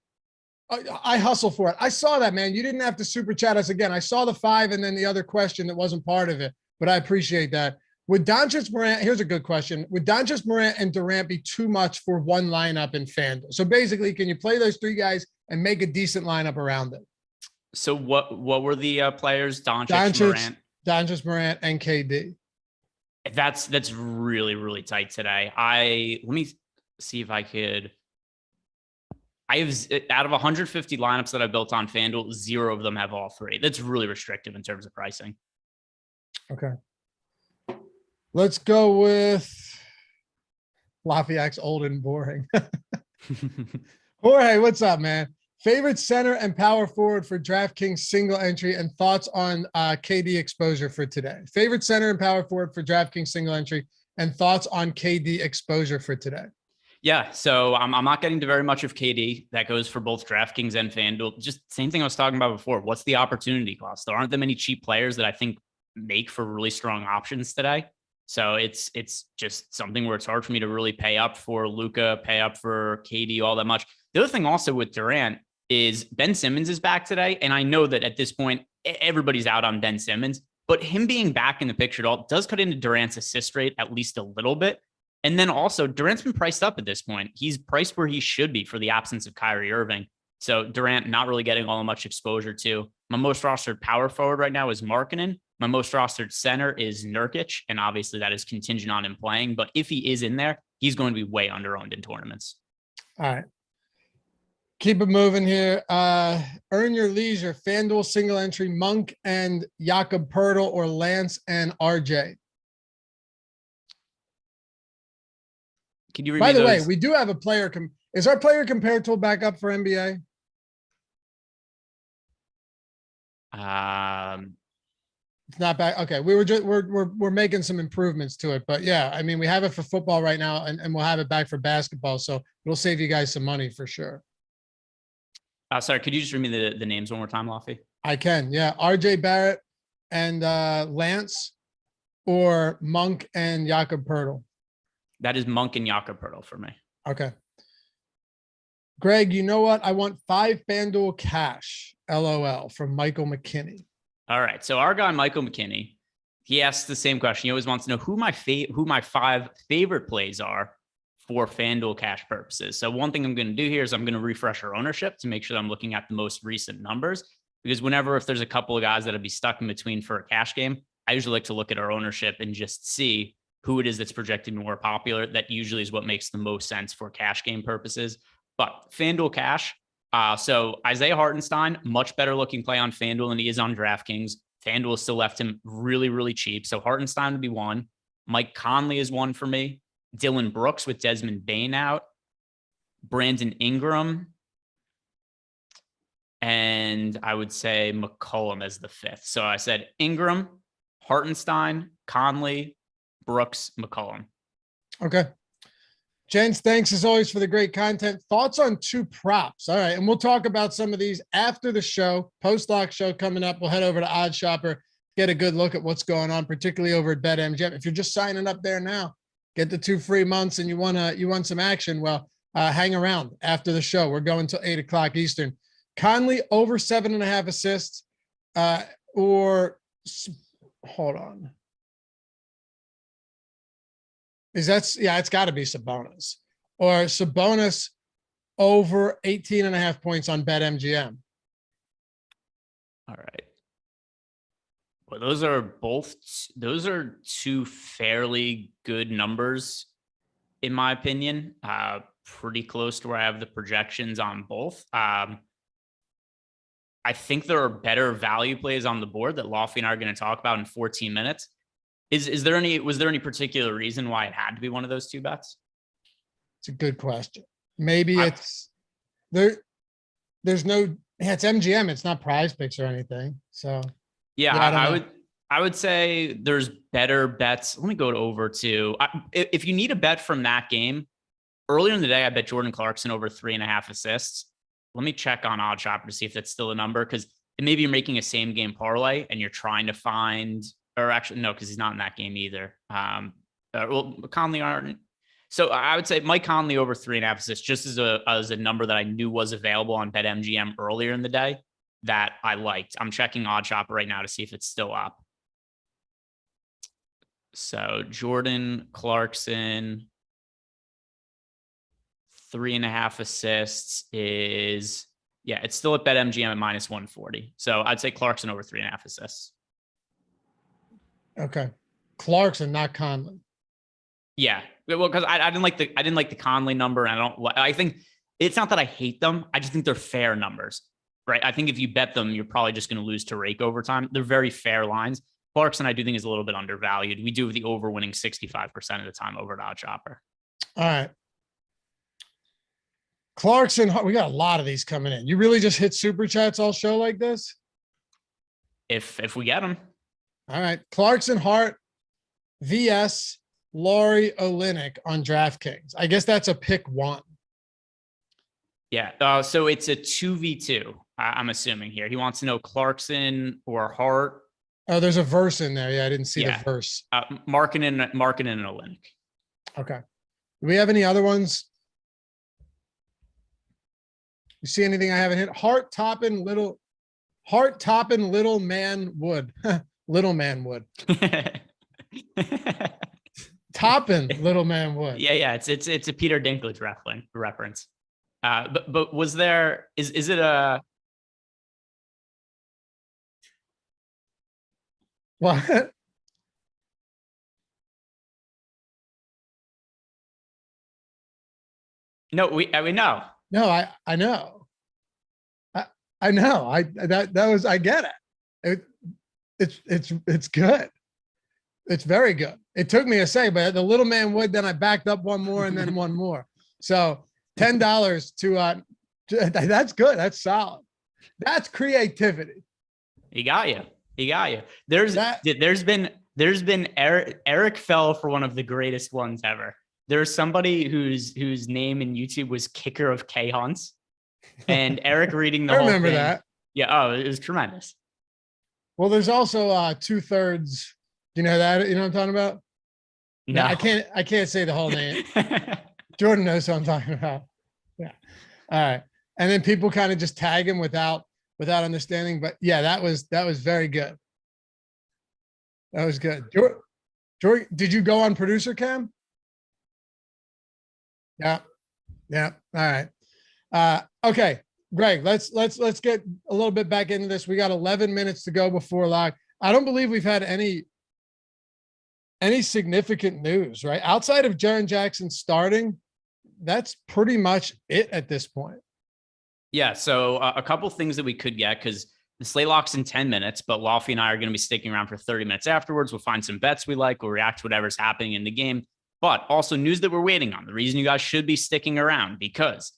I hustle for it. I saw that, man. You didn't have to Super Chat us again. I saw the 5 and then the other question that wasn't part of it, but I appreciate that. Would Doncic, Morant, here's a good question. Would Doncic, Morant, and Durant be too much for one lineup in FanDuel? So basically, can you play those 3 guys and make a decent lineup around them? So what were the players? Doncic, Morant, and KD. That's really, really tight today. Let me see if I could. I have, out of 150 lineups that I built on FanDuel, 0 of them have all 3. That's really restrictive in terms of pricing. Okay. Let's go with Lafayette's old and boring. Jorge, what's up, man? Favorite center and power forward for DraftKings single entry and thoughts on KD exposure for today. Favorite center and power forward for DraftKings single entry and thoughts on KD exposure for today. Yeah, so I'm not getting to very much of KD. That goes for both DraftKings and FanDuel. Just same thing I was talking about before. What's the opportunity cost? There aren't that many cheap players that I think make for really strong options today. So it's just something where it's hard for me to really pay up for Luka, pay up for KD all that much. The other thing also with Durant is Ben Simmons is back today. And I know that at this point, everybody's out on Ben Simmons, but him being back in the picture at all does cut into Durant's assist rate at least a little bit. And then also Durant's been priced up at this point. He's priced where he should be for the absence of Kyrie Irving. So Durant not really getting all that much exposure to. My most rostered power forward right now is Markkanen. My most rostered center is Nurkic. And obviously that is contingent on him playing. But if he is in there, he's going to be way under-owned in tournaments. All right. Keep it moving here. Earn your leisure. FanDuel single entry, Monk and Jakob Poeltl or Lance and RJ. Can you read By the those? way, we do have a player. Is our player compare tool back up for NBA? It's not back. Okay, we're making some improvements to it, but yeah, I mean we have it for football right now, and we'll have it back for basketball, so it'll save you guys some money for sure. Sorry, could you just read me the names one more time, Laffy? I can. Yeah, RJ Barrett and Lance, or Monk and Jakob Poeltl. That is Monk and Jakob Poeltl for me. Okay. Greg, you know what? I want 5 FanDuel cash. LOL from Michael McKinney. All right. So our guy, Michael McKinney, he asks the same question. He always wants to know who my 5 favorite plays are for FanDuel cash purposes. So one thing I'm going to do here is I'm going to refresh our ownership to make sure that I'm looking at the most recent numbers, because if there's a couple of guys that'll be stuck in between for a cash game, I usually like to look at our ownership and just see who it is that's projected more popular. That usually is what makes the most sense for cash game purposes. But FanDuel cash. So Isaiah Hartenstein, much better looking play on FanDuel than he is on DraftKings. FanDuel still left him really, really cheap. So Hartenstein would be one. Mike Conley is one for me. Dylan Brooks with Desmond Bane out. Brandon Ingram. And I would say McCollum as the 5th. So I said Ingram, Hartenstein, Conley, Brooks, McCollum. Okay. Gents, thanks as always for the great content. Thoughts on 2 props. All right. And we'll talk about some of these after the show. Post-lock show coming up. We'll head over to Odd Shopper, get a good look at what's going on, particularly over at BetMGM. If you're just signing up there now, get the 2 free months and you want some action. Well, hang around after the show. We're going till 8:00 Eastern. Conley over 7.5 assists, or hold on. It's got to be Sabonis, or Sabonis over 18.5 points on BetMGM. All right. Well, those are 2 fairly good numbers, in my opinion. Pretty close to where I have the projections on both. I think there are better value plays on the board that Laffy and I are going to talk about in 14 minutes. Was there any particular reason why it had to be one of those 2 bets? It's a good question. Maybe it's there. There's no, it's MGM. It's not Prize Picks or anything. So yeah, I would say there's better bets. Let me go over to, if you need a bet from that game earlier in the day, I bet Jordan Clarkson over 3.5 assists. Let me check on Odd Shopper to see if that's still a number. Cause maybe you're making a same game parlay and you're trying to find, or actually, no, because he's not in that game either. Well, Conley aren't. So I would say Mike Conley over 3.5 assists, just as a number that I knew was available on BetMGM earlier in the day that I liked. I'm checking Odd Shopper right now to see if it's still up. So Jordan Clarkson, 3.5 assists is, it's still at BetMGM at -140. So I'd say Clarkson over 3.5 assists. Okay. Clarkson, not Conley. Yeah. Well, because I didn't like the Conley number. And I think it's not that I hate them. I just think they're fair numbers, right? I think if you bet them, you're probably just going to lose to rake over time. They're very fair lines. Clarkson, I do think, is a little bit undervalued. We do have the over winning 65% of the time over at OddsShopper. All right. Clarkson, we got a lot of these coming in. You really just hit super chats all show like this? If we get them. All right. Clarkson, Hart, VS, Laurie, Olynyk on DraftKings. I guess that's a pick one. Yeah. So it's a 2v2. I'm assuming here. He wants to know Clarkson or Hart. Oh, there's a verse in there. Yeah, I didn't see the verse. Markkanen and Olynyk. Okay. Do we have any other ones? You see anything I haven't hit? Hart Toppin Little Man Wood. Little Man Wood. Toppin Little Man Wood. Yeah. It's a Peter Dinklage reference. But was there is it a what? No, no. No, I know. I know. I get it. It's good. It's very good. It took me a second, but the Little Man Wood, then I backed up one more and then one more. So $10 to that's good. That's solid. That's creativity. He got you. There's been Eric fell for one of the greatest ones ever. There's somebody whose name in YouTube was Kicker of K Hunts, and Eric reading the I whole remember thing. that. Yeah. Oh, it was tremendous. Well, there's also 2/3. Do you know that? You know what I'm talking about? No, I can't say the whole name. Jordan knows what I'm talking about. Yeah. All right. And then people kind of just tag him without understanding. But yeah, that was very good. That was good. Jordan, did you go on producer cam? Yeah. All right. Okay, Greg, let's get a little bit back into this. We got 11 minutes to go before lock. I don't believe we've had any significant news, right? Outside of Jaren Jackson starting, that's pretty much it at this point. Yeah. So a couple things that we could get, because the slate locks in 10 minutes, but Lofty and I are going to be sticking around for 30 minutes afterwards. We'll find some bets we like. We'll react to whatever's happening in the game. But also news that we're waiting on. The reason you guys should be sticking around, because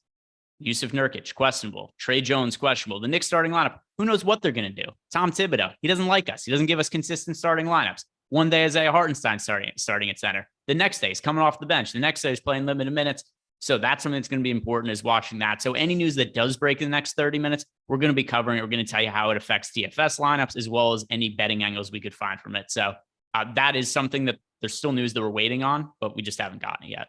Yusuf Nurkic, questionable. Trey Jones, questionable. The Knicks starting lineup, who knows what they're going to do? Tom Thibodeau, he doesn't like us. He doesn't give us consistent starting lineups. One day, Isaiah Hartenstein starting at center. The next day, he's coming off the bench. The next day, he's playing limited minutes. So that's something that's going to be important, is watching that. So any news that does break in the next 30 minutes, we're going to be covering it. We're going to tell you how it affects DFS lineups, as well as any betting angles we could find from it. So that is something that there's still news that we're waiting on, but we just haven't gotten it yet.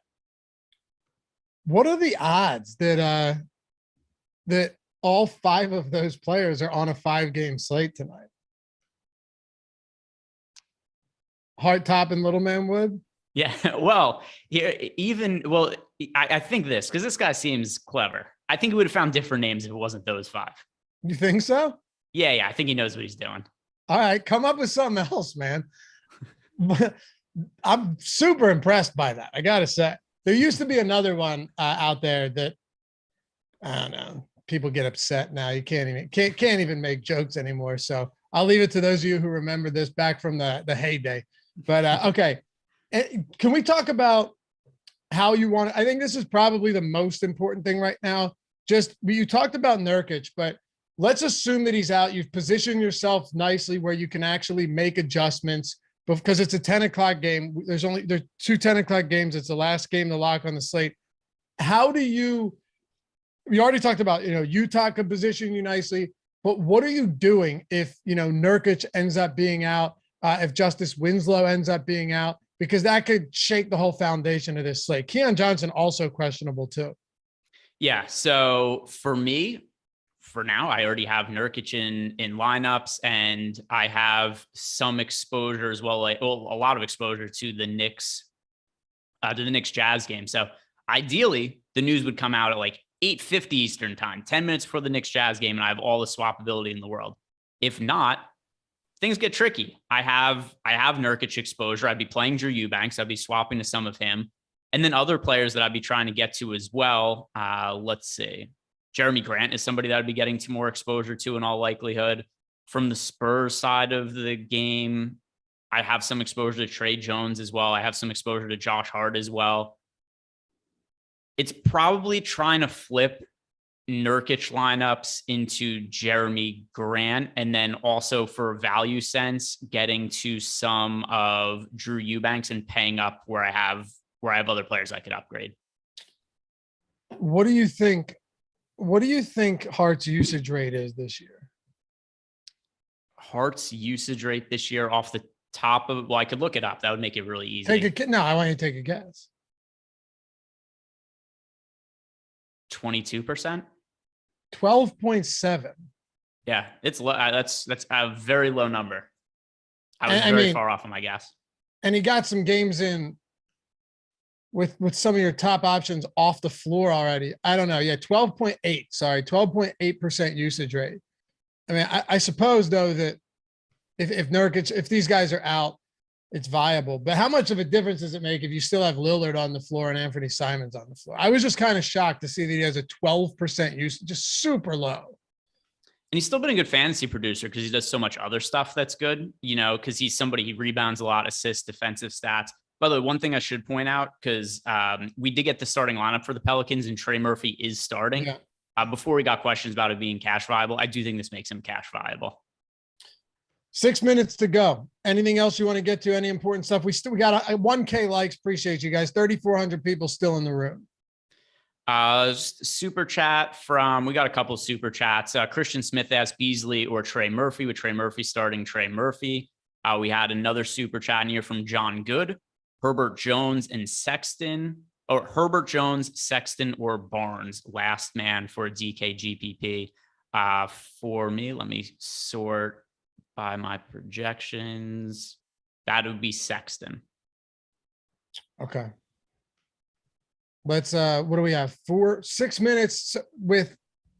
What are the odds that all 5 of those players are on a 5-game slate tonight? Hart, Top, and Little Man Wood? Yeah, well, I think this, because this guy seems clever. I think he would have found different names if it wasn't those 5. You think so? Yeah, I think he knows what he's doing. All right, come up with something else, man. I'm super impressed by that. I gotta say, there used to be another one out there that, I don't know, people get upset now. You can't even make jokes anymore. So I'll leave it to those of you who remember this back from the heyday. But okay, can we talk about how you want? I think this is probably the most important thing right now. Just, you talked about Nurkic, but let's assume that he's out. You've positioned yourself nicely where you can actually make adjustments, because it's a 10 o'clock game. There's 2 10 o'clock games. It's the last game to lock on the slate. How do we already talked about, Utah could position you nicely, but what are you doing if, Nurkic ends up being out, if Justice Winslow ends up being out, because that could shake the whole foundation of this slate. Keon Johnson also questionable too. Yeah. So for me, for now, I already have Nurkic in lineups, and I have some exposure as well, a lot of exposure to the Knicks Jazz game. So ideally, the news would come out at like 8:50 Eastern time, 10 minutes before the Knicks Jazz game, and I have all the swappability in the world. If not, things get tricky. I have Nurkic exposure. I'd be playing Drew Eubanks. I'd be swapping to some of him, and then other players that I'd be trying to get to as well. Let's see. Jeremy Grant is somebody that I'd be getting to more exposure to in all likelihood. From the Spurs side of the game, I have some exposure to Trey Jones as well. I have some exposure to Josh Hart as well. It's probably trying to flip Nurkic lineups into Jeremy Grant, and then also for value sense, getting to some of Drew Eubanks and paying up where I have other players I could upgrade. What do you think? What do you think Hart's usage rate is this year? Hart's usage rate this year off the top of, well, I could look it up. That would make it really easy. No, I want you to take a guess. 22%. 12.7. Yeah, it's low. That's a very low number. I was very far off on my guess. And he got some games in with some of your top options off the floor already. I don't know. Yeah, 12.8. Sorry, 12.8% usage rate. I mean, I suppose though that if Nurkic, if these guys are out, it's viable. But how much of a difference does it make if you still have Lillard on the floor and Anthony Simons on the floor? I was just kind of shocked to see that he has a 12% use, just super low. And he's still been a good fantasy producer because he does so much other stuff that's good, because he's somebody, he rebounds a lot, assists, defensive stats. By the way, one thing I should point out, because we did get the starting lineup for the Pelicans and Trey Murphy is starting. Yeah. Before we got questions about it being cash viable, I do think this makes him cash viable. 6 minutes to go. Anything else you want to get to? Any important stuff? We got 1K likes. Appreciate you guys. 3,400 people still in the room. Super chat we got a couple of super chats. Christian Smith asked Beasley or Trey Murphy, with Trey Murphy starting Trey Murphy. We had another super chat in here from John Good. Herbert Jones and Sexton, or Herbert Jones, Sexton, or Barnes, last man for a DK GPP. For me, let me sort by my projections. That would be Sexton. Okay. Let's, what do we have? 6 minutes with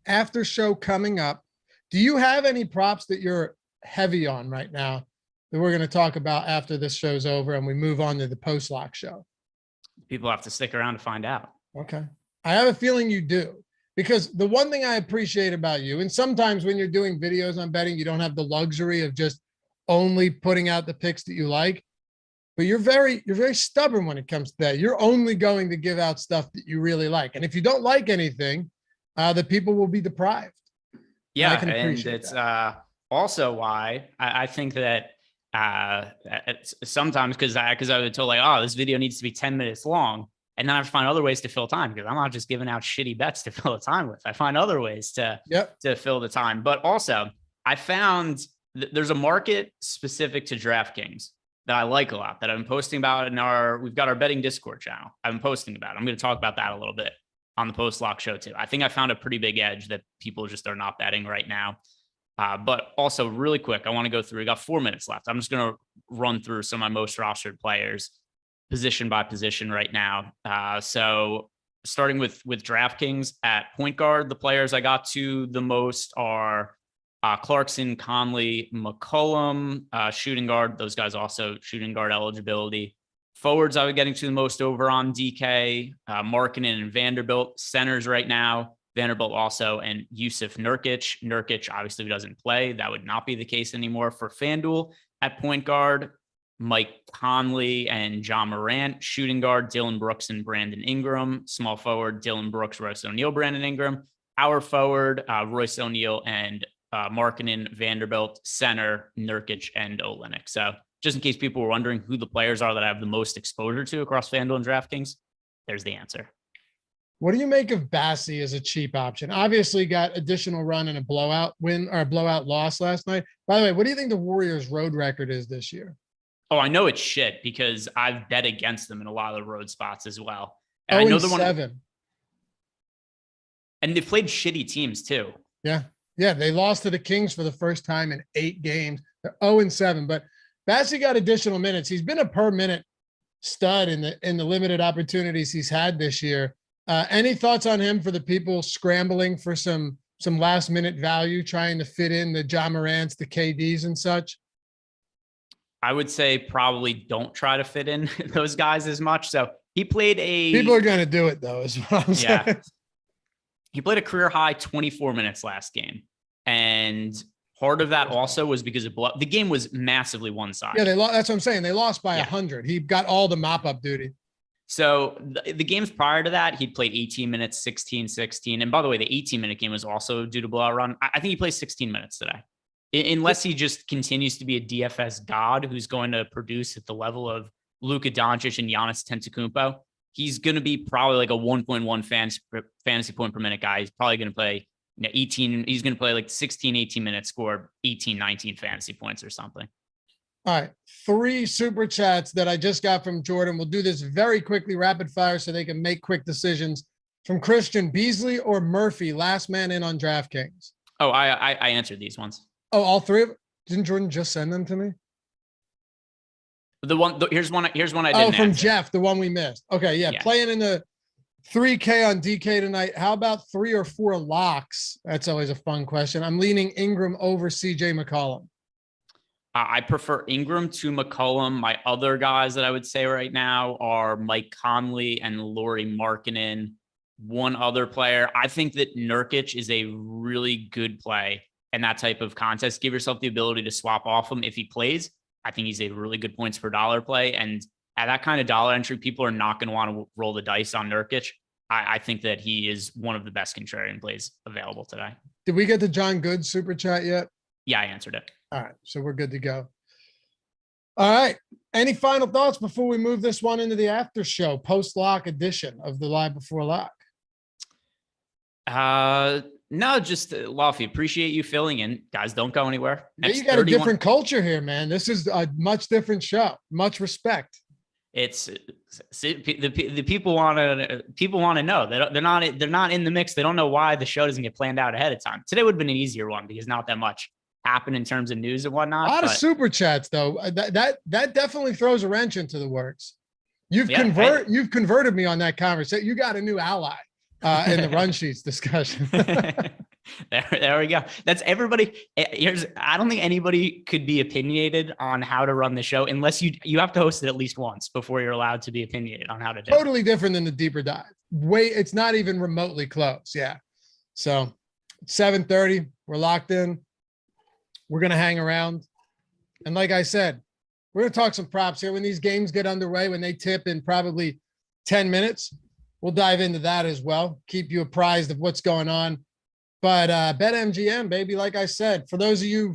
after show coming up. Do you have any props that you're heavy on right now that we're going to talk about after this show's over and we move on to the post-lock show? People have to stick around to find out. Okay. I have a feeling you do, because the one thing I appreciate about you, and sometimes when you're doing videos on betting, you don't have the luxury of just only putting out the picks that you like, but you're very stubborn when it comes to that. You're only going to give out stuff that you really like. And if you don't like anything, the people will be deprived. Yeah. And it's also why I think that sometimes because I would tell like, oh, this video needs to be 10 minutes long. And then I find other ways to fill time, because I'm not just giving out shitty bets to fill the time with. I find other ways to fill the time. But also I found there's a market specific to DraftKings that I like a lot, that I've been posting about we've got our betting Discord channel. I've been posting about it. I'm going to talk about that a little bit on the post-lock show too. I think I found a pretty big edge that people just are not betting right now. But also really quick, I want to go through, we got 4 minutes left. I'm just going to run through some of my most rostered players position by position right now. So starting with DraftKings at point guard, the players I got to the most are Clarkson, Conley, McCollum, shooting guard. Those guys also shooting guard eligibility. Forwards, I was getting to the most over on DK, Markkanen and Vanderbilt. Centers right now, Vanderbilt also, and Yusuf Nurkic. Nurkic obviously doesn't play. That would not be the case anymore for FanDuel. At point guard, Mike Conley and John Morant. Shooting guard, Dylan Brooks and Brandon Ingram. Small forward, Dylan Brooks, Royce O'Neal, Brandon Ingram. Power forward, Royce O'Neal and Markkanen, Vanderbilt. Center, Nurkic and Olynyk. So just in case people were wondering who the players are that I have the most exposure to across FanDuel and DraftKings, there's the answer. What do you make of Bassey as a cheap option? Obviously got additional run and a blowout win or a blowout loss last night. By the way, what do you think the Warriors' road record is this year? Oh, I know it's shit because I've bet against them in a lot of the road spots as well. And I know they're 7. And they've played shitty teams too. Yeah. Yeah. They lost to the Kings for the first time in 8 games. They're 0-7, but Bassey got additional minutes. He's been a per minute stud in the limited opportunities he's had this year. Any thoughts on him for the people scrambling for some last minute value, trying to fit in the Ja Morants, the KDs and such? I would say probably don't try to fit in those guys as much. So he played people are going to do it though, is what I'm saying. He played a career high 24 minutes last game. And Part of that also was because of the game was massively one-sided. Yeah, they lost. That's what I'm saying. They lost by 100. He got all the mop-up duty. So the games prior to that, he played 18 minutes, 16, 16. And by the way, the 18-minute game was also due to blowout run. I think he plays 16 minutes today. Unless he just continues to be a DFS god who's going to produce at the level of Luka Doncic and Giannis Antetokounmpo, he's going to be probably like a 1.1 fantasy point per minute guy. He's probably going to play 18. He's going to play like 16, 18 minutes, score 18, 19 fantasy points or something. All right. 3 super chats that I just got from Jordan. We'll do this very quickly, rapid fire, so they can make quick decisions. From Christian: Beasley or Murphy, last man in on DraftKings? Oh, I answered these ones. Oh, all 3 of them? Didn't Jordan just send them to me? Here's one I didn't from answer. Jeff, the one we missed. Okay, yeah. Playing in the 3K on DK tonight. How about 3 or 4 locks? That's always a fun question. I'm leaning Ingram over CJ McCollum. I prefer Ingram to McCollum. My other guys that I would say right now are Mike Conley and Lauri Markkanen. One other player. I think that Nurkic is a really good play in that type of contest. Give yourself the ability to swap off him if he plays. I think he's a really good points per dollar play. And at that kind of dollar entry, people are not going to want to roll the dice on Nurkic. I think that he is one of the best contrarian plays available today. Did we get the John Good super chat yet? Yeah, I answered it. All right, so we're good to go. All right. Any final thoughts before we move this one into the after show, post-lock edition of the Live Before Lock? No, just Lofty, appreciate you filling in. Guys, don't go anywhere. Yeah, you got a different culture here, man. This is a much different show. Much respect. It's the people want to know. They're not in the mix. They don't know why the show doesn't get planned out ahead of time. Today would have been an easier one because not that much happened in terms of news and whatnot. A lot of super chats though. That definitely throws a wrench into the works. You've converted me on that conversation. You got a new ally in the run sheets discussion. There we go. That's everybody. I don't think anybody could be opinionated on how to run the show unless you have to host it at least once before you're allowed to be opinionated on how to do it. Totally different than the deeper dive. It's not even remotely close. Yeah. So 7:30, we're locked in. We're going to hang around. And like I said, we're going to talk some props here. When these games get underway, when they tip in probably 10 minutes, we'll dive into that as well. Keep you apprised of what's going on. But BetMGM, baby, like I said, for those of you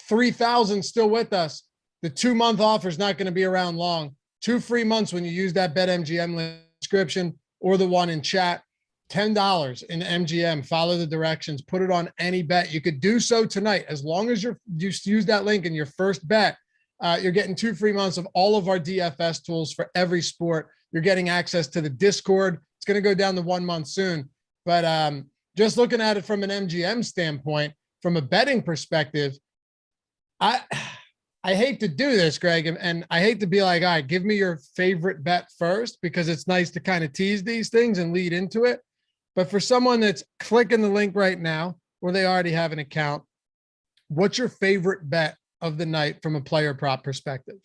3,000 still with us, the 2-month offer is not going to be around long. 2 free months when you use that BetMGM description or the one in chat. $10 in MGM. Follow the directions. Put it on any bet. You could do so tonight as long as you use that link in your first bet. You're getting 2 free months of all of our DFS tools for every sport. You're getting access to the Discord. It's going to go down to 1 month soon. But just looking at it from an MGM standpoint, from a betting perspective, I hate to do this, Greg, and I hate to be like, all right, give me your favorite bet first, because it's nice to kind of tease these things and lead into it. But for someone that's clicking the link right now, or they already have an account, what's your favorite bet of the night from a player prop perspective?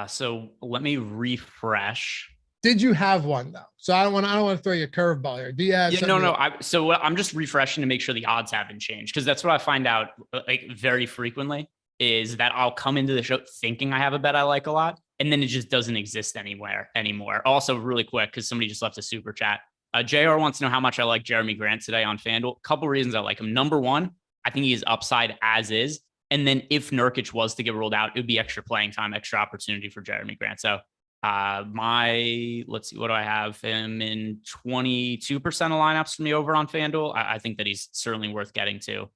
So let me refresh. Did you have one though? So I don't want to throw you a curveball here. Do you have? Yeah, no. I'm just refreshing to make sure the odds haven't changed, because that's what I find out like very frequently is that I'll come into the show thinking I have a bet I like a lot, and then it just doesn't exist anymore. Also, really quick, because somebody just left a super chat. JR wants to know how much I like Jeremy Grant today on FanDuel. A couple reasons I like him. Number one, I think he is upside as is. And then if Nurkic was to get ruled out, it would be extra playing time, extra opportunity for Jeremy Grant. So let's see, what do I have him in? 22% of lineups for me over on FanDuel. I think that he's certainly worth getting to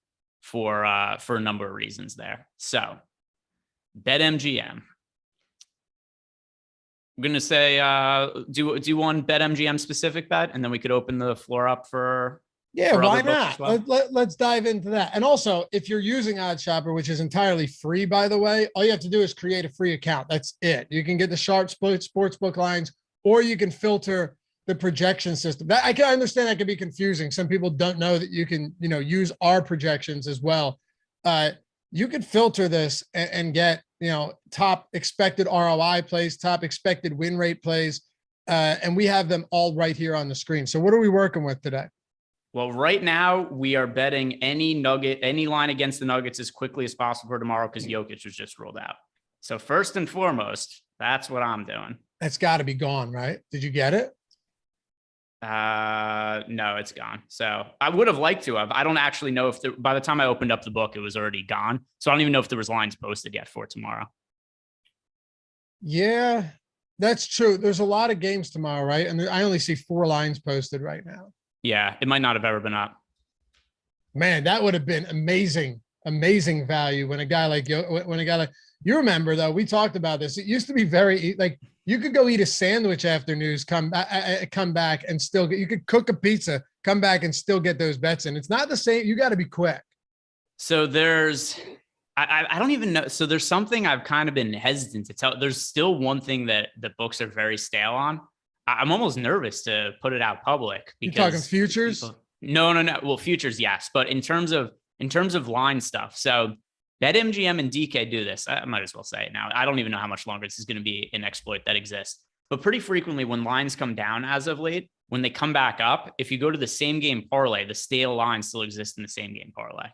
for a number of reasons there. So BetMGM. I'm going to say, do one BetMGM specific bet, and then we could open the floor up for. Yeah, why not? Let's dive into that. And also, if you're using OddsShopper, which is entirely free, by the way, all you have to do is create a free account. That's it. You can get the sharp sportsbook lines, or you can filter the projection system. That I can understand that can be confusing. Some people don't know that you can, use our projections as well. You could filter this and get, top expected ROI plays, top expected win rate plays, and we have them all right here on the screen. So what are we working with today? Well, right now we are betting any line against the Nuggets as quickly as possible for tomorrow because Jokic was just ruled out. So first and foremost, that's what I'm doing. That's got to be gone, right? Did you get it? No, it's gone. So I would have liked to have. I don't actually know if by the time I opened up the book, it was already gone. So I don't even know if there was lines posted yet for tomorrow. Yeah, that's true. There's a lot of games tomorrow, right? And I only see 4 lines posted right now. Yeah, it might not have ever been up. Man, that would have been amazing value when a guy like you remember though, we talked about this. It used to be very like you could go eat a sandwich after news, come back and still you could cook a pizza, come back and still get those bets in. It's not the same. You got to be quick. So I don't even know. So there's something I've kind of been hesitant to tell. There's still one thing that the books are very stale on. I'm almost nervous to put it out public because you're talking futures. No. Well, futures, yes. But in terms of line stuff. So BetMGM and DK do this. I might as well say it now. I don't even know how much longer this is going to be an exploit that exists. But pretty frequently when lines come down as of late, when they come back up, if you go to the same game parlay, the stale line still exists in the same game parlay.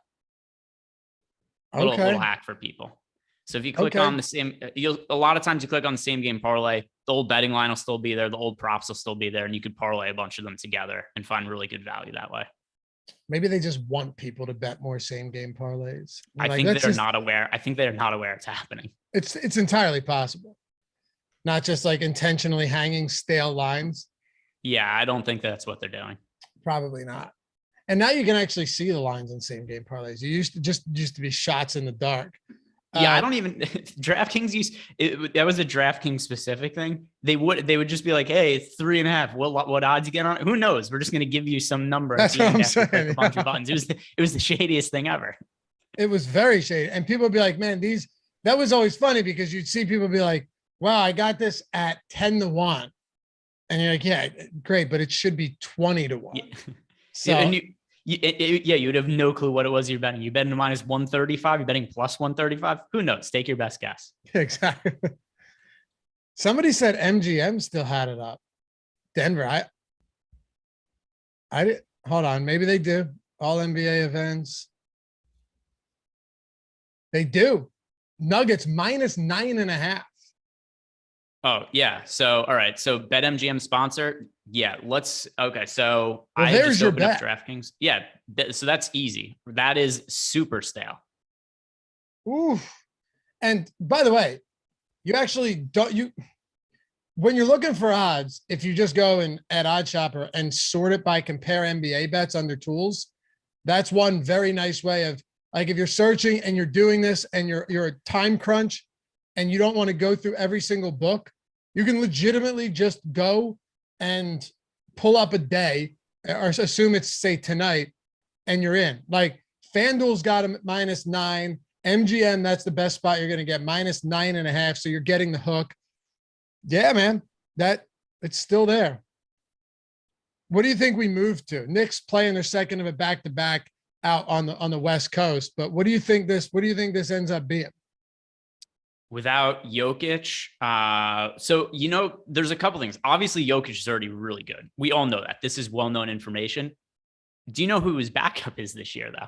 Little hack for people. So if you click on the same, a lot of times you click on the same game parlay, the old betting line will still be there. The old props will still be there. And you could parlay a bunch of them together and find really good value that way. Maybe they just want people to bet more same game parlays. I think they're not aware. I think they're not aware it's happening. It's entirely possible. Not just like intentionally hanging stale lines. Yeah, I don't think that's what they're doing. Probably not. And now you can actually see the lines in same game parlays. You used to be shots in the dark. Yeah, I don't even DraftKings that was a DraftKings specific thing. They would just be like, hey, 3.5. What odds you get on it? Who knows? We're just going to give you some number. That's what I'm saying. A bunch of buttons. It was the shadiest thing ever. It was very shady. And people would be like, man, that was always funny because you'd see people be like, wow, I got this at 10-1. And you're like, yeah, great. But it should be 20-1. Yeah. So, and you would have no clue what it was you're betting. You betting minus 135, you're betting plus 135. Who knows? Take your best guess. Exactly. Somebody said MGM still had it up. Denver. I did. Hold on. Maybe they do. All NBA events. They do. Nuggets minus 9.5. Oh, yeah. So, all right. So BetMGM sponsor. Yeah. Okay. So well, I there's just your opened up bet. DraftKings. Yeah. So that's easy. That is super stale. Ooh. And by the way, you actually when you're looking for odds, if you just go at OddsShopper and sort it by compare NBA bets under tools, that's one very nice way of like, if you're searching and you're doing this and you're a time crunch, and you don't want to go through every single book, you can legitimately just go and pull up a day or assume it's say tonight and you're in. Like FanDuel's got them at -9. MGM, that's the best spot you're going to get -9.5. So you're getting the hook. Yeah, man, it's still there. What do you think we moved to? Knicks playing their second of a back-to-back out on the West Coast. But what do you think this ends up being? Without Jokic, so there's a couple things. Obviously, Jokic is already really good. We all know that. This is well-known information. Do you know who his backup is this year, though?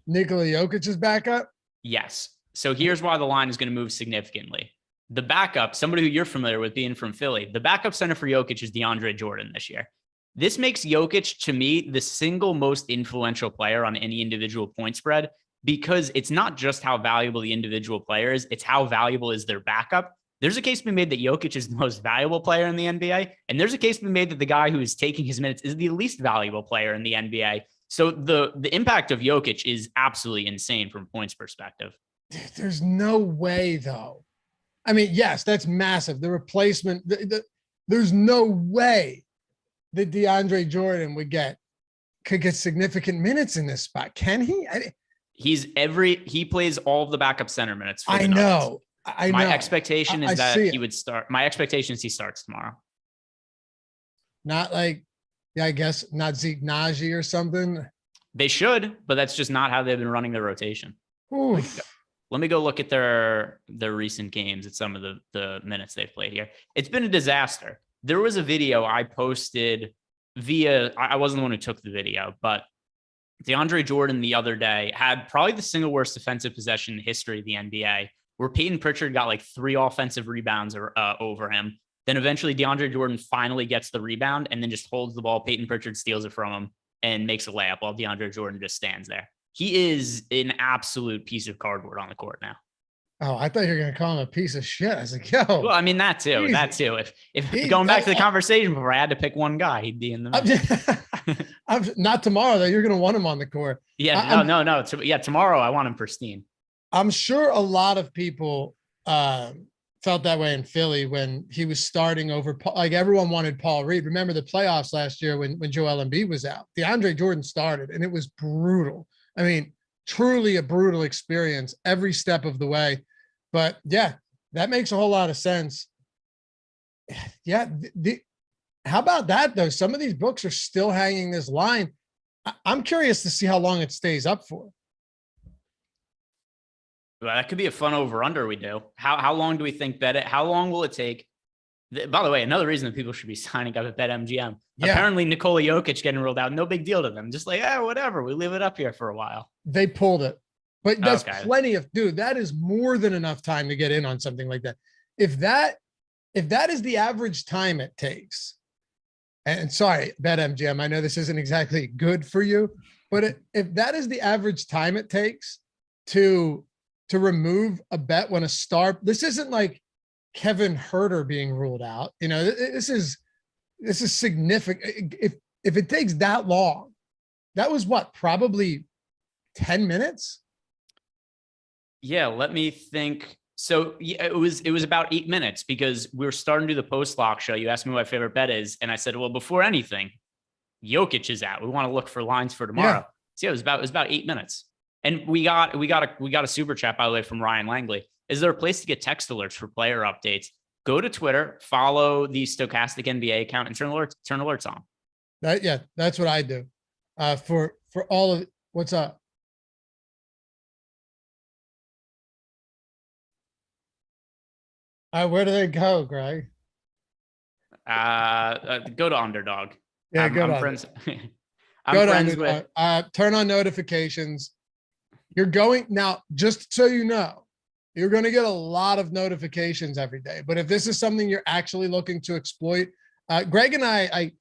Nikola Jokic's backup? Yes. So here's why the line is going to move significantly. The backup, somebody who you're familiar with being from Philly, the backup center for Jokic is DeAndre Jordan this year. This makes Jokic, to me, the single most influential player on any individual point spread, because it's not just how valuable the individual player is, it's how valuable is their backup. There's a case to be made that Jokic is the most valuable player in the NBA, and there's a case to be made that the guy who is taking his minutes is the least valuable player in the NBA. So the impact of Jokic is absolutely insane from points perspective. There's no way, though. I mean, yes, that's massive. The replacement, there's no way that DeAndre Jordan could get significant minutes in this spot. Can he? He plays all of the backup center minutes. For the I know. My expectation is that he would start. My expectation is he starts tomorrow. Not like, yeah, I guess not Zeke Naji or something. They should, but that's just not how they've been running their rotation. Let me go look at their recent games at some of the minutes they've played here. It's been a disaster. There was a video I posted I wasn't the one who took the video, but DeAndre Jordan the other day had probably the single worst defensive possession in the history of the NBA, where Peyton Pritchard got like 3 offensive rebounds over him. Then eventually DeAndre Jordan finally gets the rebound and then just holds the ball. Peyton Pritchard steals it from him and makes a layup while DeAndre Jordan just stands there. He is an absolute piece of cardboard on the court now. Oh, I thought you were going to call him a piece of shit. I was like, yo. Well, I mean, that too. Easy. That too. If going back to the conversation before, I had to pick one guy, he'd be in the mix. I'm not tomorrow, though. You're going to want him on the court. Yeah, no. Tomorrow I want him pristine. I'm sure a lot of people felt that way in Philly when he was starting over. Like everyone wanted Paul Reed. Remember the playoffs last year when Joel Embiid was out. DeAndre Jordan started, and it was brutal. I mean, truly a brutal experience every step of the way. But yeah, that makes a whole lot of sense. Yeah. How about that though? Some of these books are still hanging this line. I'm curious to see how long it stays up for. Well, that could be a fun over under we do. How long do we think bet it? How long will it take? By the way, another reason that people should be signing up at BetMGM. Yeah. Apparently Nikola Jokic getting ruled out. No big deal to them. Just like, whatever. We leave it up here for a while. They pulled it. But that's plenty of, dude, that is more than enough time to get in on something like that. If that is the average time it takes, and sorry, BetMGM, I know this isn't exactly good for you, but if that is the average time it takes to remove a bet when a star, this isn't like Kevin Huerter being ruled out. You know, this is significant. If it takes that long, that was what, probably 10 minutes? Yeah, let me think. So yeah, it was about 8 minutes because we were starting to do the post-lock show. You asked me what my favorite bet is, and I said, well, before anything, Jokic is out. We want to look for lines for tomorrow. Yeah. So yeah, it was about 8 minutes. And we got a super chat, by the way, from Ryan Langley. Is there a place to get text alerts for player updates? Go to Twitter, follow the Stokastic NBA account, and turn alerts on. That's what I do. For all of what's up. Where do they go, Greg? Go to Underdog. Yeah, I'm friends. Go to Underdog. Turn on notifications. You're going now, just so you know, you're going to get a lot of notifications every day. But if this is something you're actually looking to exploit, Greg and I,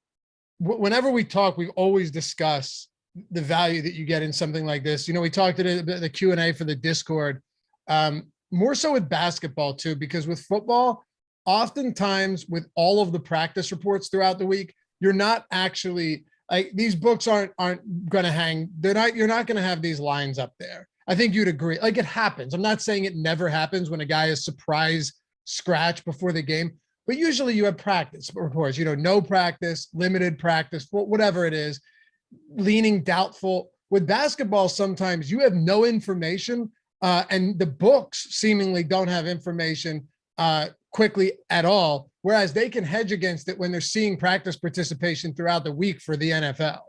whenever we talk, we always discuss the value that you get in something like this. You know, we talked to the Q&A for the Discord. More so with basketball too, because with football, oftentimes with all of the practice reports throughout the week, you're not actually like these books aren't going to hang. You're not going to have these lines up there. I think you'd agree. Like it happens. I'm not saying it never happens when a guy is surprise scratch before the game, but usually you have practice reports, you know, no practice, limited practice, whatever it is, leaning doubtful. With basketball, sometimes you have no information. And the books seemingly don't have information quickly at all, whereas they can hedge against it when they're seeing practice participation throughout the week for the NFL.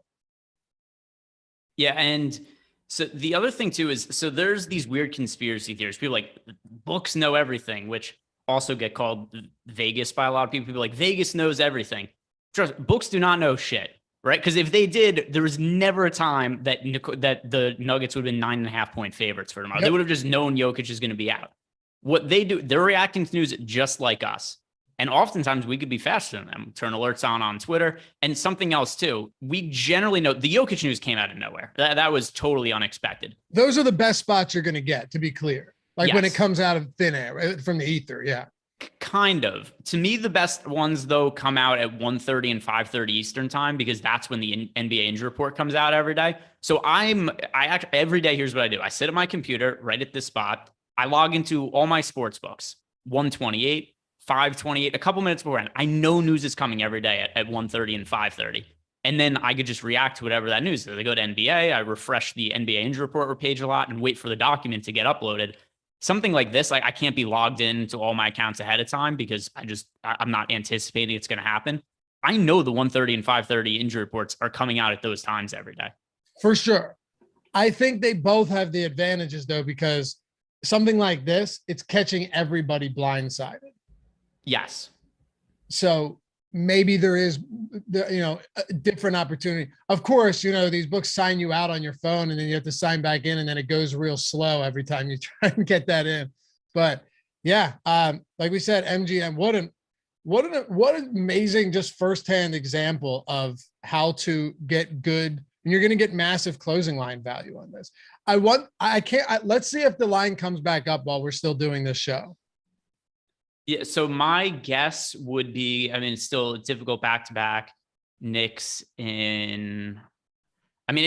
Yeah, and so the other thing too is, so there's these weird conspiracy theories. People like books know everything, which also get called Vegas by a lot of people. People like Vegas knows everything. Trust, books do not know shit. Right? Because if they did, there was never a time that the Nuggets would have been 9.5 point favorites for tomorrow. Yep. They would have just known Jokic is going to be out. What they do, they're reacting to news just like us. And oftentimes we could be faster than them. Turn alerts on Twitter. And something else too, we generally know the Jokic news came out of nowhere. That was totally unexpected. Those are the best spots you're going to get, to be clear. Like yes. When it comes out of thin air, from the ether. Yeah. Kind of. To me, the best ones, though, come out at 1:30 and 5:30 Eastern time, because that's when the NBA injury report comes out every day. So I actually, every day, here's what I do. I sit at my computer right at this spot. I log into all my sports books, 1:28, 5:28, a couple minutes beforehand. I know news is coming every day at 1:30 and 5:30. And then I could just react to whatever that news is. I go to NBA, I refresh the NBA injury report page a lot and wait for the document to get uploaded. Something like this, like I can't be logged into all my accounts ahead of time because I'm not anticipating it's going to happen. I know the 1:30 and 5:30 injury reports are coming out at those times every day. For sure. I think they both have the advantages though, because something like this, it's catching everybody blindsided. Yes. So maybe there is, a different opportunity. Of course, these books sign you out on your phone and then you have to sign back in and then it goes real slow every time you try and get that in. But yeah, like we said, MGM, what an amazing just firsthand example of how to get good. And you're going to get massive closing line value on this. Let's see if the line comes back up while we're still doing this show. Yeah. So my guess would be, it's still a difficult back-to-back. Knicks it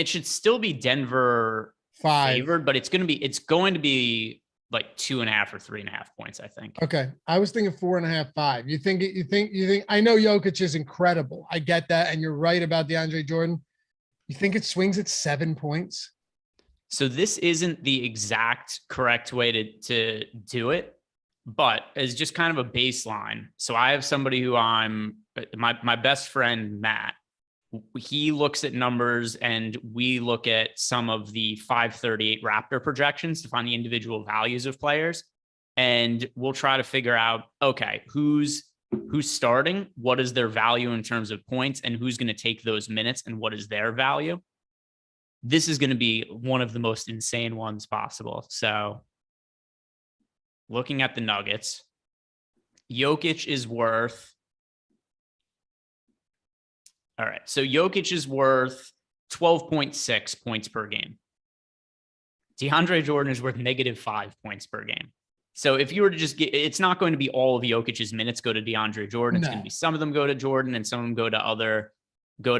should still be Denver 5 favored, but it's going to be like 2.5 or 3.5 points, I think. Okay. I was thinking 4.5, 5. You think, I know Jokic is incredible. I get that. And you're right about DeAndre Jordan. You think it swings at 7 points? So this isn't the exact correct way to do it, but as just kind of a baseline. So I have somebody who my best friend, Matt, he looks at numbers and we look at some of the 538 Raptor projections to find the individual values of players. And we'll try to figure out, okay, who's starting, what is their value in terms of points, and who's going to take those minutes and what is their value. This is going to be one of the most insane ones possible. So looking at the Nuggets, Jokic is worth, all right, so Jokic is worth 12.6 points per game. DeAndre Jordan is worth -5 points per game. So if you were to just it's not going to be all of Jokic's minutes go to DeAndre Jordan. It's going to be some of them go to Jordan and some of them go to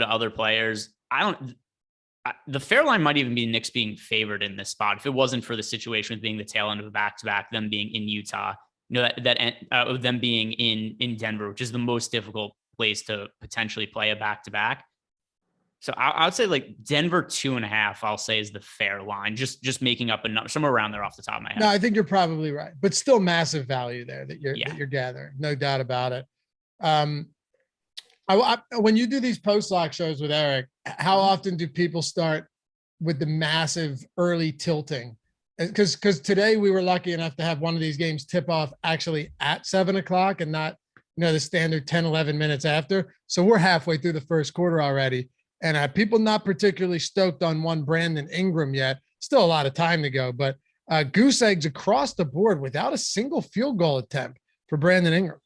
other players. The fair line might even be Knicks being favored in this spot if it wasn't for the situation with being the tail end of a back-to-back, them being in Utah, them being in Denver, which is the most difficult place to potentially play a back-to-back. So I would say like Denver 2.5, I'll say is the fair line, just making up a number somewhere around there off the top of my head. No, I think you're probably right, but still massive value there that you're gathering. No doubt about it. When you do these post-lock shows with Eric, how often do people start with the massive early tilting? Because today we were lucky enough to have one of these games tip off actually at 7:00 and not, the standard 10, 11 minutes after. So we're halfway through the first quarter already. And people not particularly stoked on one Brandon Ingram yet. Still a lot of time to go, but goose eggs across the board without a single field goal attempt for Brandon Ingram.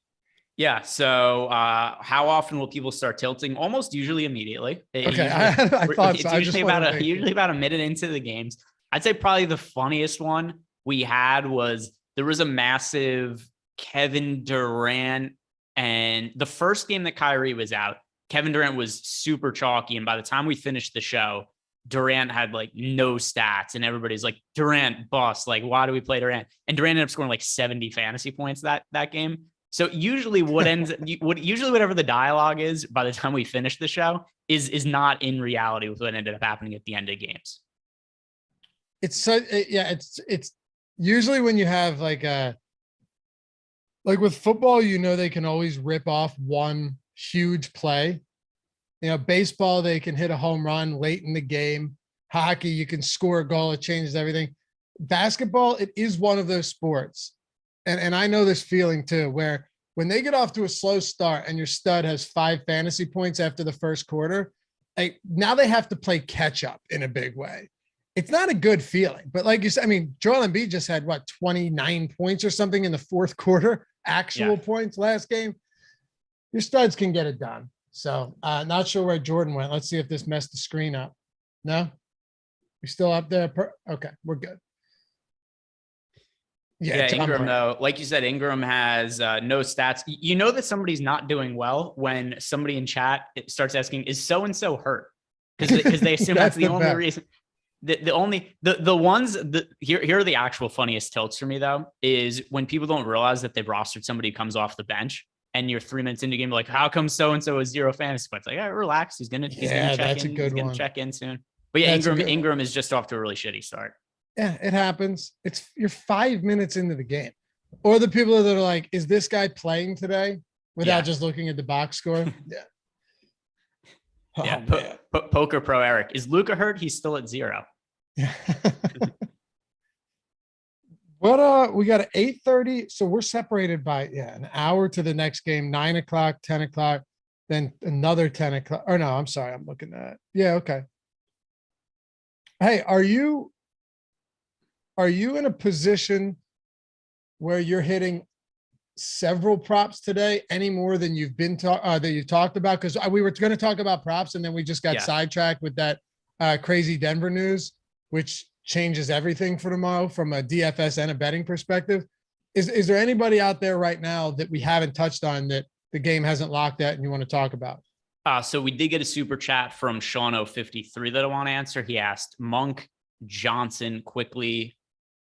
Yeah. So how often will people start tilting? Almost usually immediately. Okay. I thought so. Usually about a minute into the games. I'd say probably the funniest one we had was there was a massive Kevin Durant, and the first game that Kyrie was out, Kevin Durant was super chalky. And by the time we finished the show, Durant had like no stats and everybody's like, Durant bust. Like, why do we play Durant? And Durant ended up scoring like 70 fantasy points that game. So usually whatever the dialogue is by the time we finish the show is not in reality with what ended up happening at the end of games. It's usually when you have like with football, they can always rip off one huge play. Baseball, they can hit a home run late in the game. Hockey, you can score a goal. It changes everything. Basketball, it is one of those sports. And I know this feeling too, where when they get off to a slow start and your stud has 5 fantasy points after the first quarter, now they have to play catch up in a big way. It's not a good feeling, but like you said, Joel Embiid just had 29 points or something in the fourth quarter, actual points last game. Your studs can get it done. So not sure where Jordan went. Let's see if this messed the screen up. No, we still up there. Okay, we're good. Yeah, Ingram, though, like you said, Ingram has no stats. You know that somebody's not doing well when somebody in chat starts asking, is so-and-so hurt? Because they assume that's the only reason. Here are the actual funniest tilts for me, though, is when people don't realize that they've rostered somebody who comes off the bench and you're 3 minutes into the game, like, how come so-and-so is 0 fantasy points? Like, relax. He's gonna check in. He's gonna check in soon. But yeah, Ingram is just off to a really shitty start. Yeah, it happens. You're 5 minutes into the game. Or the people that are like, is this guy playing today? Without just looking at the box score. Yeah. Poker Pro Eric. Is Luka hurt? He's still at 0. Yeah. What we got at 8:30. So we're separated by an hour to the next game, 9:00, 10:00. then another 10 o'clock. Or no, I'm sorry. I'm looking at. Yeah. Okay. Hey, are you in a position where you're hitting several props today, any more than you've been that you've talked about? Because we were going to talk about props, and then we just got sidetracked with that crazy Denver news, which changes everything for tomorrow from a DFS and a betting perspective. Is there anybody out there right now that we haven't touched on that the game hasn't locked at and you want to talk about? So we did get a super chat from Sean053 that I want to answer. He asked Monk, Johnson, Quickly,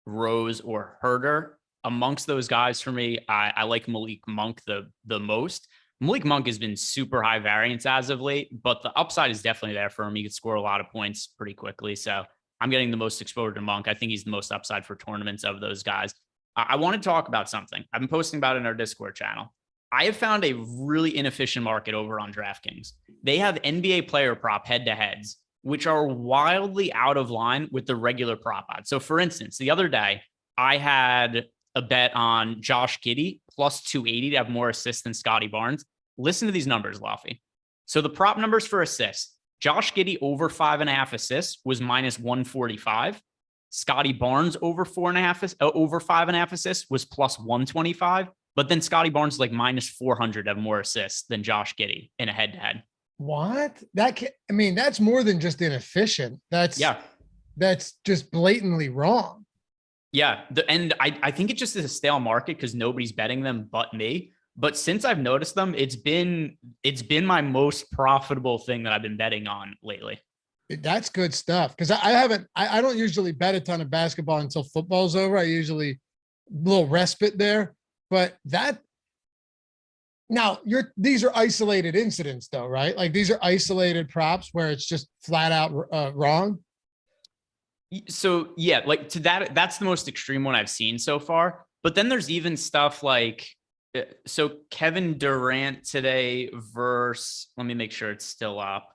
Rose, or Herder. Amongst those guys for me, I like Malik Monk the most. Malik Monk has been super high variance as of late, but the upside is definitely there for him. He could score a lot of points pretty quickly. So I'm getting the most exposure to Monk. I think he's the most upside for tournaments of those guys. I want to talk about something. I've been posting about it in our Discord channel. I have found a really inefficient market over on DraftKings. They have NBA player prop head-to-heads, which are wildly out of line with the regular prop odds. So for instance, the other day, I had a bet on Josh Giddey plus 280 to have more assists than Scotty Barnes. Listen to these numbers, Laffy. So the prop numbers for assists, Josh Giddey over 5.5 assists was minus 145. Scotty Barnes over 5.5 assists was plus 125. But then Scotty Barnes like minus 400 have more assists than Josh Giddey in a head-to-head. What? That's more than just inefficient. That's just blatantly wrong. Yeah. And I think it just is a stale market because nobody's betting them but me. But since I've noticed them, it's been my most profitable thing that I've been betting on lately. That's good stuff. Cause I don't usually bet a ton of basketball until football's over. I usually a little respite there, but these are isolated incidents though, right? Like these are isolated props where it's just flat out wrong. So yeah, like to that's the most extreme one I've seen so far. But then there's even stuff like, so Kevin Durant today versus, let me make sure it's still up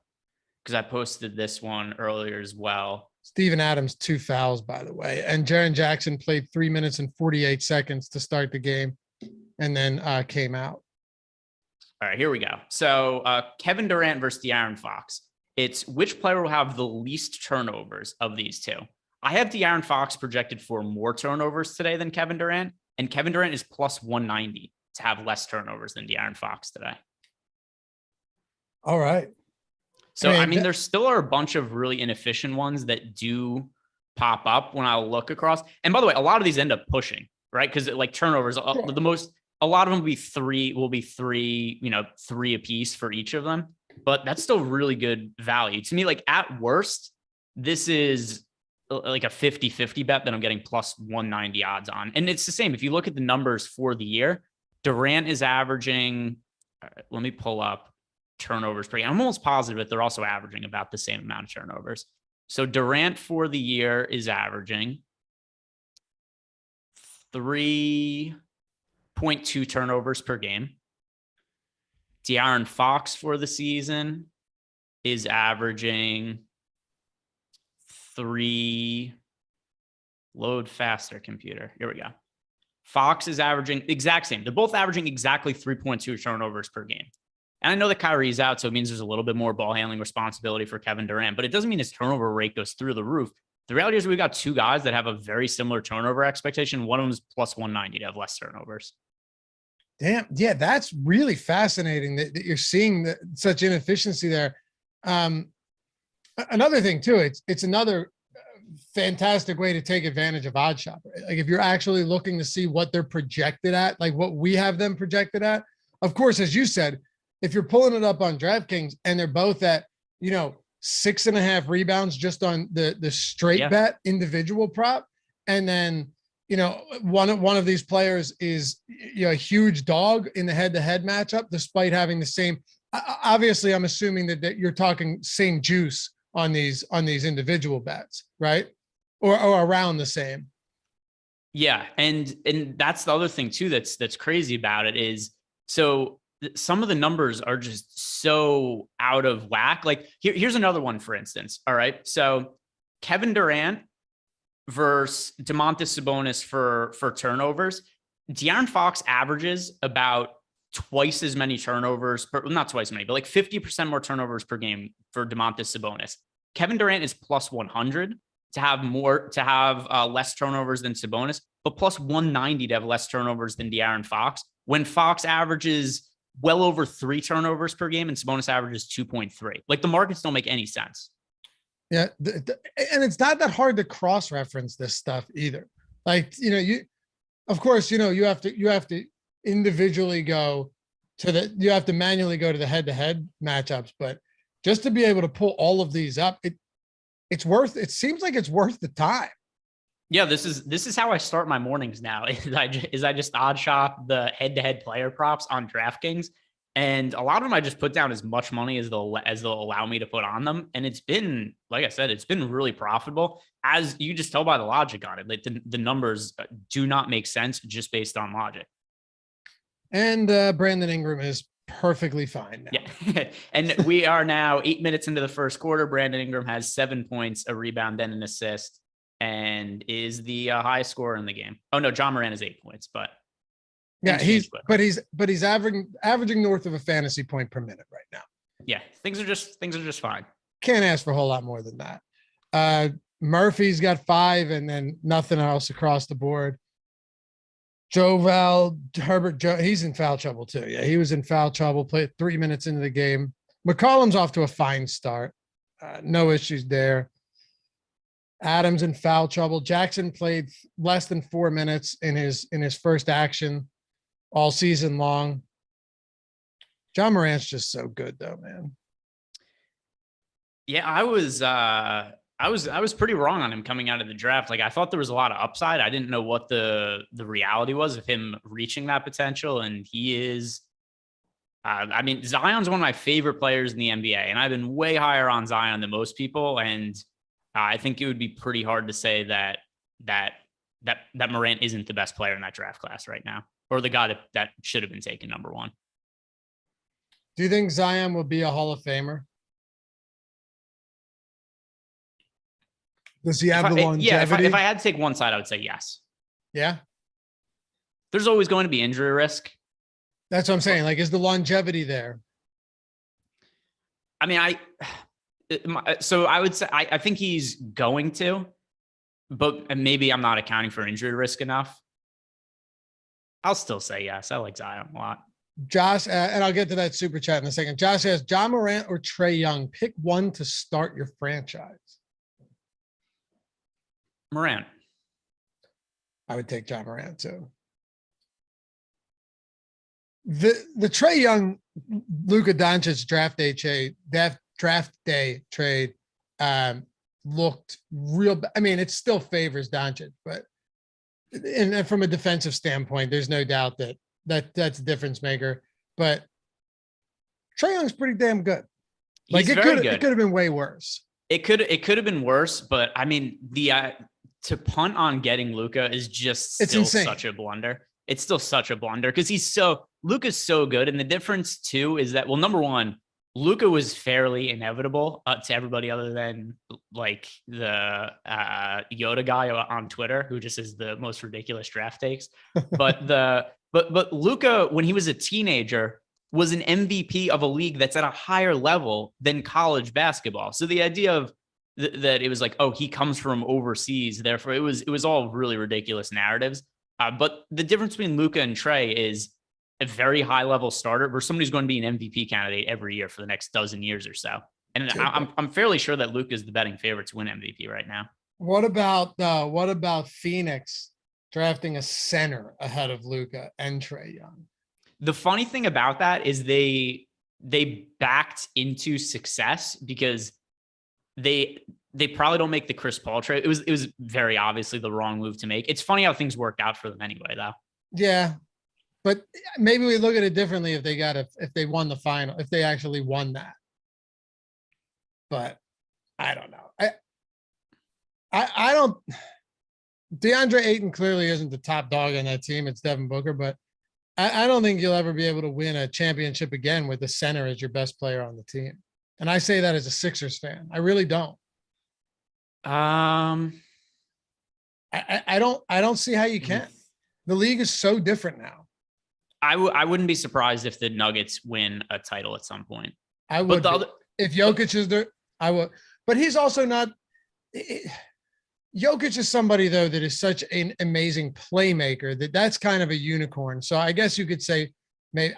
because I posted this one earlier as well. Steven Adams, 2 fouls, by the way. And Jaren Jackson played 3 minutes and 48 seconds to start the game and then came out. All right, here we go. So Kevin Durant versus De'Aaron Fox. It's which player will have the least turnovers of these two. I have De'Aaron Fox projected for more turnovers today than Kevin Durant, and Kevin Durant is plus 190 to have less turnovers than De'Aaron Fox today. All right. So, there still are a bunch of really inefficient ones that do pop up when I look across. And by the way, a lot of these end up pushing, right? Because like turnovers, a lot of them will be three apiece for each of them. But that's still really good value. To me, like at worst, this is like a 50-50 bet that I'm getting plus 190 odds on. And it's the same. If you look at the numbers for the year, Durant is averaging, let me pull up turnovers per game. I'm almost positive that they're also averaging about the same amount of turnovers. So Durant for the year is averaging 3.2 turnovers per game. De'Aaron Fox for the season is averaging 3. Load faster, computer. Here we go. Fox is averaging exact same. They're both averaging exactly 3.2 turnovers per game. And I know that Kyrie's out, so it means there's a little bit more ball handling responsibility for Kevin Durant, but it doesn't mean his turnover rate goes through the roof. The reality is we've got two guys that have a very similar turnover expectation. One of them is plus 190 to have less turnovers. Damn. Yeah, that's really fascinating that you're seeing such inefficiency there. Another thing too, it's another fantastic way to take advantage of OddsShopper. Like if you're actually looking to see what they're projected at, like what we have them projected at, of course, as you said, if you're pulling it up on DraftKings and they're both at, 6.5 rebounds just on the straight bet individual prop. And then, one of these players is a huge dog in the head-to-head matchup, despite having the same. Obviously, I'm assuming that you're talking same juice on these individual bets, right? Or around the same. Yeah, and that's the other thing too that's crazy about it is so some of the numbers are just so out of whack. Like here's another one, for instance. All right, so Kevin Durant versus Domantas Sabonis for turnovers. De'Aaron Fox averages about twice as many turnovers, not twice as many, but like 50% more turnovers per game for Domantas Sabonis. Kevin Durant is plus 100 to have less turnovers than Sabonis, but plus 190 to have less turnovers than De'Aaron Fox, when Fox averages well over 3 turnovers per game and Sabonis averages 2.3. Like, the markets don't make any sense. Yeah. And it's not that hard to cross-reference this stuff either. Like, of course, you have to individually go to you have to manually go to the head-to-head matchups, but just to be able to pull all of these up, it seems like it's worth the time. Yeah, this is how I start my mornings now. I just odd shop the head-to-head player props on DraftKings, and a lot of them I just put down as much money as they'll allow me to put on them, and it's been, like I said, it's been really profitable. As you just tell by the logic on it, like the numbers do not make sense just based on logic. And Brandon Ingram is perfectly fine now. Yeah, and we are now 8 minutes into the first quarter. Brandon Ingram has 7 points, a rebound, and an assist, and is the highest scorer in the game. Oh no, John Moran is 8 points, but yeah, he's averaging north of a fantasy point per minute right now. Yeah, things are just fine. Can't ask for a whole lot more than that. Murphy's got 5, and then nothing else across the board. He's in foul trouble too. Yeah, he was in foul trouble. Played 3 minutes into the game. McCollum's off to a fine start. No issues there. Adams in foul trouble. Jackson played less than 4 minutes in his first action all season long. John Morant's just so good though, man. Yeah, I was pretty wrong on him coming out of the draft. Like, I thought there was a lot of upside. I didn't know what the reality was of him reaching that potential, and he is. I mean, Zion's one of my favorite players in the NBA, and I've been way higher on Zion than most people, and I think it would be pretty hard to say that Morant isn't the best player in that draft class right now, or the guy that should have been taken number 1. Do you think Zion will be a Hall of Famer? Does he have the longevity? Yeah, if I had to take one side, I would say yes. Yeah. There's always going to be injury risk. That's what I'm saying. Like, is the longevity there? I mean, I would say I think he's going to, but maybe I'm not accounting for injury risk enough. I'll still say yes. I like Zion a lot. Josh, and I'll get to that super chat in a second. Josh says, John Morant or Trae Young, pick one to start your franchise. Morant. I would take John Morant too. The Trae Young, Luka Doncic draft day trade looked real. I mean, it still favors Doncic, but and from a defensive standpoint, there's no doubt that's a difference maker. But Trae Young's pretty damn good. Like, it could have been way worse. It could have been worse, but I mean, to punt on getting Luka is just still such a blunder. It's still such a blunder because Luka's so good. And the difference too is that, well, number one, Luka was fairly inevitable to everybody other than like the Yoda guy on Twitter, who just is the most ridiculous draft takes. But Luka, when he was a teenager, was an MVP of a league that's at a higher level than college basketball. So the idea of that it was like, oh, he comes from overseas, therefore it was all really ridiculous narratives. But the difference between Luka and Trae is a very high level starter versus somebody who's going to be an MVP candidate every year for the next dozen years or so. And I'm fairly sure that Luka is the betting favorite to win MVP right now. What about Phoenix drafting a center ahead of Luka and Trae Young? The funny thing about that is they backed into success because they probably don't make the Chris Paul trade. It was very obviously the wrong move to make. It's funny how things worked out for them anyway, though. Yeah, but maybe we look at it differently if they won the final, if they actually won that. But I don't know. I don't. DeAndre Ayton clearly isn't the top dog on that team. It's Devin Booker, but I don't think you'll ever be able to win a championship again with the center as your best player on the team. And I say that as a Sixers fan. I really don't. I don't see how you can. The league is so different now. I wouldn't be surprised if the Nuggets win a title at some point. I would. If Jokic is there, I would. But he's also not. Jokic is somebody, though, that is such an amazing playmaker that's kind of a unicorn. So I guess you could say maybe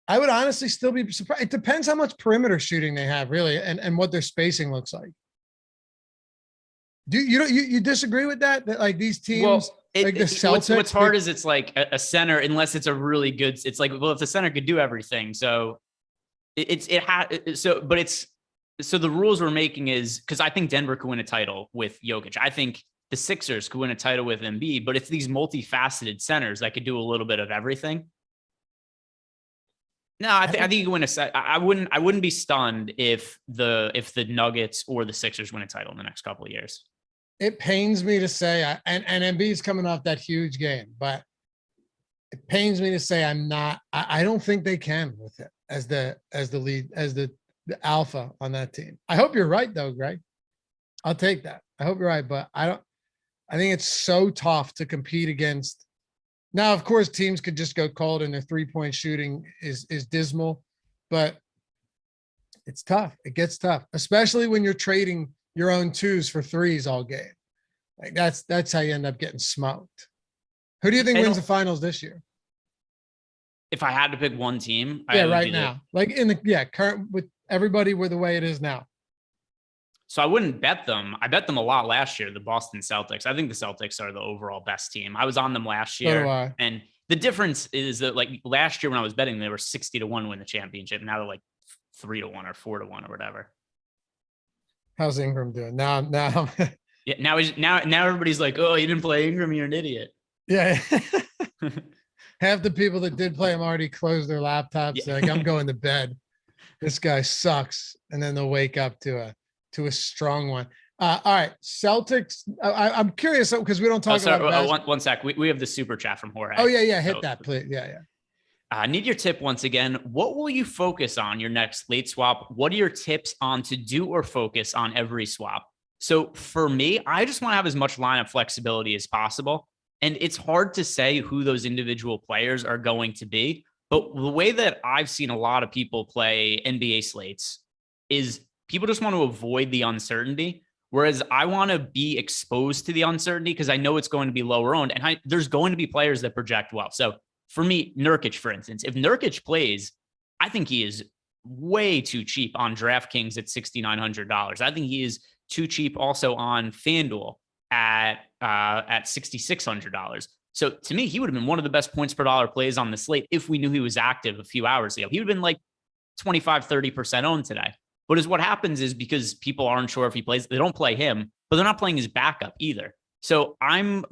I would honestly still be surprised. It depends how much perimeter shooting they have, really, and what their spacing looks like. Do you disagree with that? That like these teams, like the Celtics. What's hard is it's like a center, unless it's a really good. It's like, well, if the center could do everything, so so the rules we're making is because I think Denver could win a title with Jokic. I think the Sixers could win a title with Embiid, but it's these multifaceted centers that could do a little bit of everything. No, I think you win a set. I wouldn't be stunned if the Nuggets or the Sixers win a title in the next couple of years. It pains me to say, and Embiid's coming off that huge game, but it pains me to say I don't think they can with it as the lead, as the alpha on that team. I hope you're right though, Greg. I'll take that. I hope you're right, but I think it's so tough to compete against. Now, of course, teams could just go cold and their 3-point shooting is dismal, but it's tough. It gets tough, especially when you're trading your own twos for threes all game. Like that's how you end up getting smoked. Who do you think wins the finals this year? If I had to pick one team, right now, like in the current with everybody with the way it is now. So I wouldn't bet them. I bet them a lot last year, the Boston Celtics. I think the Celtics are the overall best team. I was on them last year. So do I. And the difference is that like last year when I was betting, they were 60-1 to win the championship. Now they're like 3-1 or 4-1 or whatever. How's Ingram doing? Now yeah, now everybody's like, oh, you didn't play Ingram, you're an idiot. Yeah. Half the people that did play him already closed their laptops. Yeah. Like, I'm going to bed. This guy sucks. And then they'll wake up to a strong one. All right. Celtics. I'm curious because we don't talk about one sec. We have the super chat from Jorge. Oh, yeah. Hit that, please. Yeah. I need your tip once again. What will you focus on your next late swap? What are your tips on to do or focus on every swap? So for me, I just want to have as much lineup flexibility as possible. And it's hard to say who those individual players are going to be. But the way that I've seen a lot of people play NBA slates is people just want to avoid the uncertainty. Whereas I want to be exposed to the uncertainty because I know it's going to be lower owned. And there's going to be players that project well. So for me, Nurkic, for instance, if Nurkic plays, I think he is way too cheap on DraftKings at $6,900. I think he is too cheap also on FanDuel at $6,600. So to me, he would have been one of the best points per dollar plays on the slate if we knew he was active a few hours ago. He would have been like 25-30% owned today. But what happens is because people aren't sure if he plays, they don't play him, but they're not playing his backup either. So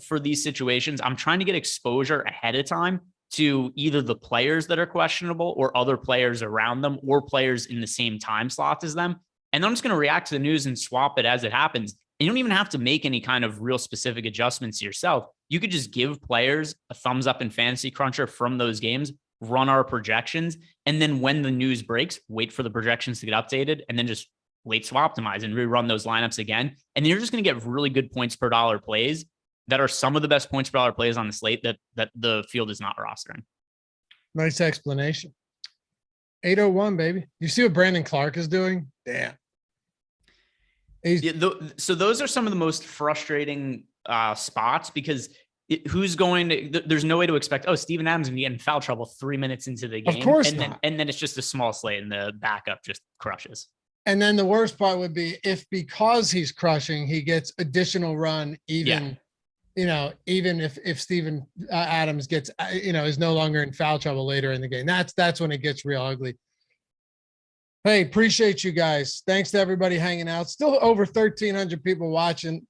for these situations, I'm trying to get exposure ahead of time to either the players that are questionable or other players around them or players in the same time slot as them. And then I'm just going to react to the news and swap it as it happens. And you don't even have to make any kind of real specific adjustments yourself. You could just give players a thumbs up in Fantasy Cruncher from those games, run our projections, and then when the news breaks, wait for the projections to get updated, and then just late swap optimize and rerun those lineups again. And then you're just going to get really good points per dollar plays that are some of the best points per dollar plays on the slate that the field is not rostering. Nice explanation. 801, baby. You see what Brandon Clark is doing? Damn. So those are some of the most frustrating spots because there's no way to expect, Steven Adams going to get in foul trouble 3 minutes into the game. Of course not. And then it's just a small slate and the backup just crushes. And then the worst part would be if because he's crushing, he gets additional run even if Steven Adams gets, is no longer in foul trouble later in the game. That's when it gets real ugly. Hey, appreciate you guys. Thanks to everybody hanging out. Still over 1,300 people watching.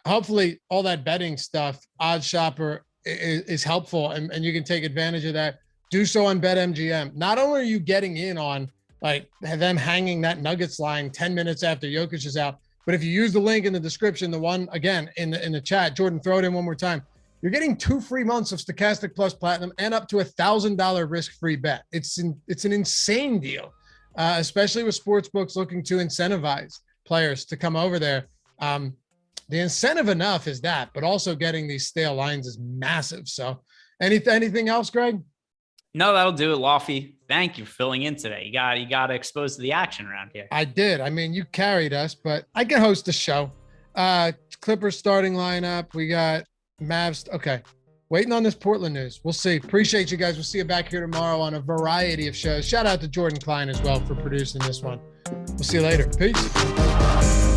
Hopefully all that betting stuff, Odds Shopper is helpful and you can take advantage of that. Do so on BetMGM. Not only are you getting in on like them hanging that Nuggets line 10 minutes after Jokic is out, but if you use the link in the description, the one again in the chat, Jordan, throw it in one more time. You're getting 2 free months of Stokastic Plus Platinum and up to $1,000 risk-free bet. It's an insane deal. Especially with sports books looking to incentivize players to come over there. The incentive enough is that, but also getting these stale lines is massive. So anything else, Greg? No, that'll do it, Lofty. Thank you for filling in today. You got exposed to the action around here. I did. I mean, you carried us, but I can host the show. Clippers starting lineup. We got Mavs. Okay. Waiting on this Portland news. We'll see. Appreciate you guys. We'll see you back here tomorrow on a variety of shows. Shout out to Jordan Klein as well for producing this one. We'll see you later. Peace.